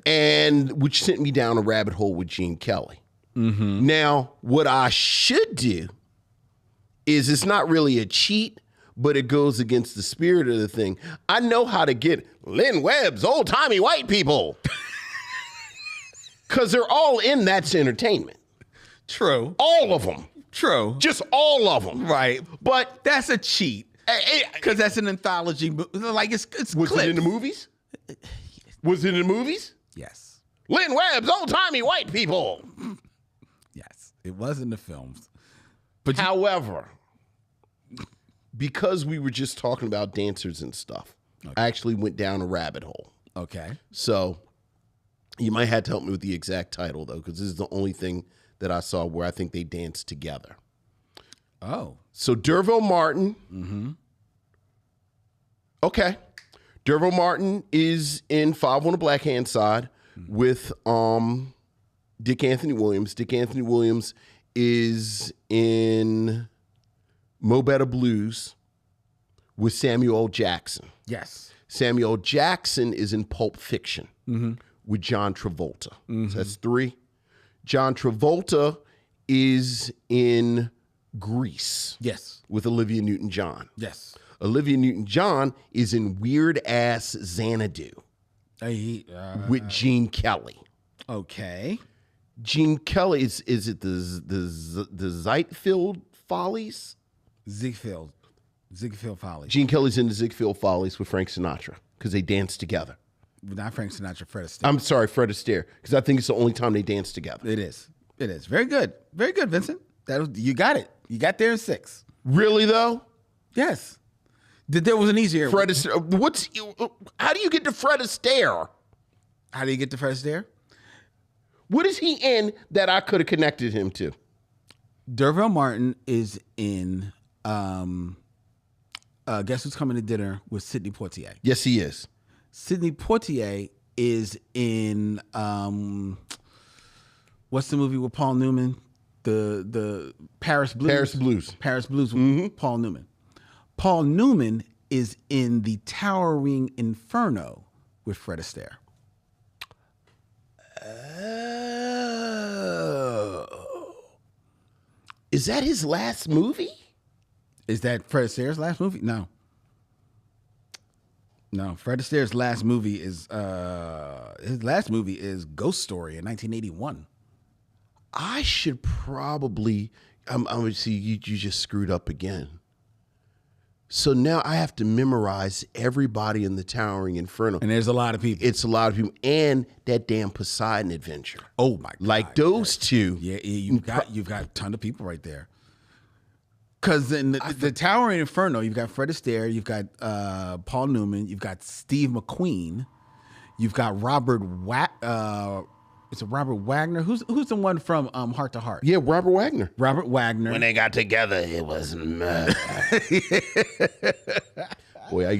[SPEAKER 2] And which sent me down a rabbit hole with Gene Kelly. Now, what I should do is it's not really a cheat, but it goes against the spirit of the thing. I know how to get Lynn Webb's old-timey white people. Because they're all in That's Entertainment.
[SPEAKER 1] True.
[SPEAKER 2] All of them.
[SPEAKER 1] True.
[SPEAKER 2] Just all of them.
[SPEAKER 1] Right.
[SPEAKER 2] But
[SPEAKER 1] that's a cheat. Because that's an anthology. Like, it's
[SPEAKER 2] was
[SPEAKER 1] clips.
[SPEAKER 2] it in the movies? Was it in the movies?
[SPEAKER 1] Yes.
[SPEAKER 2] Lynn Webb's old-timey white people.
[SPEAKER 1] Yes. It was in the films. But
[SPEAKER 2] however, because we were just talking about dancers and stuff, I actually went down a rabbit hole.
[SPEAKER 1] Okay.
[SPEAKER 2] So you might have to help me with the exact title, though, because this is the only thing that I saw where I think they danced together.
[SPEAKER 1] Oh.
[SPEAKER 2] So D'Urville Martin. Okay. D'Urville Martin is in 5 on the Black Hand Side with Dick Anthony Williams. Dick Anthony Williams is in Mo Better Blues with Samuel L. Jackson.
[SPEAKER 1] Yes.
[SPEAKER 2] Samuel L. Jackson is in Pulp Fiction with John Travolta. So that's 3. John Travolta is in Grease.
[SPEAKER 1] Yes.
[SPEAKER 2] With Olivia Newton-John.
[SPEAKER 1] Yes.
[SPEAKER 2] Olivia Newton-John is in Weird Ass Xanadu with Gene Kelly.
[SPEAKER 1] Okay.
[SPEAKER 2] Gene Kelly, is it the Ziegfeld Follies?
[SPEAKER 1] Ziegfeld Follies.
[SPEAKER 2] Gene Kelly's in the Ziegfeld Follies with Frank Sinatra because they dance together.
[SPEAKER 1] Not Frank Sinatra, Fred Astaire.
[SPEAKER 2] I'm sorry, Fred Astaire, because I think it's the only time they dance together.
[SPEAKER 1] It is. Very good. Very good, Vincent. You got it. You got there in 6.
[SPEAKER 2] Really, though?
[SPEAKER 1] Yes. There was an easier.
[SPEAKER 2] Fred Astaire. How do you get to Fred Astaire?
[SPEAKER 1] How do you get to Fred Astaire?
[SPEAKER 2] What is he in that I could have connected him to?
[SPEAKER 1] D'Urville Martin is in Guess Who's Coming to Dinner with Sidney Poitier.
[SPEAKER 2] Yes, he is.
[SPEAKER 1] Sidney Poitier is in what's the movie with Paul Newman? the Paris Blues.
[SPEAKER 2] Paris Blues.
[SPEAKER 1] Paris Blues with Paul Newman. Paul Newman is in the Towering Inferno with Fred Astaire.
[SPEAKER 2] Is that his last movie?
[SPEAKER 1] Is that Fred Astaire's last movie? No. No, Fred Astaire's last movie is Ghost Story in 1981.
[SPEAKER 2] I should probably. I'm gonna see you just screwed up again. So now I have to memorize everybody in the Towering Inferno.
[SPEAKER 1] And there's a lot of people.
[SPEAKER 2] It's a lot of people, and that damn Poseidon Adventure.
[SPEAKER 1] Oh my God!
[SPEAKER 2] Like those two.
[SPEAKER 1] Yeah, you've got a ton of people right there. Because in the Towering Inferno, you've got Fred Astaire, you've got Paul Newman, you've got Steve McQueen, you've got Robert Is it Robert Wagner? Who's the one from Heart to Heart?
[SPEAKER 2] Yeah, Robert Wagner.
[SPEAKER 1] Robert Wagner.
[SPEAKER 2] When they got together, it was murder. Boy, I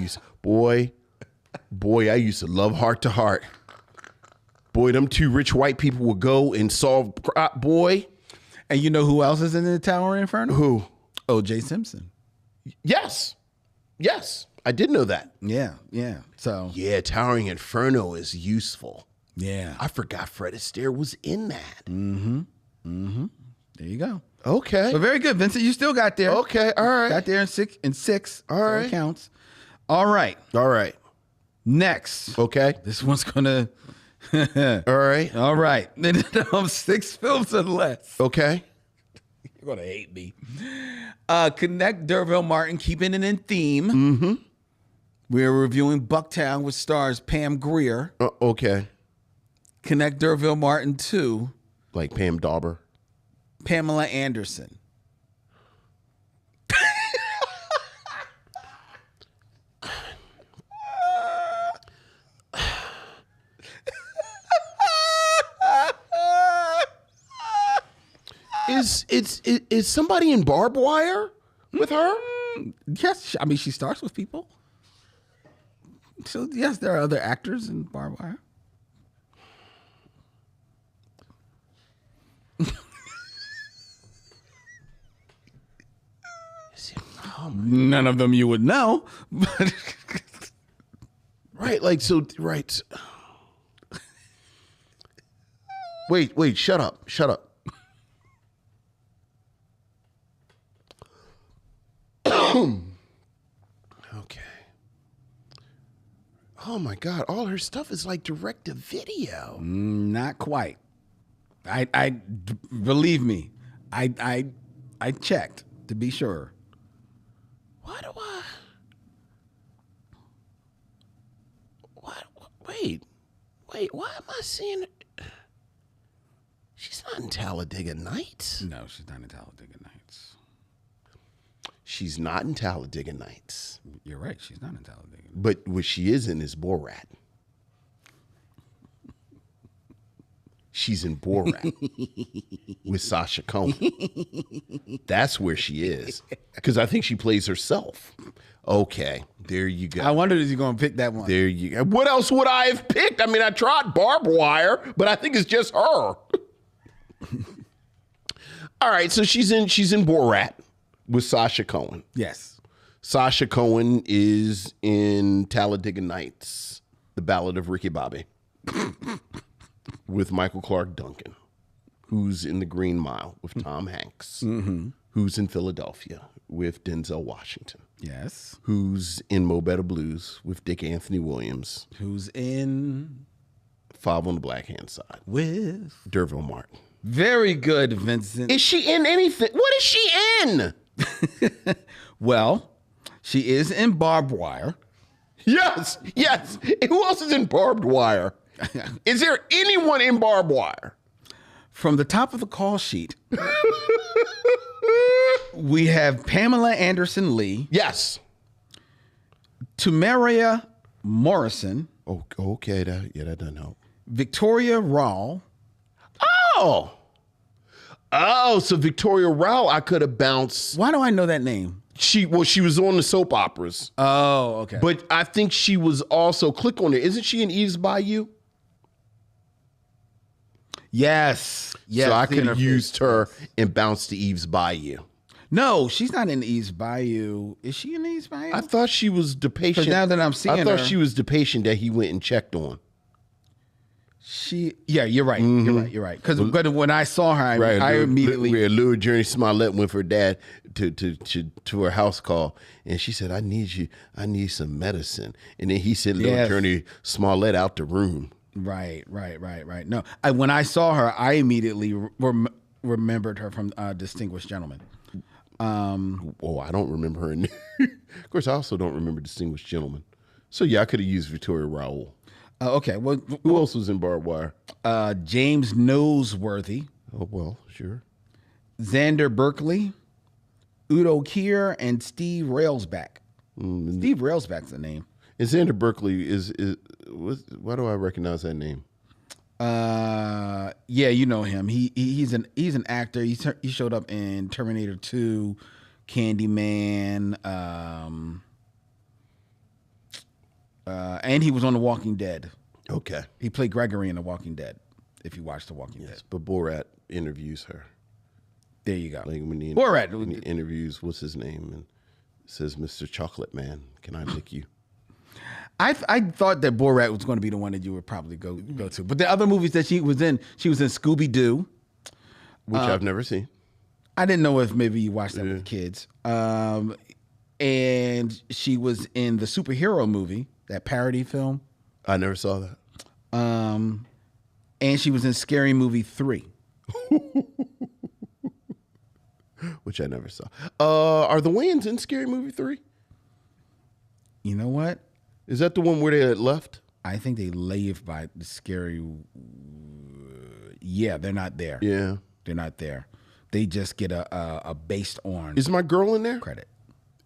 [SPEAKER 2] used to love Heart to Heart. Boy, them two rich white people would go and solve boy.
[SPEAKER 1] And you know who else is in the Towering Inferno?
[SPEAKER 2] Who?
[SPEAKER 1] O.J. Simpson.
[SPEAKER 2] Yes. I did know that.
[SPEAKER 1] Yeah. So
[SPEAKER 2] yeah, Towering Inferno is useful.
[SPEAKER 1] Yeah.
[SPEAKER 2] I forgot Fred Astaire was in that.
[SPEAKER 1] There you go.
[SPEAKER 2] Okay.
[SPEAKER 1] But very good, Vincent. You still got there.
[SPEAKER 2] Okay. All right.
[SPEAKER 1] Got there in six.
[SPEAKER 2] All
[SPEAKER 1] so
[SPEAKER 2] right.
[SPEAKER 1] it counts. All right. Next.
[SPEAKER 2] Okay.
[SPEAKER 1] This one's gonna.
[SPEAKER 2] All right.
[SPEAKER 1] All right. 6 films or less.
[SPEAKER 2] Okay.
[SPEAKER 1] You're gonna hate me. Connect D'Urville Martin, keeping it in theme. We're reviewing Bucktown, which stars Pam Grier.
[SPEAKER 2] Okay.
[SPEAKER 1] Connect D'Urville Martin 2.
[SPEAKER 2] Like Pam Dauber.
[SPEAKER 1] Pamela Anderson.
[SPEAKER 2] Is somebody in Barbed Wire with her?
[SPEAKER 1] Yes, I mean she starts with people. So yes, there are other actors in Barbed Wire. None of them you would know. But
[SPEAKER 2] Right, like so. Right. Wait. Shut up. Okay. Oh my God! All her stuff is like direct to video.
[SPEAKER 1] not quite. I believe me. I checked to be sure.
[SPEAKER 2] Why do I? What? Wait. Why am I seeing? She's not in Talladega Nights.
[SPEAKER 1] No, she's not in Talladega Nights.
[SPEAKER 2] She's not in Talladega Nights.
[SPEAKER 1] You're right. She's not in Talladega.
[SPEAKER 2] But what she is in is Borat. She's in Borat with Sasha Cohen. That's where she is. Because I think she plays herself. Okay, there you go.
[SPEAKER 1] I wondered if you're going to pick that one.
[SPEAKER 2] There you go. What else would I have picked? I mean, I tried Barbed Wire, but I think it's just her. All right, so she's in Borat with Sasha Cohen.
[SPEAKER 1] Yes.
[SPEAKER 2] Sasha Cohen is in Talladega Nights, The Ballad of Ricky Bobby, with Michael Clark Duncan, who's in The Green Mile with Tom Hanks, who's in Philadelphia with Denzel Washington.
[SPEAKER 1] Yes.
[SPEAKER 2] Who's in Mo Better Blues with Dick Anthony Williams.
[SPEAKER 1] Who's in
[SPEAKER 2] Five on the Black Hand Side
[SPEAKER 1] with
[SPEAKER 2] D'Urville Martin.
[SPEAKER 1] Very good, Vincent.
[SPEAKER 2] Is she in anything? What is she in?
[SPEAKER 1] Well, she is in Barbed Wire.
[SPEAKER 2] Yes. Who else is in Barbed Wire? Is there anyone in Barbed Wire?
[SPEAKER 1] From the top of the call sheet, we have Pamela Anderson Lee.
[SPEAKER 2] Yes.
[SPEAKER 1] Tamaria Morrison.
[SPEAKER 2] Oh, okay. That doesn't help.
[SPEAKER 1] Victoria Rall.
[SPEAKER 2] Oh, so Victoria Rao, I could have bounced.
[SPEAKER 1] Why do I know that name?
[SPEAKER 2] She was on the soap operas.
[SPEAKER 1] Oh, okay.
[SPEAKER 2] But I think she was also, click on it. Isn't she in Eve's Bayou?
[SPEAKER 1] Yes. Yes.
[SPEAKER 2] So I
[SPEAKER 1] Seeing
[SPEAKER 2] could have
[SPEAKER 1] face.
[SPEAKER 2] used her and bounced to Eve's Bayou.
[SPEAKER 1] No, she's not in East Bayou. Is she in East Bayou?
[SPEAKER 2] I thought she was the patient.
[SPEAKER 1] Because now that I'm seeing
[SPEAKER 2] I thought
[SPEAKER 1] her,
[SPEAKER 2] she was the patient that he went and checked on.
[SPEAKER 1] Yeah, you're right. You're right. Because when I saw her, I immediately.
[SPEAKER 2] Louis Journey Smollett went for her dad to her house call, and she said, "I need some medicine." And then he sent Louis Journey Smollett out the room.
[SPEAKER 1] Right. No, when I saw her, I immediately remembered her from Distinguished Gentleman.
[SPEAKER 2] I don't remember her. Of course, I also don't remember Distinguished Gentleman. So yeah, I could have used Victoria Raoul.
[SPEAKER 1] Okay. Well,
[SPEAKER 2] who else was in Barbed Wire?
[SPEAKER 1] James Noseworthy.
[SPEAKER 2] Oh well, sure.
[SPEAKER 1] Xander Berkeley, Udo Kier, and Steve Railsback. Steve Railsback's the name.
[SPEAKER 2] And Xander Berkeley is why do I recognize that name?
[SPEAKER 1] Yeah, you know him. He's an actor. He showed up in Terminator 2, Candyman, and he was on The Walking Dead.
[SPEAKER 2] Okay.
[SPEAKER 1] He played Gregory in The Walking Dead, if you watch The Walking Dead.
[SPEAKER 2] But Borat interviews her.
[SPEAKER 1] There you go.
[SPEAKER 2] Like when he interviews, what's his name? And says, "Mr. Chocolate Man, can I lick you?"
[SPEAKER 1] I thought that Borat was going to be the one that you would probably go to. But the other movies that she was in Scooby-Doo.
[SPEAKER 2] Which I've never seen.
[SPEAKER 1] I didn't know if maybe you watched that with the kids. And she was in the superhero movie, that parody film.
[SPEAKER 2] I never saw that.
[SPEAKER 1] And she was in Scary Movie 3.
[SPEAKER 2] Which I never saw. Are the Wayans in Scary Movie 3?
[SPEAKER 1] You know what?
[SPEAKER 2] Is that the one where they had left?
[SPEAKER 1] I think they leave by the Scary... Yeah, they're not there.
[SPEAKER 2] Yeah.
[SPEAKER 1] They're not there. They just get a based on...
[SPEAKER 2] Is my girl in there?
[SPEAKER 1] Credit.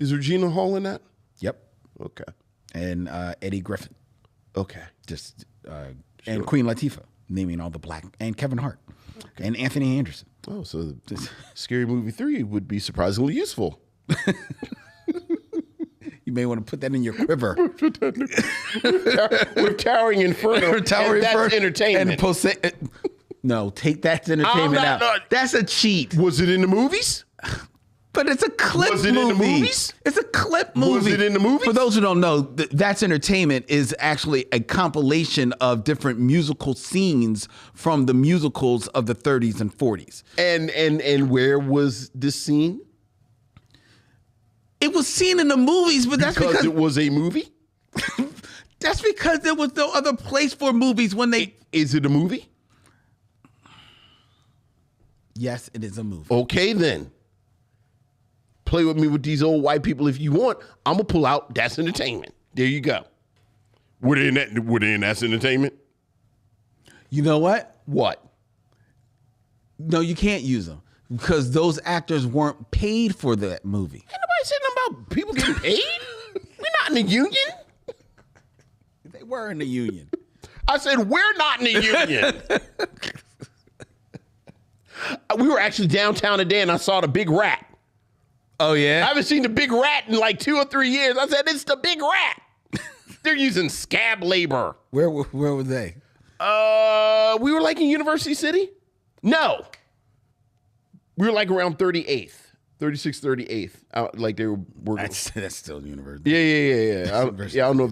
[SPEAKER 2] Is Regina Hall in that?
[SPEAKER 1] Yep.
[SPEAKER 2] Okay.
[SPEAKER 1] And Eddie Griffin.
[SPEAKER 2] Okay.
[SPEAKER 1] Just and Queen Latifah, naming all the black, and Kevin Hart, and Anthony Anderson.
[SPEAKER 2] Oh, so Scary Movie 3 would be surprisingly useful.
[SPEAKER 1] You may want to put that in your quiver.
[SPEAKER 2] With Towering Inferno. That's entertainment.
[SPEAKER 1] And no, take that entertainment out. That's a cheat.
[SPEAKER 2] Was it in the movies?
[SPEAKER 1] But it's a clip movie.
[SPEAKER 2] Was it in the movies?
[SPEAKER 1] It's a clip movie.
[SPEAKER 2] Was it in the movies?
[SPEAKER 1] For those who don't know, That's Entertainment is actually a compilation of different musical scenes from the musicals of the 30s and 40s.
[SPEAKER 2] And where was this scene?
[SPEAKER 1] It was seen in the movies, but that's because
[SPEAKER 2] it was a movie?
[SPEAKER 1] That's because there was no other place for movies when they...
[SPEAKER 2] Is it a movie?
[SPEAKER 1] Yes, it is a movie.
[SPEAKER 2] Okay, then. Play with me with these old white people if you want. I'm going to pull out That's Entertainment. There you go. Were they in That's Entertainment?
[SPEAKER 1] You know what?
[SPEAKER 2] What?
[SPEAKER 1] No, you can't use them because those actors weren't paid for that movie.
[SPEAKER 2] Ain't nobody saying nothing about people getting paid. We're not in the union.
[SPEAKER 1] They were in the union.
[SPEAKER 2] I said, we're not in the union. We were actually downtown today and I saw the Big Rat.
[SPEAKER 1] Oh, yeah?
[SPEAKER 2] I haven't seen the Big Rat in like 2 or 3 years. I said, it's the Big Rat. They're using scab labor.
[SPEAKER 1] Where were they?
[SPEAKER 2] We were like in University City. No. We were like around 38th. 36th, 38th. Like they were working.
[SPEAKER 1] That's still university.
[SPEAKER 2] Yeah. I don't know.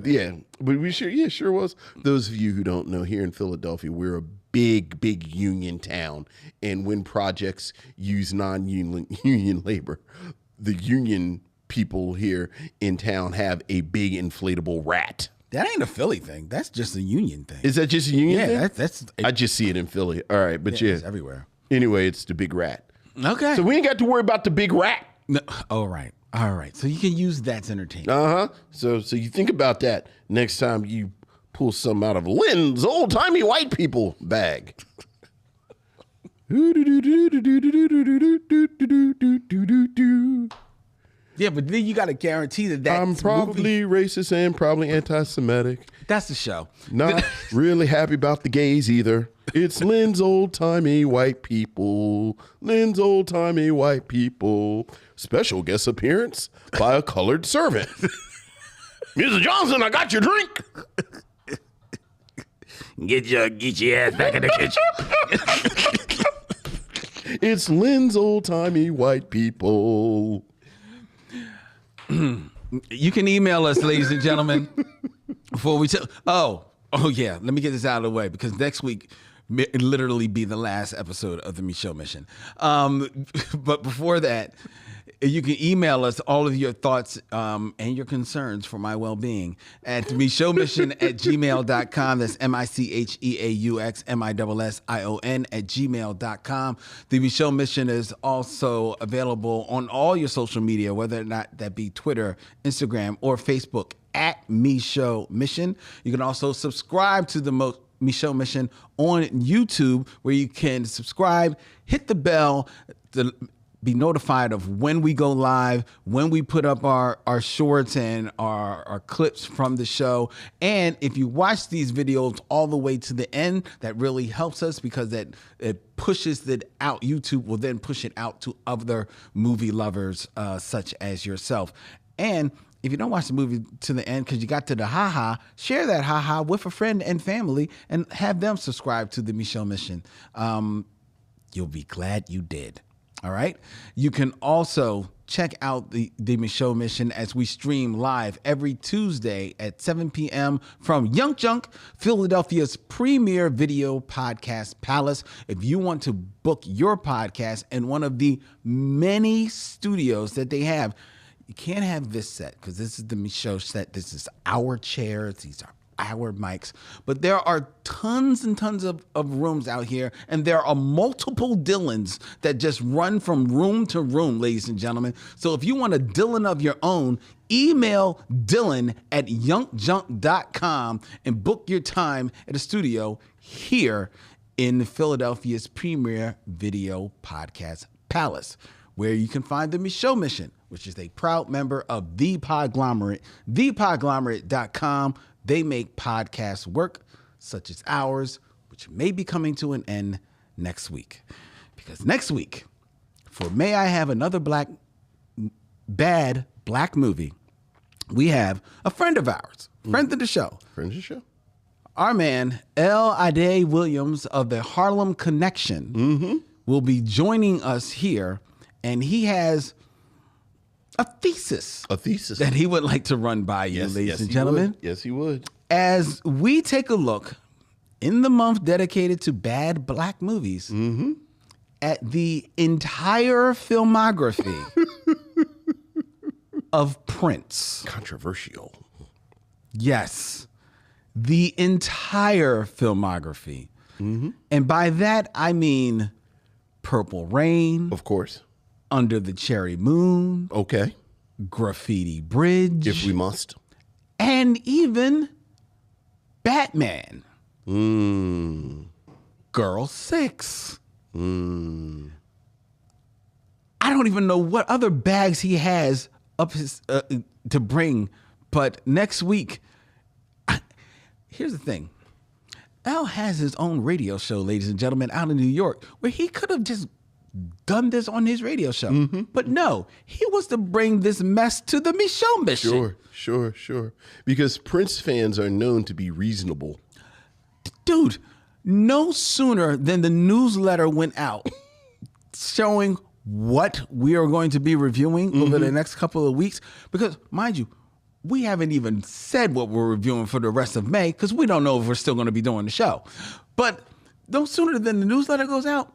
[SPEAKER 2] But we sure was. Those of you who don't know, here in Philadelphia, we're a big union town. And when projects use non-union labor, the union people here in town have a big inflatable rat.
[SPEAKER 1] That ain't a Philly thing. That's just a union thing.
[SPEAKER 2] Is that just a union thing?
[SPEAKER 1] That's
[SPEAKER 2] I just see it in Philly. All right, but
[SPEAKER 1] it's everywhere.
[SPEAKER 2] Anyway, it's the Big Rat.
[SPEAKER 1] Okay.
[SPEAKER 2] So we ain't got to worry about the Big Rat.
[SPEAKER 1] No. All right. So you can use That's Entertainment.
[SPEAKER 2] Uh-huh. So you think about that next time you pull something out of Lynn's old-timey white people bag.
[SPEAKER 1] Yeah, but then you got to guarantee that
[SPEAKER 2] I'm probably racist and probably anti-Semitic.
[SPEAKER 1] That's the show.
[SPEAKER 2] Not really happy about the gays either. It's Lynn's old-timey white people. Lynn's old-timey white people. Special guest appearance by a colored servant. Mrs. Johnson, I got your drink.
[SPEAKER 1] Get your ass back in the kitchen.
[SPEAKER 2] It's Lynn's old-timey white people.
[SPEAKER 1] You can email us, ladies and gentlemen, before we tell. Oh, yeah. Let me get this out of the way because next week it'll literally be the last episode of the Micheaux Mission. But before that, you can email us all of your thoughts and your concerns for my well-being at micheauxmission@gmail.com. That's MICHEAUXMISSION @gmail.com. The Micheaux Mission is also available on all your social media, whether or not that be Twitter, Instagram, or Facebook at Micheaux Mission. You can also subscribe to the Micheaux Mission on YouTube, where you can subscribe, hit the bell to be notified of when we go live, when we put up our shorts and our clips from the show. And if you watch these videos all the way to the end, that really helps us because it pushes it out. YouTube will then push it out to other movie lovers such as yourself. And if you don't watch the movie to the end because you got to the ha-ha, share that ha-ha with a friend and family and have them subscribe to the Micheaux Mission. You'll be glad you did. All right. You can also check out the Micheaux Mission as we stream live every Tuesday at 7 p.m. from Young Junk, Philadelphia's premier video podcast palace. If you want to book your podcast in one of the many studios that they have, you can't have this set because this is the Micheaux set. This is our chairs. These are our mics, but there are tons and tons of rooms out here, and there are multiple Dylans that just run from room to room, ladies and gentlemen. So if you want a Dylan of your own, email Dylan at youngjunk.com and book your time at a studio here in Philadelphia's premier video podcast palace, where you can find the Micheaux Mission, which is a proud member of The Podglomerate, thepodglomerate.com. They make podcasts work, such as ours, which may be coming to an end next week. Because next week, for May I Have Another Bad Black Movie, we have a friend of ours, friend of the show.
[SPEAKER 2] Friend of the show.
[SPEAKER 1] Our man, L. Ade Williams of the Harlem Connection, will be joining us here, and he has a thesis that he would like to run by you, ladies and gentlemen.
[SPEAKER 2] Yes, he would.
[SPEAKER 1] As we take a look in the month dedicated to bad black movies at the entire filmography of Prince.
[SPEAKER 2] Controversial.
[SPEAKER 1] Yes, the entire filmography. And by that, I mean Purple Rain.
[SPEAKER 2] Of course.
[SPEAKER 1] Under the Cherry Moon.
[SPEAKER 2] Okay.
[SPEAKER 1] Graffiti Bridge.
[SPEAKER 2] If we must.
[SPEAKER 1] And even Batman. Girl 6. I don't even know what other bags he has up his to bring, but next week, here's the thing. Al has his own radio show, ladies and gentlemen, out in New York, where he could have just done this on his radio show. But no, he wants to bring this mess to the Micheaux Mission.
[SPEAKER 2] Sure. Because Prince fans are known to be reasonable.
[SPEAKER 1] Dude, no sooner than the newsletter went out showing what we are going to be reviewing over the next couple of weeks. Because, mind you, we haven't even said what we're reviewing for the rest of May because we don't know if we're still going to be doing the show. But no sooner than the newsletter goes out,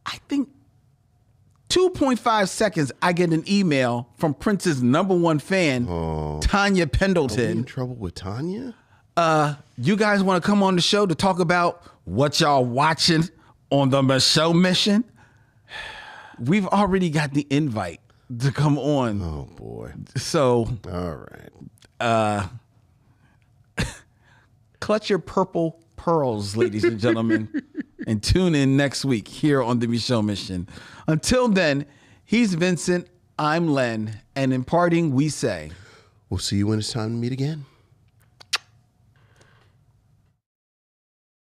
[SPEAKER 1] I think 2.5 seconds, I get an email from Prince's #1 fan, Tanya Pendleton.
[SPEAKER 2] Are we in trouble with Tanya?
[SPEAKER 1] You guys want to come on the show to talk about what y'all watching on the Micheaux Mission? We've already got the invite to come on.
[SPEAKER 2] Oh, boy.
[SPEAKER 1] So,
[SPEAKER 2] all right.
[SPEAKER 1] Clutch your purple pearls, ladies and gentlemen, and tune in next week here on the Micheaux Mission. Until then, he's Vincent, I'm Len, and in parting, we say,
[SPEAKER 2] we'll see you when it's time to meet again.